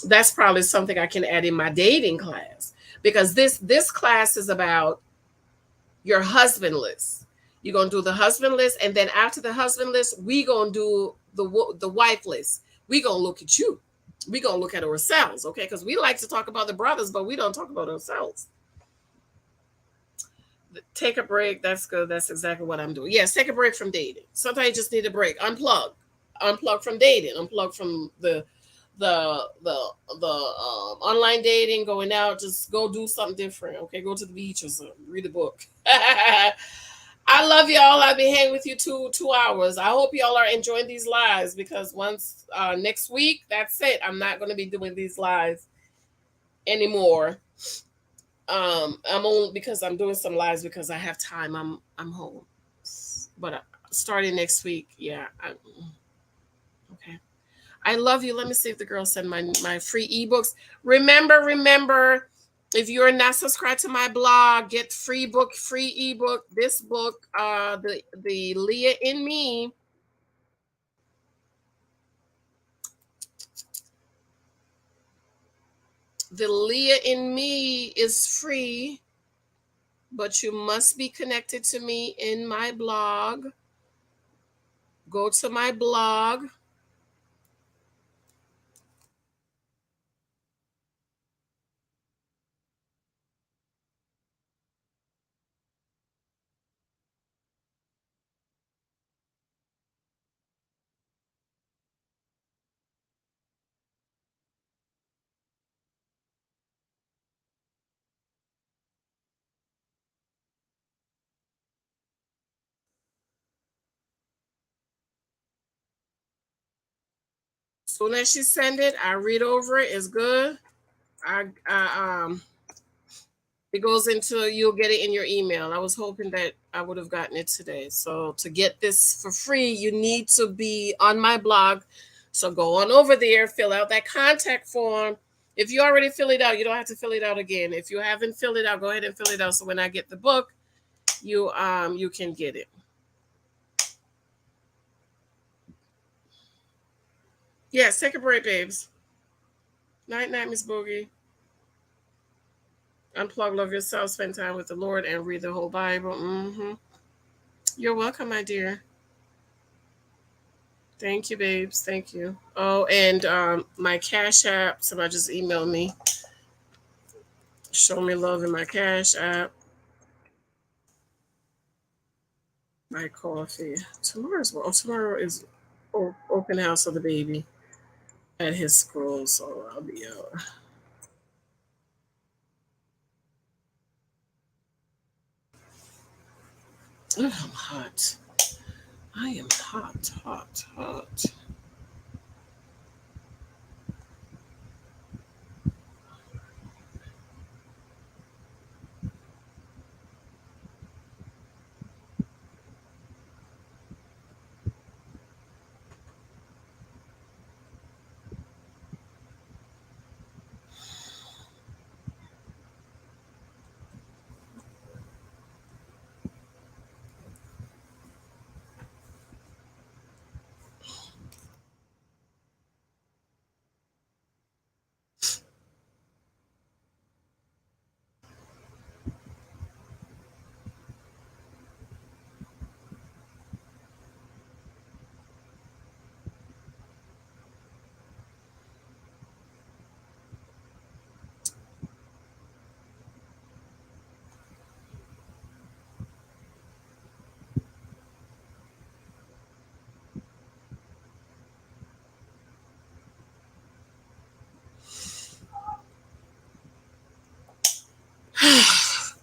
That's probably something I can add in my dating class, because this class is about your husband list. You're gonna do the husband list, and then after the husband list, we gonna do the wife list. We gonna look at you. We gonna look at ourselves, okay? Because we like to talk about the brothers, but we don't talk about ourselves. Take a break. That's good. That's exactly what I'm doing. Yes, take a break from dating. Sometimes you just need a break. Unplug from dating. Unplug from the online dating, going out. Just go do something different. Okay, go to the beach or something. Read a book. I love y'all. I'll be hanging with you 2 hours. I hope y'all are enjoying these lives, because once next week, that's it. I'm not going to be doing these lives anymore. I'm only because I'm doing some lives because I have time. I'm home, but starting next week, yeah. Okay. I love you. Let me see if the girls send my free ebooks. Remember, if you're not subscribed to my blog, get free ebook. This book, the Leah in Me. The Leah in Me is free, but you must be connected to me in my blog. Go to my blog. Soon as she send it, I read over it. It's good. It goes into, you'll get it in your email. I was hoping that I would have gotten it today. So to get this for free, you need to be on my blog. So go on over there, fill out that contact form. If you already fill it out, you don't have to fill it out again. If you haven't filled it out, go ahead and fill it out. So when I get the book, you can get it. Yes, take a break, babes. Night, Miss Boogie. Unplug, love yourself, spend time with the Lord, and read the whole Bible. You're welcome, my dear. Thank you, babes. Thank you. Oh, and my Cash App. Somebody just emailed me. Show me love in my Cash App. My coffee. Tomorrow is open house of the baby at his school, so I'll be out. Oh, I'm hot. I am hot.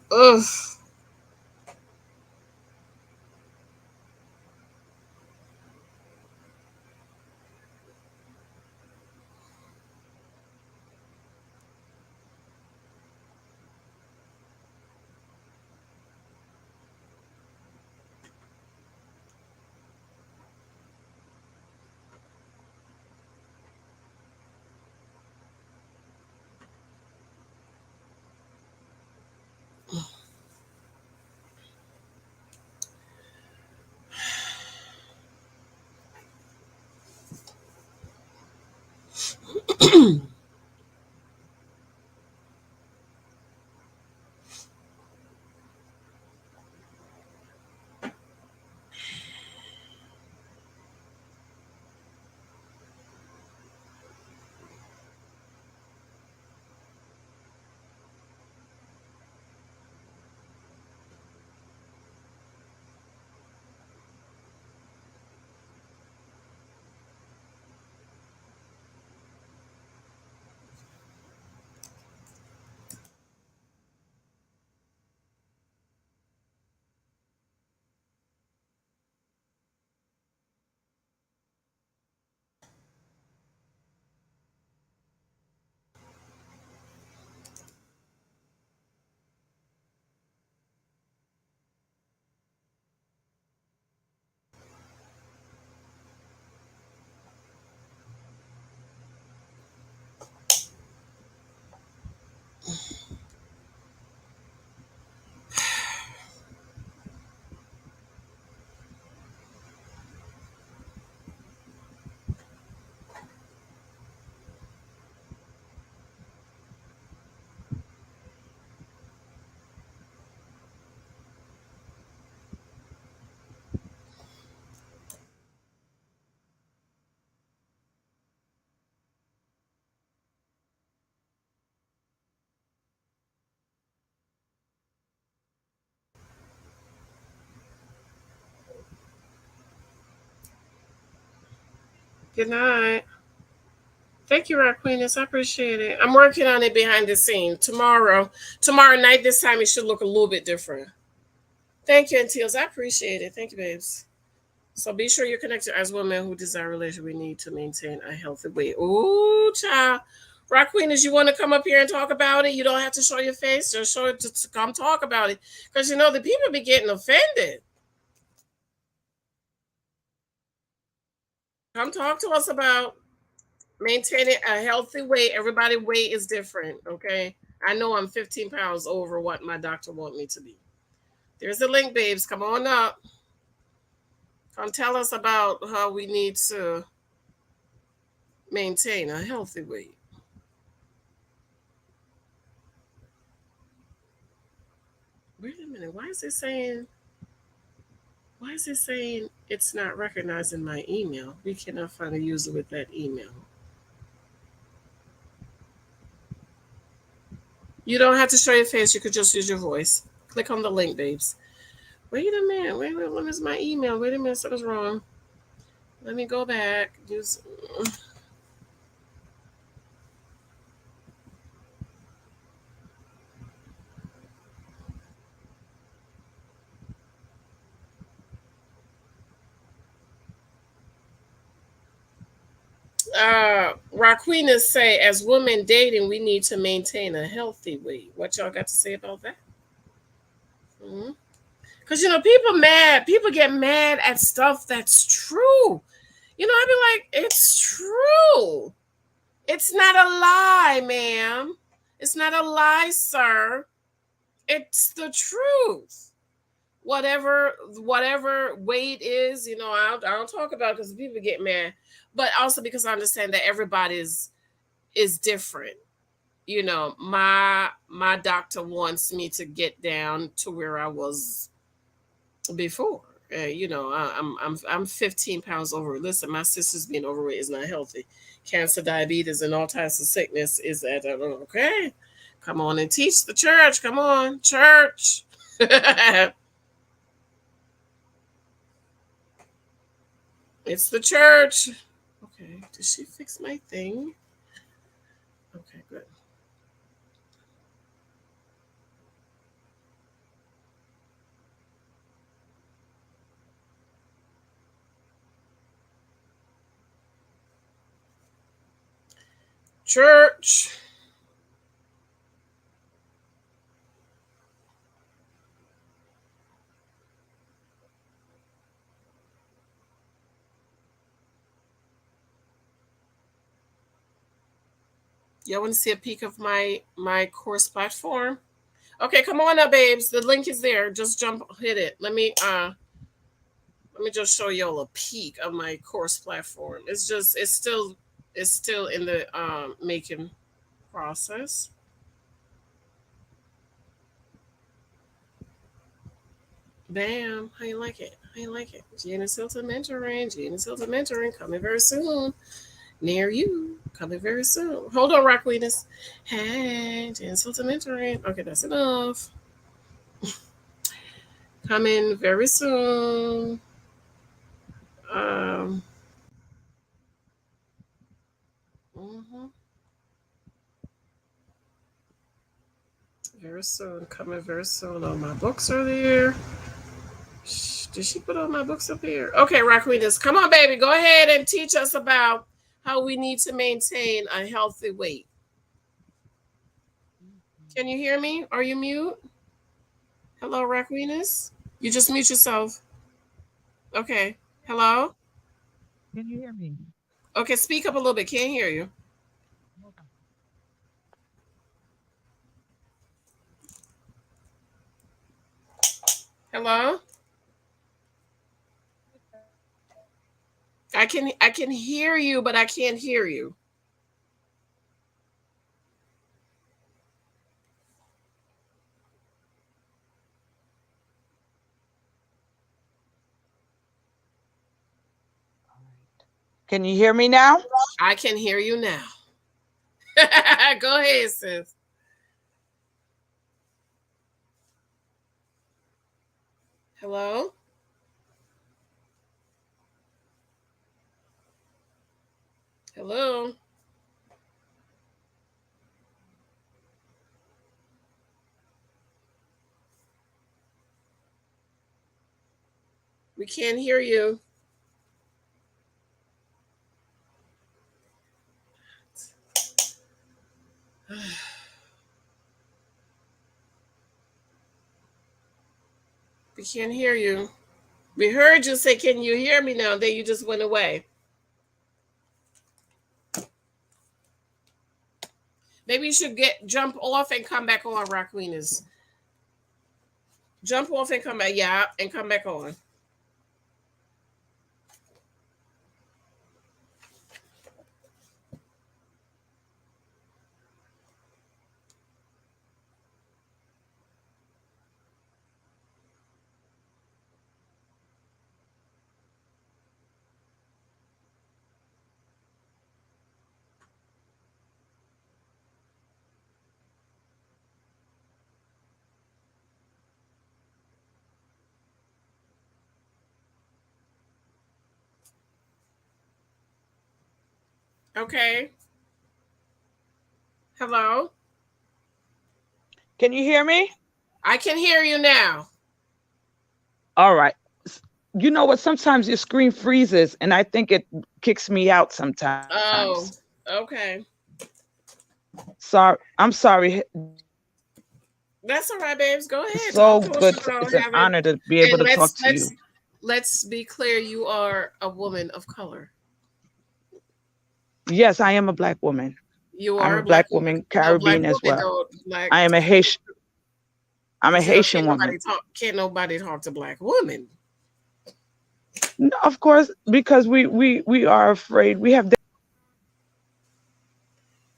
Ugh. Good night. Thank you, Raquenis. I appreciate it. I'm working on it behind the scene. Tomorrow night, this time it should look a little bit different. Thank you, Antilles. I appreciate it. Thank you, babes. So be sure you're connected as women who desire a relationship. We need to maintain a healthy weight. Ooh, child. Raquenis, you want to come up here and talk about it? You don't have to show your face. Just show it to come talk about it. Because, you know, the people be getting offended. Come talk to us about maintaining a healthy weight. Everybody's weight is different, okay? I know I'm 15 pounds over what my doctor wants me to be. There's the link, babes. Come on up. Come tell us about how we need to maintain a healthy weight. Wait a minute. Why is it saying it's not recognizing my email? We cannot find a user with that email. You don't have to show your face. You could just use your voice. Click on the link, babes. Wait a minute. Wait, what is my email? Wait a minute. Something's wrong. Let me go back. Use. Raquenis say, as women dating, we need to maintain a healthy weight. What y'all got to say about that? Because, you know, people get mad at stuff that's true. You know, I be like, it's true. It's not a lie, ma'am. It's not a lie, sir. It's the truth. Whatever weight is, you know, I don't talk about it because people get mad, but also because I understand that everybody is different. You know, my doctor wants me to get down to where I was before. You know, I'm 15 pounds over. Listen, my sister's being overweight is not healthy. Cancer, diabetes, and all types of sickness is at okay. Come on and teach the church. Come on, church. It's the church. Okay, did she fix my thing? Okay, good. Church. Y'all want to see a peek of my course platform? Okay, come on up, babes. The link is there. Just hit it. Let me just show y'all a peek of my course platform. It's It's still in the making process. Bam. How you like it? How you like it? Janicehylton mentoring. Janicehylton mentoring coming very soon. Near you. Coming very soon. Hold on, Rock Venus. Hey, Janicehylton mentoring. Okay, that's enough. Coming very soon. Very soon. Coming very soon. All my books are there. Did she put all my books up here? Okay, Rock Venus. Come on, baby. Go ahead and teach us about how we need to maintain a healthy weight. Can you hear me? Are you mute? Hello, Rock Venus? You just mute yourself. Okay. Hello? Can you hear me? Okay, speak up a little bit. Can't hear you. Hello? I can hear you, but I can't hear you. Can you hear me now? I can hear you now. Go ahead, sis. Hello? Hello? We can't hear you. We can't hear you. We heard you say, can you hear me now? Then you just went away. Maybe you should jump off and come back on, Rock Venus. Jump off and come back. Yeah, and come back on. Okay. Hello? Can you hear me? I can hear you now. All right. You know what? Sometimes your screen freezes and I think it kicks me out sometimes. Oh, okay. Sorry. I'm sorry. That's all right, babes. Go ahead. So good. It's an honor to be able to talk to you. Let's be clear. You are a woman of color. Yes, I am a Black woman. You are I'm a Black woman, Caribbean as well. I am a Haitian. I'm a Haitian woman. Can't nobody talk to Black women. No, of course, because we are afraid. We have.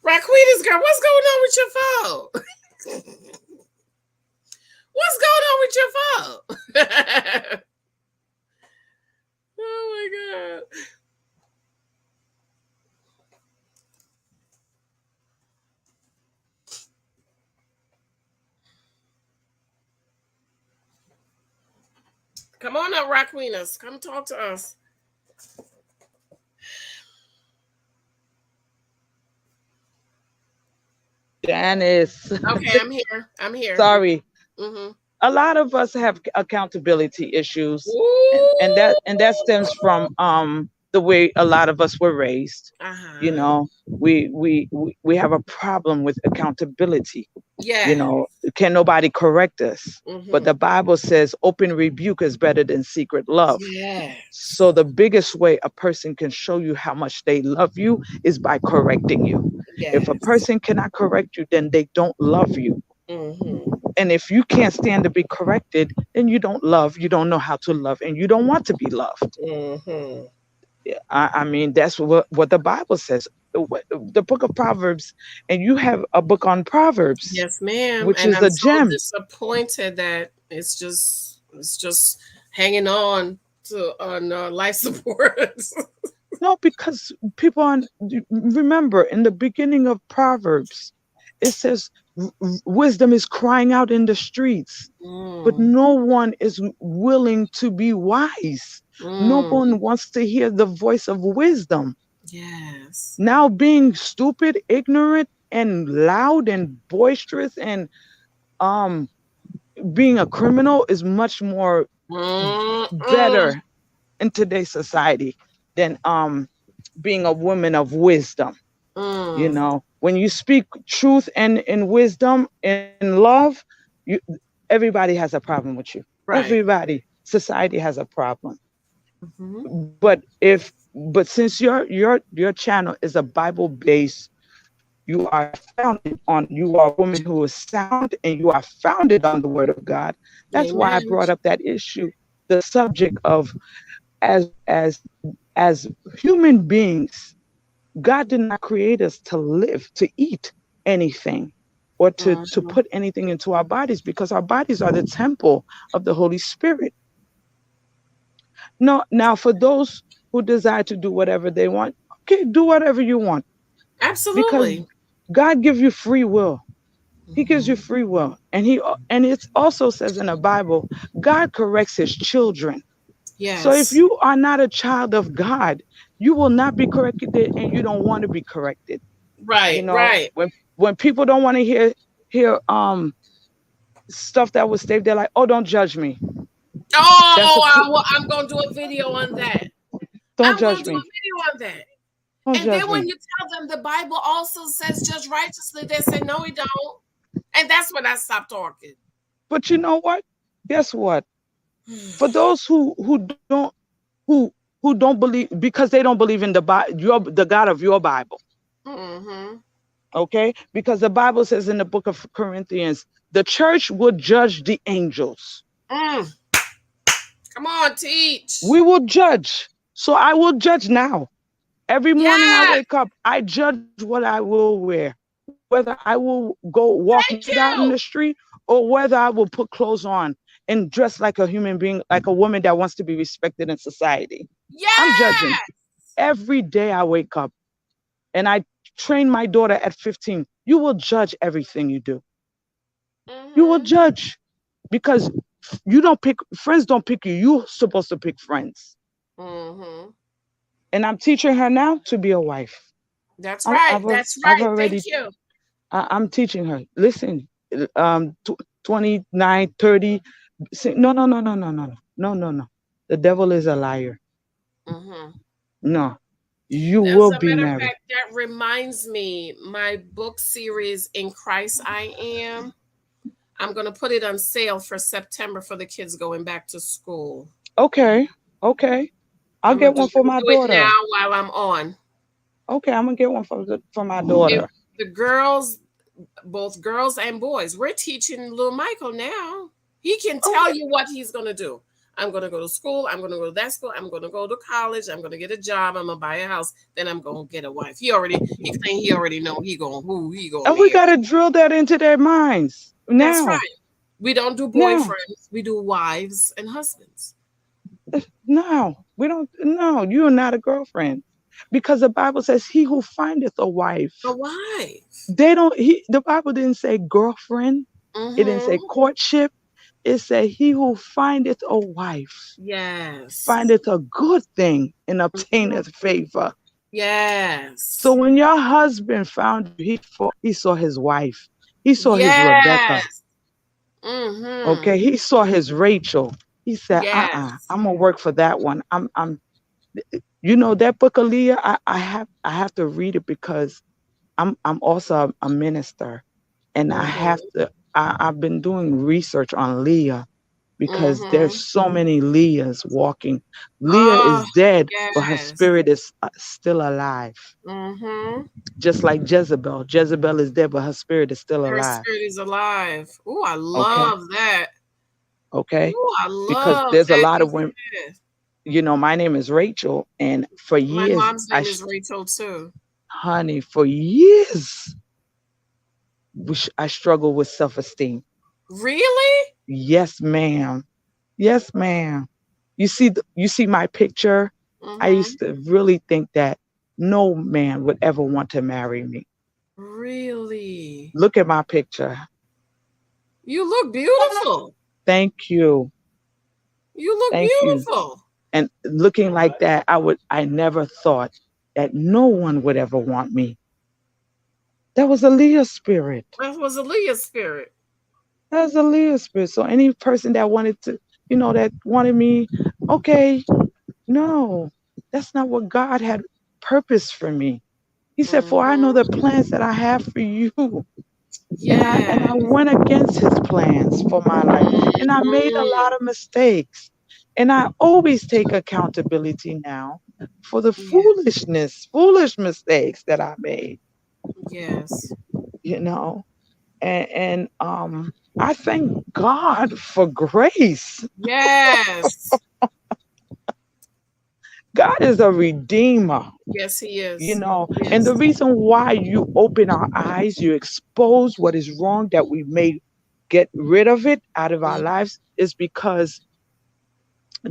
Raquitas, girl, what's going on with your phone? What's going on with your phone? Oh my God. Come on up, Raquitas. Come talk to us. Janice. Okay, I'm here. I'm here. Sorry. Mm-hmm. A lot of us have accountability issues, and that stems from the way a lot of us were raised. You know, we have a problem with accountability. Yeah. You know, can nobody correct us? But the Bible says open rebuke is better than secret love. Yeah. So the biggest way a person can show you how much they love you is by correcting you. Yes. If a person cannot correct you, then they don't love you. And if you can't stand to be corrected, then you don't love, you don't know how to love, and you don't want to be loved. Yeah, I mean, that's what the Bible says. the book of Proverbs, and you have a book on Proverbs. Yes, ma'am. Which and is I'm a so gem. disappointed that it's just hanging on life support. No, because people remember in the beginning of Proverbs, it says wisdom is crying out in the streets, but no one is willing to be wise. No one wants to hear the voice of wisdom. Yes. Now being stupid, ignorant, and loud and boisterous and being a criminal is much more better in today's society than being a woman of wisdom. You know, when you speak truth and in wisdom and love, everybody has a problem with you. Right. Everybody, society has a problem. But since your channel is a Bible based, you are a woman who is sound and you are founded on the Word of God. That's why I brought up that issue, the subject of as human beings, God did not create us to live, to eat anything or to put anything into our bodies, because our bodies are the temple of the Holy Spirit. No, now for those who desire to do whatever they want, okay, do whatever you want. Absolutely. Because God gives you free will. He gives you free will. And it also says in the Bible, God corrects his children. Yes. So if you are not a child of God, you will not be corrected, and you don't want to be corrected. Right, you know, right. When people don't want to hear stuff that was saved, they're like, oh, don't judge me. Oh, I'm going to do a video on that. Don't judge me. I'm going to do a video on that. Don't and judge then when me. you tell them the Bible also says judge righteously, they say, no, we don't. And that's when I stopped talking. But you know what? Guess what? For those who don't believe, because they don't believe in the God of your Bible. Okay? Because the Bible says in the book of Corinthians, the church will judge the angels. Come on, teach. We will judge. So I will judge now. Every morning I wake up, I judge what I will wear. Whether I will go walking out in the street or whether I will put clothes on and dress like a human being, like a woman that wants to be respected in society. Yes! I'm judging. Every day I wake up, and I train my daughter at 15. You will judge everything you do. You will judge, because you don't pick, friends don't pick you. You're supposed to pick friends. And I'm teaching her now to be a wife. That's right. That's right. Thank you. I'm teaching her. Listen, 29, 30. No. The devil is a liar. No, you will be married. Fact, that reminds me, my book series, In Christ I Am, I'm going to put it on sale for September for the kids going back to school. Okay. I'll get one for my daughter. Now while I'm on. Okay, I'm going to get one for my daughter. The girls, both girls and boys, we're teaching little Michael now. He can tell you what he's going to do. I'm going to go to school. I'm going to go to that school. I'm going to go to college. I'm going to get a job. I'm going to buy a house. Then I'm going to get a wife. He already know he going who he going. And we got to drill that into their minds. Now. That's right. We don't do boyfriends. We do wives and husbands. No, we don't. No, you are not a girlfriend. Because the Bible says he who findeth a wife. A wife. The Bible didn't say girlfriend. It didn't say courtship. It said he who findeth a wife. Yes. Findeth a good thing and obtaineth favor. Yes. So when your husband found you, he saw his wife. He saw his Rebecca. Okay, he saw his Rachel. He said, I'm gonna work for that one. I'm you know that book of Leah, I have to read it because I'm also a minister, and I've been doing research on Leah because there's so many Leahs walking. Leah is dead, but her spirit is still alive. Just like Jezebel. Jezebel is dead, but her spirit is still alive. Her spirit is alive. Oh, I love that. Okay. Ooh, I love because there's a lot of women. You know, my name is Rachel, and for years my mom's name is Rachel too. honey, for years, I struggled with self-esteem. Really? Yes, ma'am. Yes, ma'am. You see my picture? I used to really think that no man would ever want to marry me. Really? Look at my picture. You look beautiful. Thank you. You look Thank beautiful. you. And looking like that, I never thought that no one would ever want me. That was a Leah spirit. That was a Leah spirit. That was a Leah spirit. So any person that wanted to, that wanted me, okay, no, that's not what God had purpose for me. He said, for I know the plans that I have for you. Yeah. And I went against his plans for my life. And I made a lot of mistakes. And I always take accountability now for the foolish mistakes that I made. Yes. And I thank God for grace. Yes. God is a redeemer. Yes, he is. Yes. And the reason why you open our eyes, you expose what is wrong, that we may get rid of it out of our lives, is because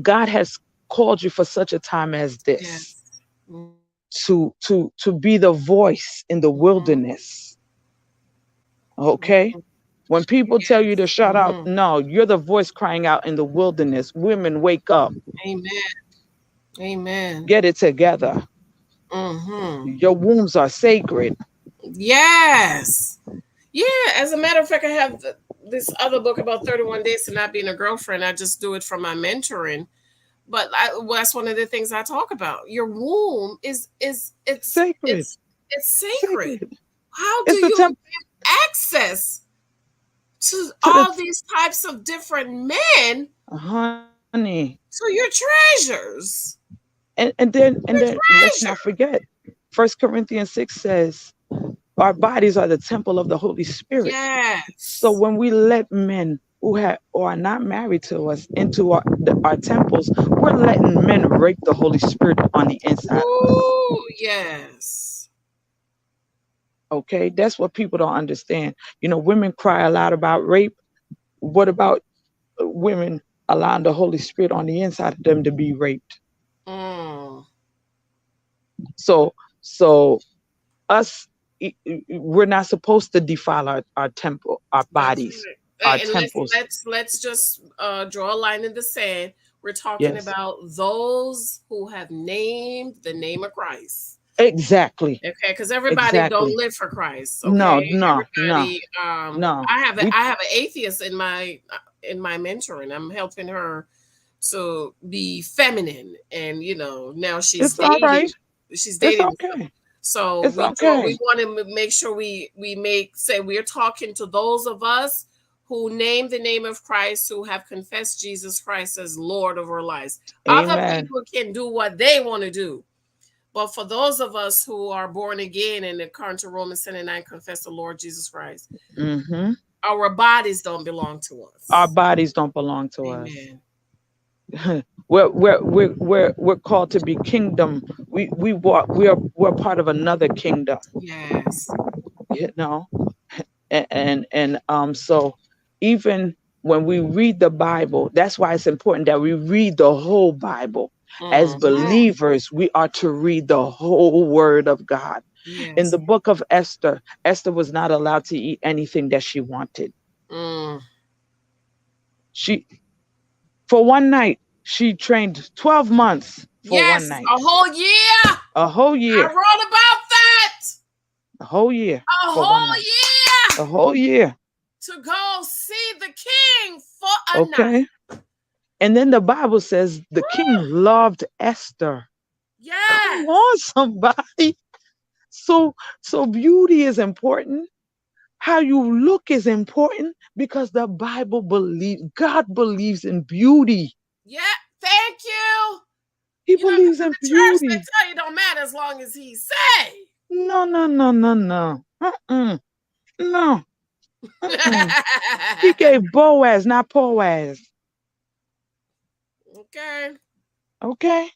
God has called you for such a time as this. To be the voice in the wilderness. Okay? When people tell you to shut up, no, you're the voice crying out in the wilderness. Women, wake up. Amen. Amen. Get it together. Your wombs are sacred. Yes. Yeah. As a matter of fact, I have this other book about 31 days to not being a girlfriend. I just do it for my mentoring. But that's one of the things I talk about. Your womb is sacred. It's sacred. How do you have access to all these types of different men? Honey. So your treasures. And then let's not forget, 1 Corinthians 6 says, our bodies are the temple of the Holy Spirit. Yes. So when we let men who are not married to us into our temples, we're letting men rape the Holy Spirit on the inside. Oh, yes. Okay, that's what people don't understand. Women cry a lot about rape. What about women allowing the Holy Spirit on the inside of them to be raped? So us, we're not supposed to defile our temple, our bodies, our temples. Let's just draw a line in the sand. We're talking about those who have named the name of Christ. Exactly. Okay, because everybody don't live for Christ. Okay? No. I have an atheist in my mentoring. I'm helping her to be feminine, and now she's dating. All right. She's dating. It's okay. So we want to make sure we we're talking to those of us who name the name of Christ, who have confessed Jesus Christ as Lord of our lives. Amen. Other people can do what they want to do. But for those of us who are born again and according to Romans 10:9, confess the Lord Jesus Christ, our bodies don't belong to us. Our bodies don't belong to Amen. us. We're called to be kingdom. We're part of another kingdom. Yes. And so even when we read the Bible, that's why it's important that we read the whole Bible. As believers, we are to read the whole word of God. Yes. In the book of Esther, Esther was not allowed to eat anything that she wanted. For one night, she trained 12 months for one night. A whole year. A whole year. I wrote about that. A whole year. A whole year. A whole year. To go see the king for a night. And then the Bible says the king loved Esther. Yes. Come on, somebody. So beauty is important. How you look is important because the Bible God believes in beauty. Yeah, thank you. He believes in beauty. They tell you don't matter as long as he say. No. No. He gave Boaz, not Boaz. Okay. Okay.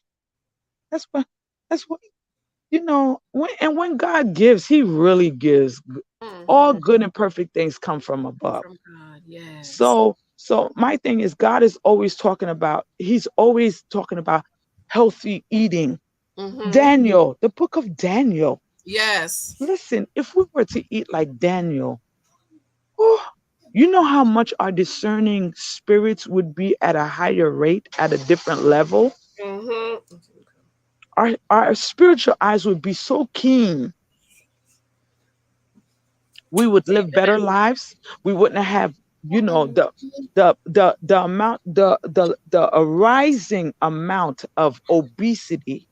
That's what when God gives, he really gives. All good and perfect things come from above. From God, yes. So my thing is, God is always talking about, he's always talking about healthy eating. Daniel, the book of Daniel. Yes. Listen, if we were to eat like Daniel, you know how much our discerning spirits would be at a higher rate, at a different level? Our spiritual eyes would be so keen. We would live better lives. We wouldn't have, the arising amount of obesity,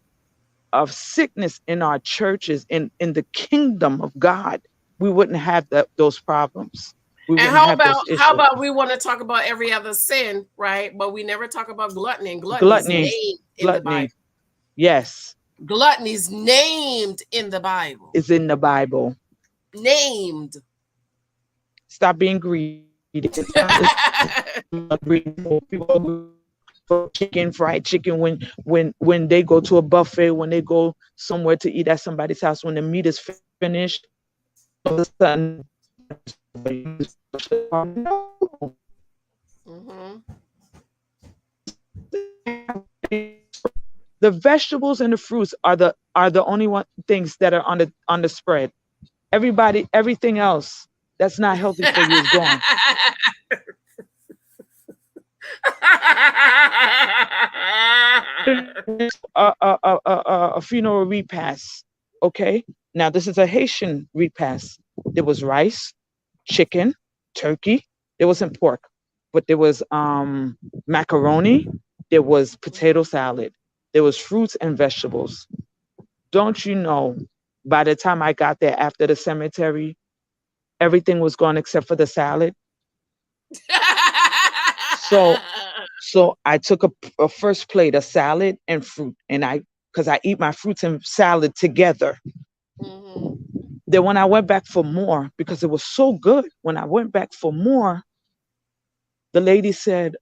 of sickness in our churches, in the kingdom of God. We wouldn't have those problems. And how about we want to talk about every other sin, right? But we never talk about gluttony. And gluttony's named in the Bible. Yes. Gluttony's named in the Bible. It's in the Bible. Named. Stop being greedy. Chicken, fried chicken, when they go to a buffet, when they go somewhere to eat at somebody's house, when the meat is finished, all of a sudden, the vegetables and the fruits are the only things that are on the spread. Everything else that's not healthy for you is gone. A funeral repast. Okay, now this is a Haitian repast. There was rice, chicken, turkey. There wasn't pork, but there was macaroni. There was potato salad. There was fruits and vegetables. Don't you know, by the time I got there after the cemetery, everything was gone except for the salad. So I took a first plate of salad and fruit, and because I eat my fruits and salad together. Then when I went back for more, because it was so good, when I went back for more, the lady said,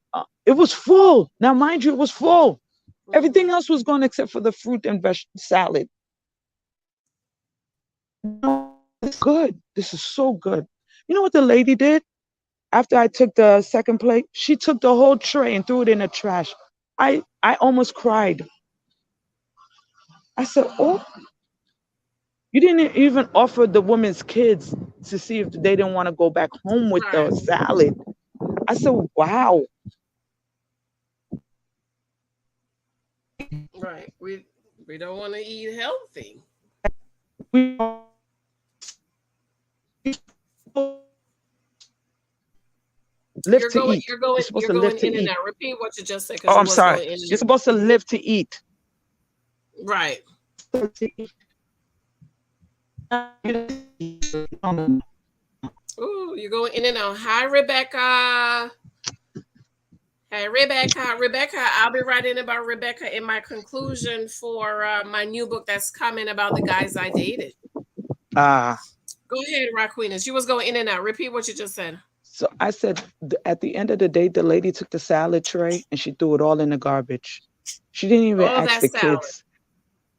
it was full. Now, mind you, it was full. Everything else was gone except for the fruit and salad. No, it's good. This is so good. You know what the lady did? After I took the second plate, she took the whole tray and threw it in the trash. I almost cried. I said, oh, you didn't even offer the woman's kids to see if they didn't want to go back home with the salad. I said, wow. Right. We don't want to eat healthy. Live to eat. You're going in and out. Repeat what you just said. Oh, I'm sorry. You're supposed to live to eat. Right. Ooh, you're going in and out. Hi, Rebecca. Hey, Rebecca, I'll be writing about Rebecca in my conclusion for my new book that's coming about the guys I dated. Go ahead, Raquina. She was going in and out. Repeat what you just said. So I said, at the end of the day, the lady took the salad tray and she threw it all in the garbage. She didn't even ask the kids.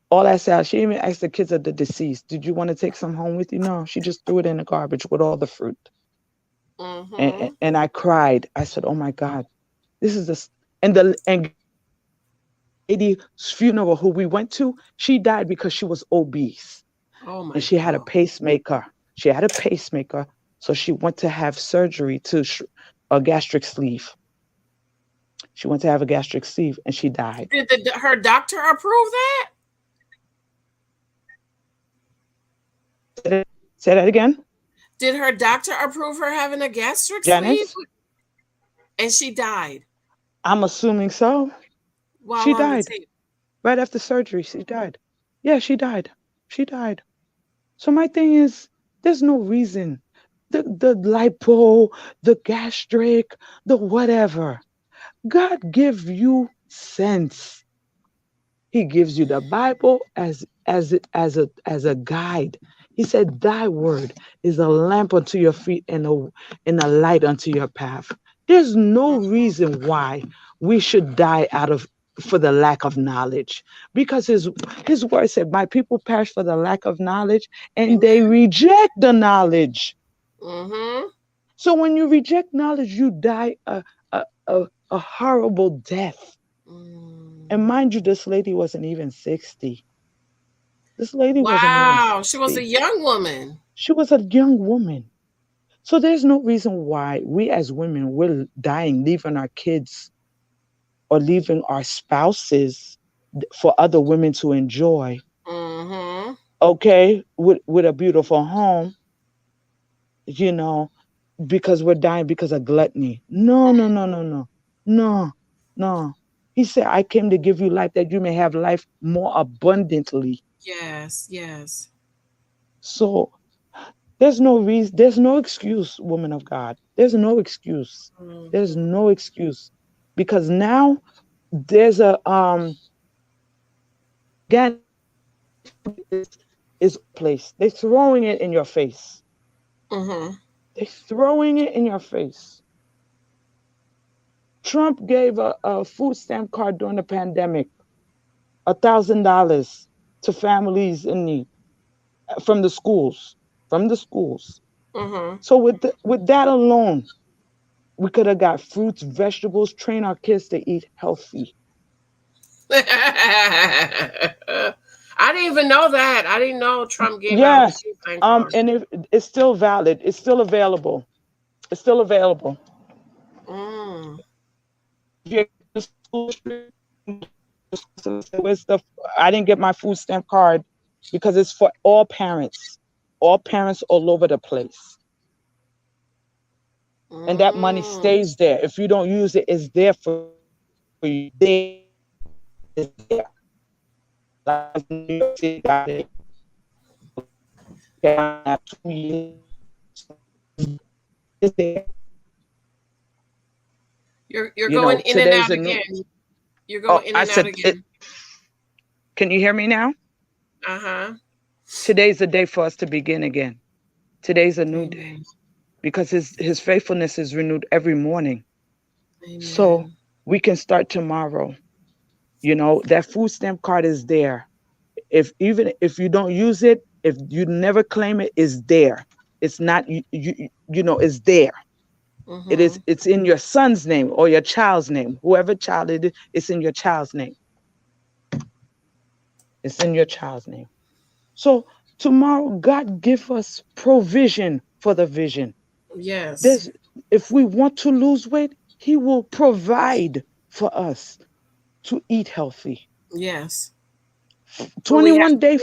All that salad. She didn't even ask the kids of the deceased, did you want to take some home with you? No, she just threw it in the garbage with all the fruit. And I cried. I said, oh my God, this is this. And lady's funeral who we went to, she died because she was obese. Oh my and she had a pacemaker. So she went to have surgery to a gastric sleeve. She went to have a gastric sleeve and she died. Did her doctor approve that? Say that again. Did her doctor approve her having a gastric Janice? sleeve? And she died. I'm assuming so. While she on the died. tape. Right after surgery, she died. Yeah, she died. She died. So my thing is, there's no reason. The lipo, the gastric, the whatever. God gives you sense. He gives you the Bible as a guide. He said, thy word is a lamp unto your feet and a light unto your path. There's no reason why we should die out of for the lack of knowledge, because his word said, my people perish for the lack of knowledge, and they reject the knowledge. Mm-hmm. So when you reject knowledge, you die a horrible death. And mind you, this lady wasn't even 60. This lady wasn't even 60. She was a young woman. She was a young woman. So there's no reason why we as women, we're dying, leaving our kids or leaving our spouses for other women to enjoy. Mm-hmm. Okay, with a beautiful home, you know, because we're dying because of gluttony. No. He said, I came to give you life that you may have life more abundantly. Yes. So there's no reason, there's no excuse, woman of God. There's no excuse. Mm-hmm. There's no excuse. Because now there's a again is place. They're throwing it in your face. Mm-hmm. They're throwing it in your face. Trump gave a food stamp card during the pandemic, $1,000 to families in need from the schools. Mm-hmm. So with that alone, we could have got fruits, vegetables, train our kids to eat healthy. I didn't even know that. I didn't know Trump gave out. And it's still valid. It's still available. Mm. I didn't get my food stamp card because it's for all parents all over the place. And that money stays there. If you don't use it, it's there for you. It's there. Like New York City got it. 2 years. It's there. You're going in and out again. You're going in and out again. Can you hear me now? Uh-huh. Today's the day for us to begin again. Today's a new day. Because his faithfulness is renewed every morning. Amen. So we can start tomorrow. You know, that food stamp card is there. Even if you don't use it, if you never claim it, it's there. It's not you know, it's there. Mm-hmm. It's in your son's name or your child's name. Whoever child it is, it's in your child's name. It's in your child's name. So tomorrow, God give us provision for the vision. Yes. If we want to lose weight, he will provide for us to eat healthy. Yes. 21 day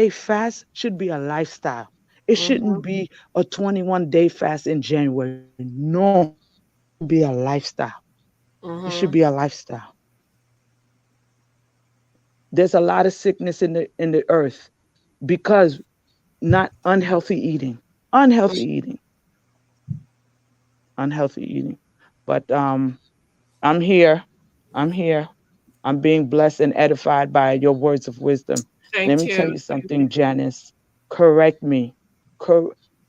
fast should be a lifestyle. It shouldn't be a 21-day fast in January. No, it should be a lifestyle. It should be a lifestyle. There's a lot of sickness in the earth because not unhealthy eating. Unhealthy eating. But I'm here. I'm being blessed and edified by your words of wisdom. Let me tell you something, Janice. Correct me.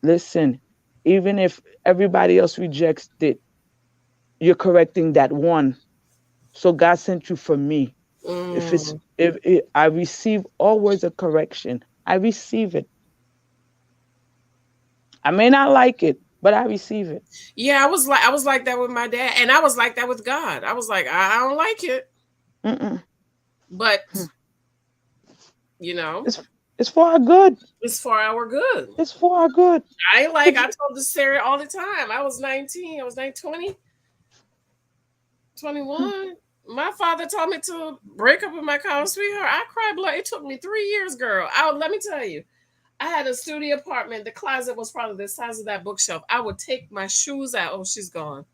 Listen, even if everybody else rejects it, you're correcting that one. So God sent you for me. If I receive all words of correction, I receive it. I may not like it, but I receive it. Yeah, I was like that with my dad, and I was like that with God. I was like, I don't like it. But you know, it's for our good. It's for our good. It's for our good. I told this Sarah all the time. I was 19. I was 20, 21. My father told me to break up with my college sweetheart. I cried blood. It took me 3 years, girl. Let me tell you. I had a studio apartment. The closet was probably the size of that bookshelf. I would take my shoes out. Oh, she's gone.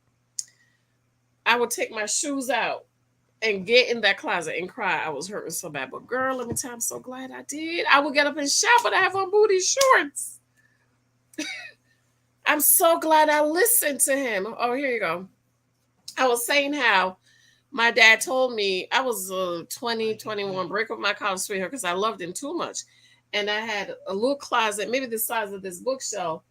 I would take my shoes out and get in that closet and cry. I was hurting so bad. But girl, let me tell you, I'm so glad I did. I would get up and shout, but I have on booty shorts. I'm so glad I listened to him. Oh, here you go. I was saying how my dad told me I was 20, 21, break up with my college sweetheart because I loved him too much. And I had a little closet, maybe the size of this bookshelf.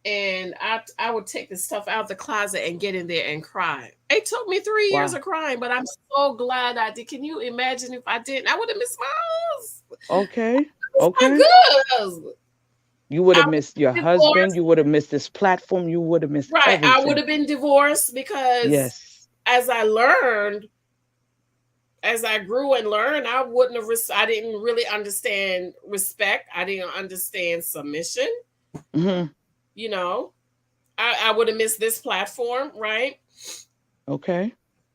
And I would take the stuff out the closet and get in there and cry. It took me 3 years Wow. of crying, but I'm so glad I did. Can you imagine if I didn't? I would have missed my house. Okay. My Okay. good husband. You would I have would missed your have been husband. divorced. You would have missed this platform. You would have missed Right. I would everything. have been divorced because Yes. as I learned, as I grew and learned, I wouldn't have. I didn't really understand respect. I didn't understand submission. Hmm. You know, I would have missed this platform, right? Okay.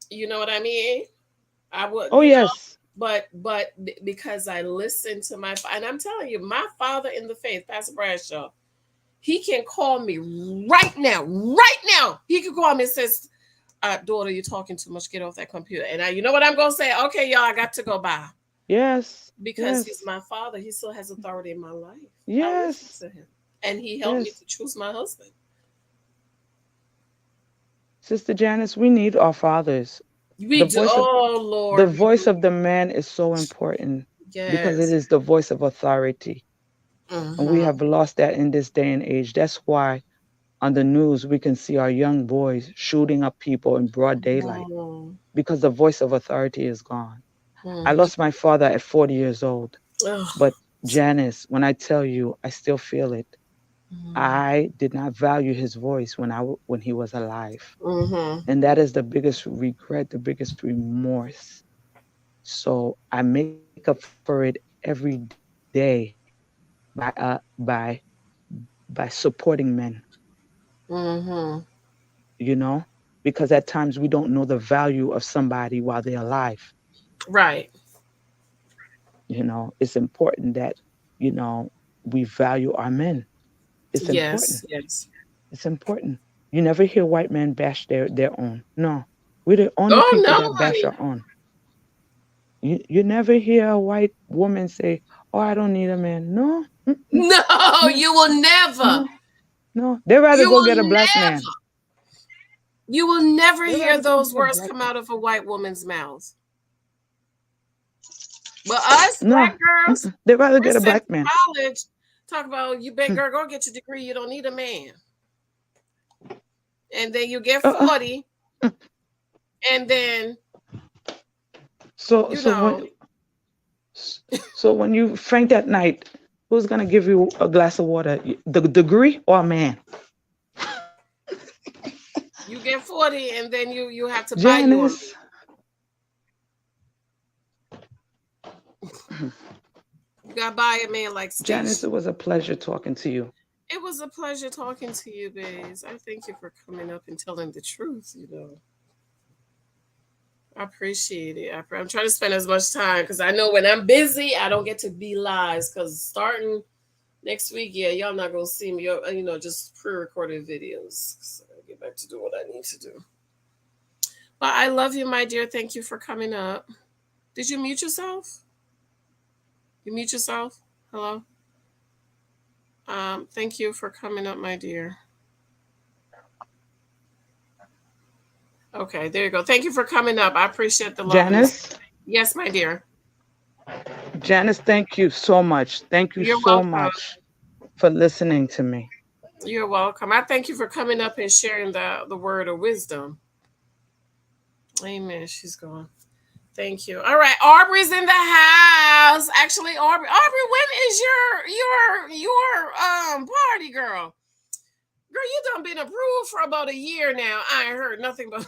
You know what I mean? I would. Oh, You know, yes. but because I listened to and I'm telling you, my father in the faith, Pastor Bradshaw, he can call me right now. Right now, he can call me and says, "Daughter, you're talking too much. Get off that computer." And you know what I'm gonna say? Okay, y'all, I got to go by. Yes. Because Yes. he's my father. He still has authority in my life. I Yes. listen to him, and he helped me Yes. to choose my husband. Sister Janice, we need our fathers. We The do. voice of Oh Lord, the we voice do. of the man is so important because it Yes. is the voice of authority. And we Mhm. have lost that in this day and age. That's why on the news we can see our young boys shooting up people in broad daylight Mhm. because the voice of authority is gone. I Mhm. lost my father at 40 years old. Ugh. But Janice, when I tell you, I still feel it. Mhm. I did not value his voice when he was alive. Mhm. And that is the biggest regret, the biggest remorse. So I make up for it every day by supporting men, Mhm. you know, because at times we don't know the value of somebody while they're alive. Right. You know, it's important that, you know, we value our men. It's important. Yes. Yes. It's important. You never hear white men bash their own. No, we're the only Oh people no, that bash honey. our own. You never hear a white woman say, "Oh, I don't need a man." No, No, no, you will never. no, no. They rather You go will get a black never. man. You will never They hear rather go those get a words black come man. out of a white woman's mouth. But us No, black girls, they rather we're get a sent black to man. college. Talk about you bet girl, go get your degree. You don't need a man. And then you get 40, and then So you so know. when so when you faint at night, who's gonna give you a glass of water? The degree or a man? You get 40, and then you have to buy you a man. Janice. You gotta buy a man like Janice, Steve. it was a pleasure talking to you. It was a pleasure talking to you, babes. I thank you for coming up and telling the truth, you know. I appreciate it. I'm trying to spend as much time because I know when I'm busy, I don't get to be live. Because starting next week, yeah, y'all not gonna see me. You know, just pre-recorded videos. So I get back to do what I need to do. But I love you, my dear. Thank you for coming up. Did you mute yourself? You mute yourself? Hello. Thank you for coming up, my dear. Okay, there you go. Thank you for coming up. I appreciate the love. Janice? Yes, my dear. Janice, thank you so much. Thank you You're so welcome. much for listening to me. You're welcome. I thank you for coming up and sharing the word of wisdom. Amen. She's gone. Thank you. All right, Aubrey's in the house. Actually, Aubrey, when is your party, girl? Girl, you done been approved for about a year now. I ain't heard nothing but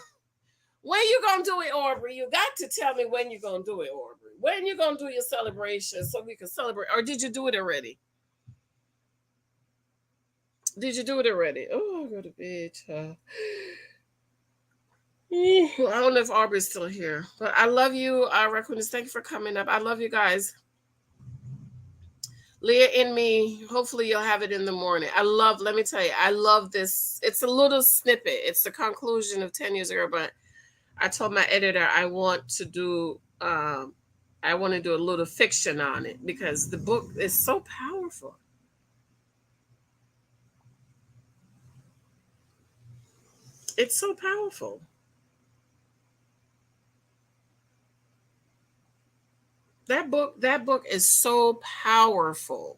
when you gonna do it, Aubrey? You got to tell me when you gonna do it, Aubrey. When you gonna do your celebration so we can celebrate? Or did you do it already? Did you do it already? Oh, go to bed, child. I don't know if Aubrey's still here, but I love you, Raccoonist. Thank you for coming up. I love you guys. Leah and me, hopefully you'll have it in the morning. Let me tell you, I love this. It's a little snippet. It's the conclusion of 10 years ago, but I told my editor I want to do a little fiction on it because the book is so powerful. It's so powerful. That book is so powerful.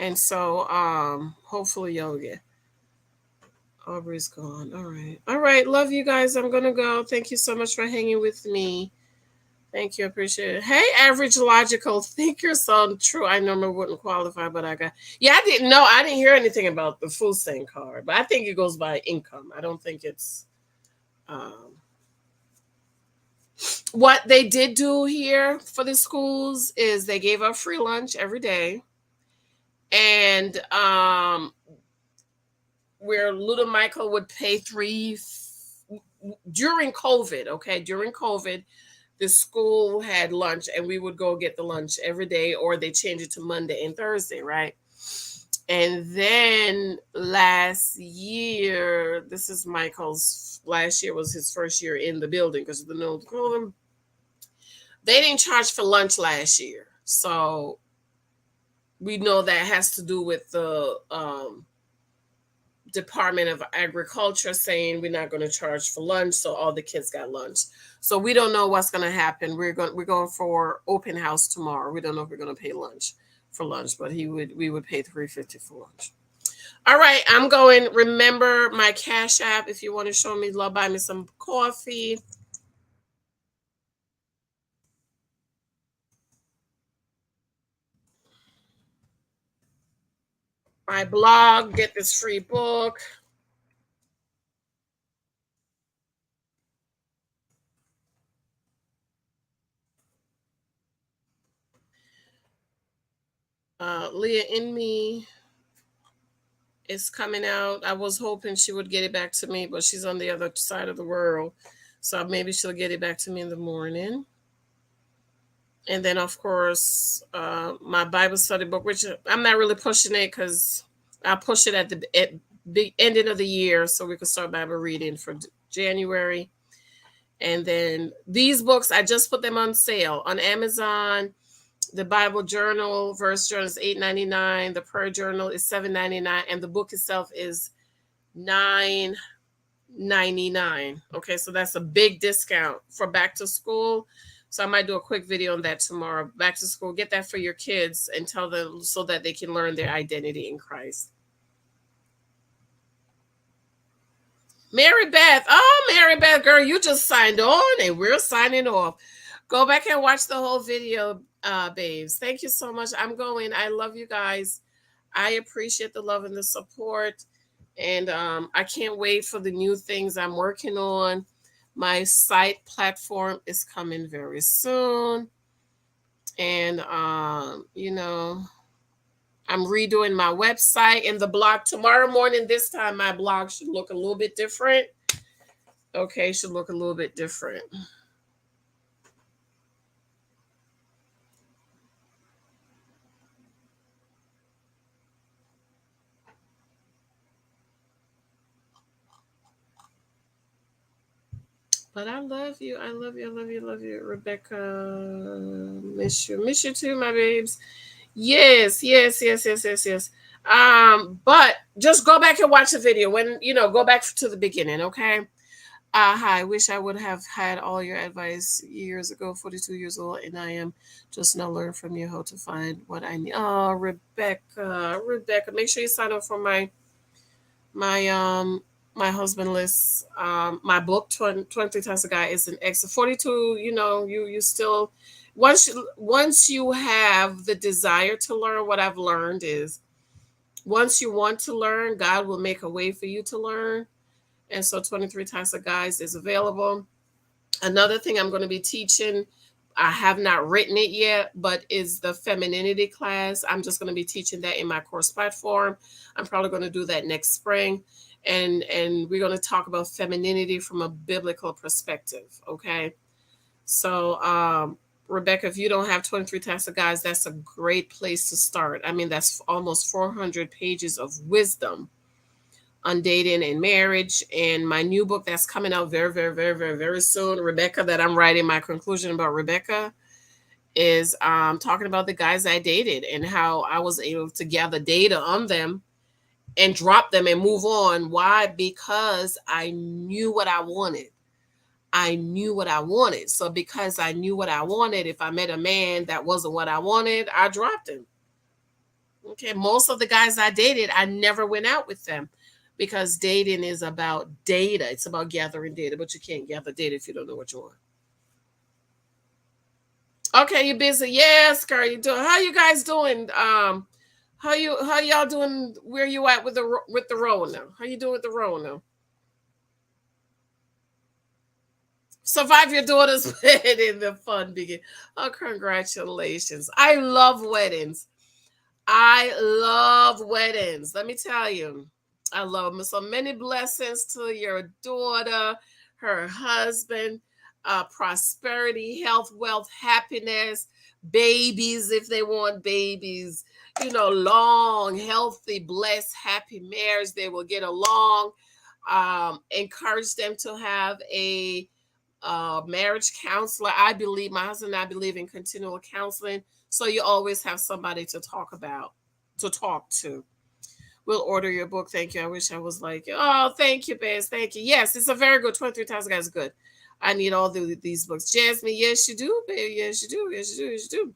And so hopefully y'all get. Aubrey's gone. All right, love you guys. I'm gonna go. Thank you so much for hanging with me. Thank you, appreciate it. Hey, average logical thinker. So true. I normally wouldn't qualify, but I didn't know. I didn't hear anything about the food stamp card, but I think it goes by income. I don't think it's what they did do here for the schools is they gave out free lunch every day. And where little Michael would pay during COVID, okay? During COVID, the school had lunch and we would go get the lunch every day, or they changed it to Monday and Thursday, right? And then last year, this is Michael's, last year was his first year in the building because they didn't charge for lunch last year. So we know that has to do with the Department of Agriculture saying we're not going to charge for lunch, so all the kids got lunch. So we don't know what's going to happen. We're going for open house tomorrow. We don't know if we're going to pay lunch for lunch, but we would pay $3.50 for lunch. All right, I'm going. Remember my Cash App if you want to show me love, buy me some coffee. My blog, get this free book. Leah in Me is coming out. I was hoping she would get it back to me, but she's on the other side of the world. So maybe she'll get it back to me in the morning. And then, of course, my Bible study book, which I'm not really pushing it because I'll push it at the ending of the year so we can start Bible reading for January. And then these books, I just put them on sale on Amazon. The Bible Journal, Verse Journal is $8.99. The Prayer Journal is $7.99. And the book itself is $9.99. Okay, so that's a big discount for back to school. So I might do a quick video on that tomorrow. Back to school, get that for your kids and tell them so that they can learn their identity in Christ. Mary Beth. Oh, Mary Beth, girl, you just signed on and we're signing off. Go back and watch the whole video, babes. Thank you so much. I'm going. I love you guys. I appreciate the love and the support. And I can't wait for the new things I'm working on. My site platform is coming very soon. And, you know, I'm redoing my website and the blog tomorrow morning. This time my blog should look a little bit different. Okay, should look a little bit different. But I love you. I love you. I love you. I love you. Rebecca, miss you. Miss you too, my babes. Yes. But just go back and watch the video when, you know, go back to the beginning, okay? Hi, wish I would have had all your advice years ago, 42 years old, and I am just now learning from you how to find what I need. Oh, Rebecca, make sure you sign up for my husband list. My book 23 Times a Guy is an extra 42. You know, you still once you have the desire to learn, what I've learned is once you want to learn, God will make a way for you to learn. And so 23 Times a Guys is available. Another thing I'm going to be teaching, I have not written it yet, but is the femininity class. I'm just going to be teaching that in my course platform. I'm probably going to do that next spring. And we're going to talk about femininity from a biblical perspective, okay? So, Rebecca, if you don't have 23 Types of Guys, that's a great place to start. I mean, that's almost 400 pages of wisdom on dating and marriage. And my new book that's coming out very, very, very, very, very soon, Rebecca, that I'm writing my conclusion about Rebecca, is talking about the guys I dated and how I was able to gather data on them and drop them and move on. Why? Because I knew what I wanted. So because I knew what I wanted, if I met a man that wasn't what I wanted, I dropped him. Okay, most of the guys I dated, I never went out with them because dating is about data. It's about gathering data, but you can't gather data if you don't know what you want. Okay, you busy? Yes, girl, you doing? How you guys doing? How y'all doing? Where you at with the role now? How you doing with the role now? Survive your daughter's wedding. The fun begin. Oh, congratulations! I love weddings. I love weddings. Let me tell you, I love them. So many blessings to your daughter, her husband. Prosperity, health, wealth, happiness, babies if they want babies, long, healthy, blessed, happy marriage. They will get along. Encourage them to have a marriage counselor. My husband and I believe in continual counseling. So you always have somebody to talk to. We'll order your book. Thank you. I wish I was like, oh, thank you, Bez. Thank you. Yes, it's a very good 23,000 guys. Good. I need all these books. Jasmine, yes, you do, baby. Yes, you do. Yes, you do. Yes, you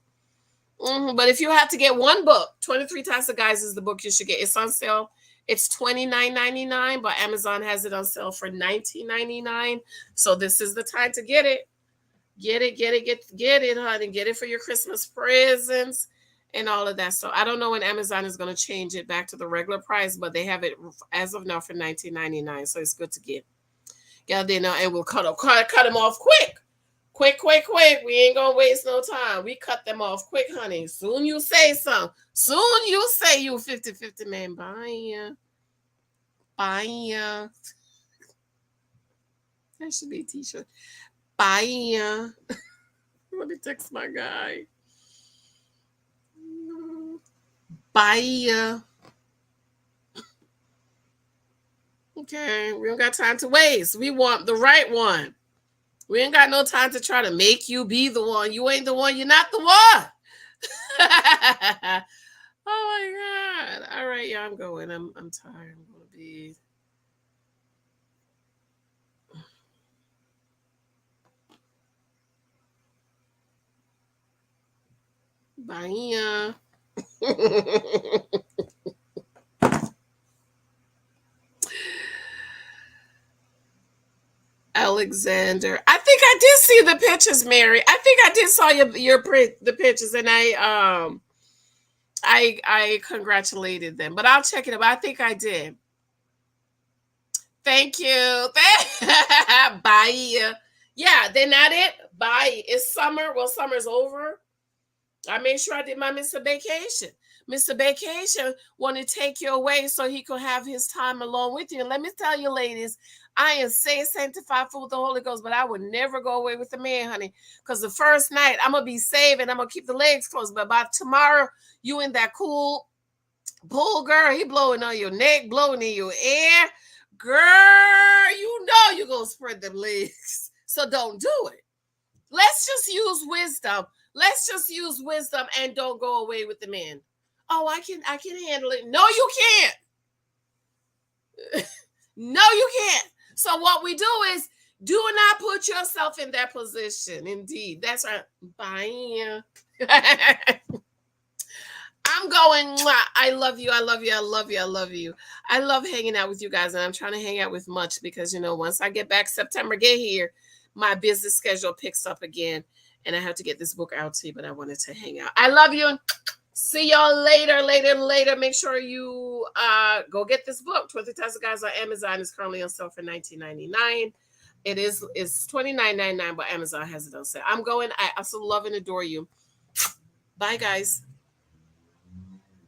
do. But if you have to get one book, 23 Types of Guys is the book you should get. It's on sale. It's $29.99, but Amazon has it on sale for $19.99. So this is the time to get it. Get it, honey. Get it for your Christmas presents and all of that. So I don't know when Amazon is going to change it back to the regular price, but they have it as of now for $19.99. So it's good to get. Yeah, they know, and we'll cut them off quick. We ain't gonna waste no time. We cut them off quick, honey. Soon you say something. Soon you say you 50-50 man. Bye. That should be a t-shirt. Bye. Let me text my guy. Bye. Okay, we don't got time to waste. We want the right one. We ain't got no time to try to make you be the one. You ain't the one. You're not the one. Oh my God. All right, yeah, I'm going. I'm tired. I'm going to be. Bye. Alexander, I think I did see the pictures, Mary. I think I did saw the pictures, and I congratulated them. But I'll check it out. I think I did. Thank you. Bye. Yeah, they're not it. Bye. It's summer. Well, summer's over. I made sure I did my Mr. Vacation. Mr. Vacation wanted to take you away so he could have his time alone with you. And let me tell you, ladies, I am saved, sanctified, full of the Holy Ghost, but I would never go away with a man, honey, because the first night I'm going to be saved and I'm going to keep the legs closed. But by tomorrow, you in that cool pool, girl, he blowing on your neck, blowing in your ear. Girl, you know you're going to spread them legs. So don't do it. Let's just use wisdom. Let's just use wisdom and don't go away with the man. Oh, I can handle it. No, you can't. No, you can't. So what we do is do not put yourself in that position. Indeed. That's right. Bye. I'm going. I love you. I love you. I love you. I love you. I love hanging out with you guys. And I'm trying to hang out with much because, once I get back September, get here, my business schedule picks up again. And I have to get this book out to you, but I wanted to hang out. I love you. See y'all later. Make sure you go get this book. 20,000 Guys on Amazon is currently on sale for $19.99. It's $29.99, but Amazon has it on sale. I'm going. I also love and adore you. Bye, guys.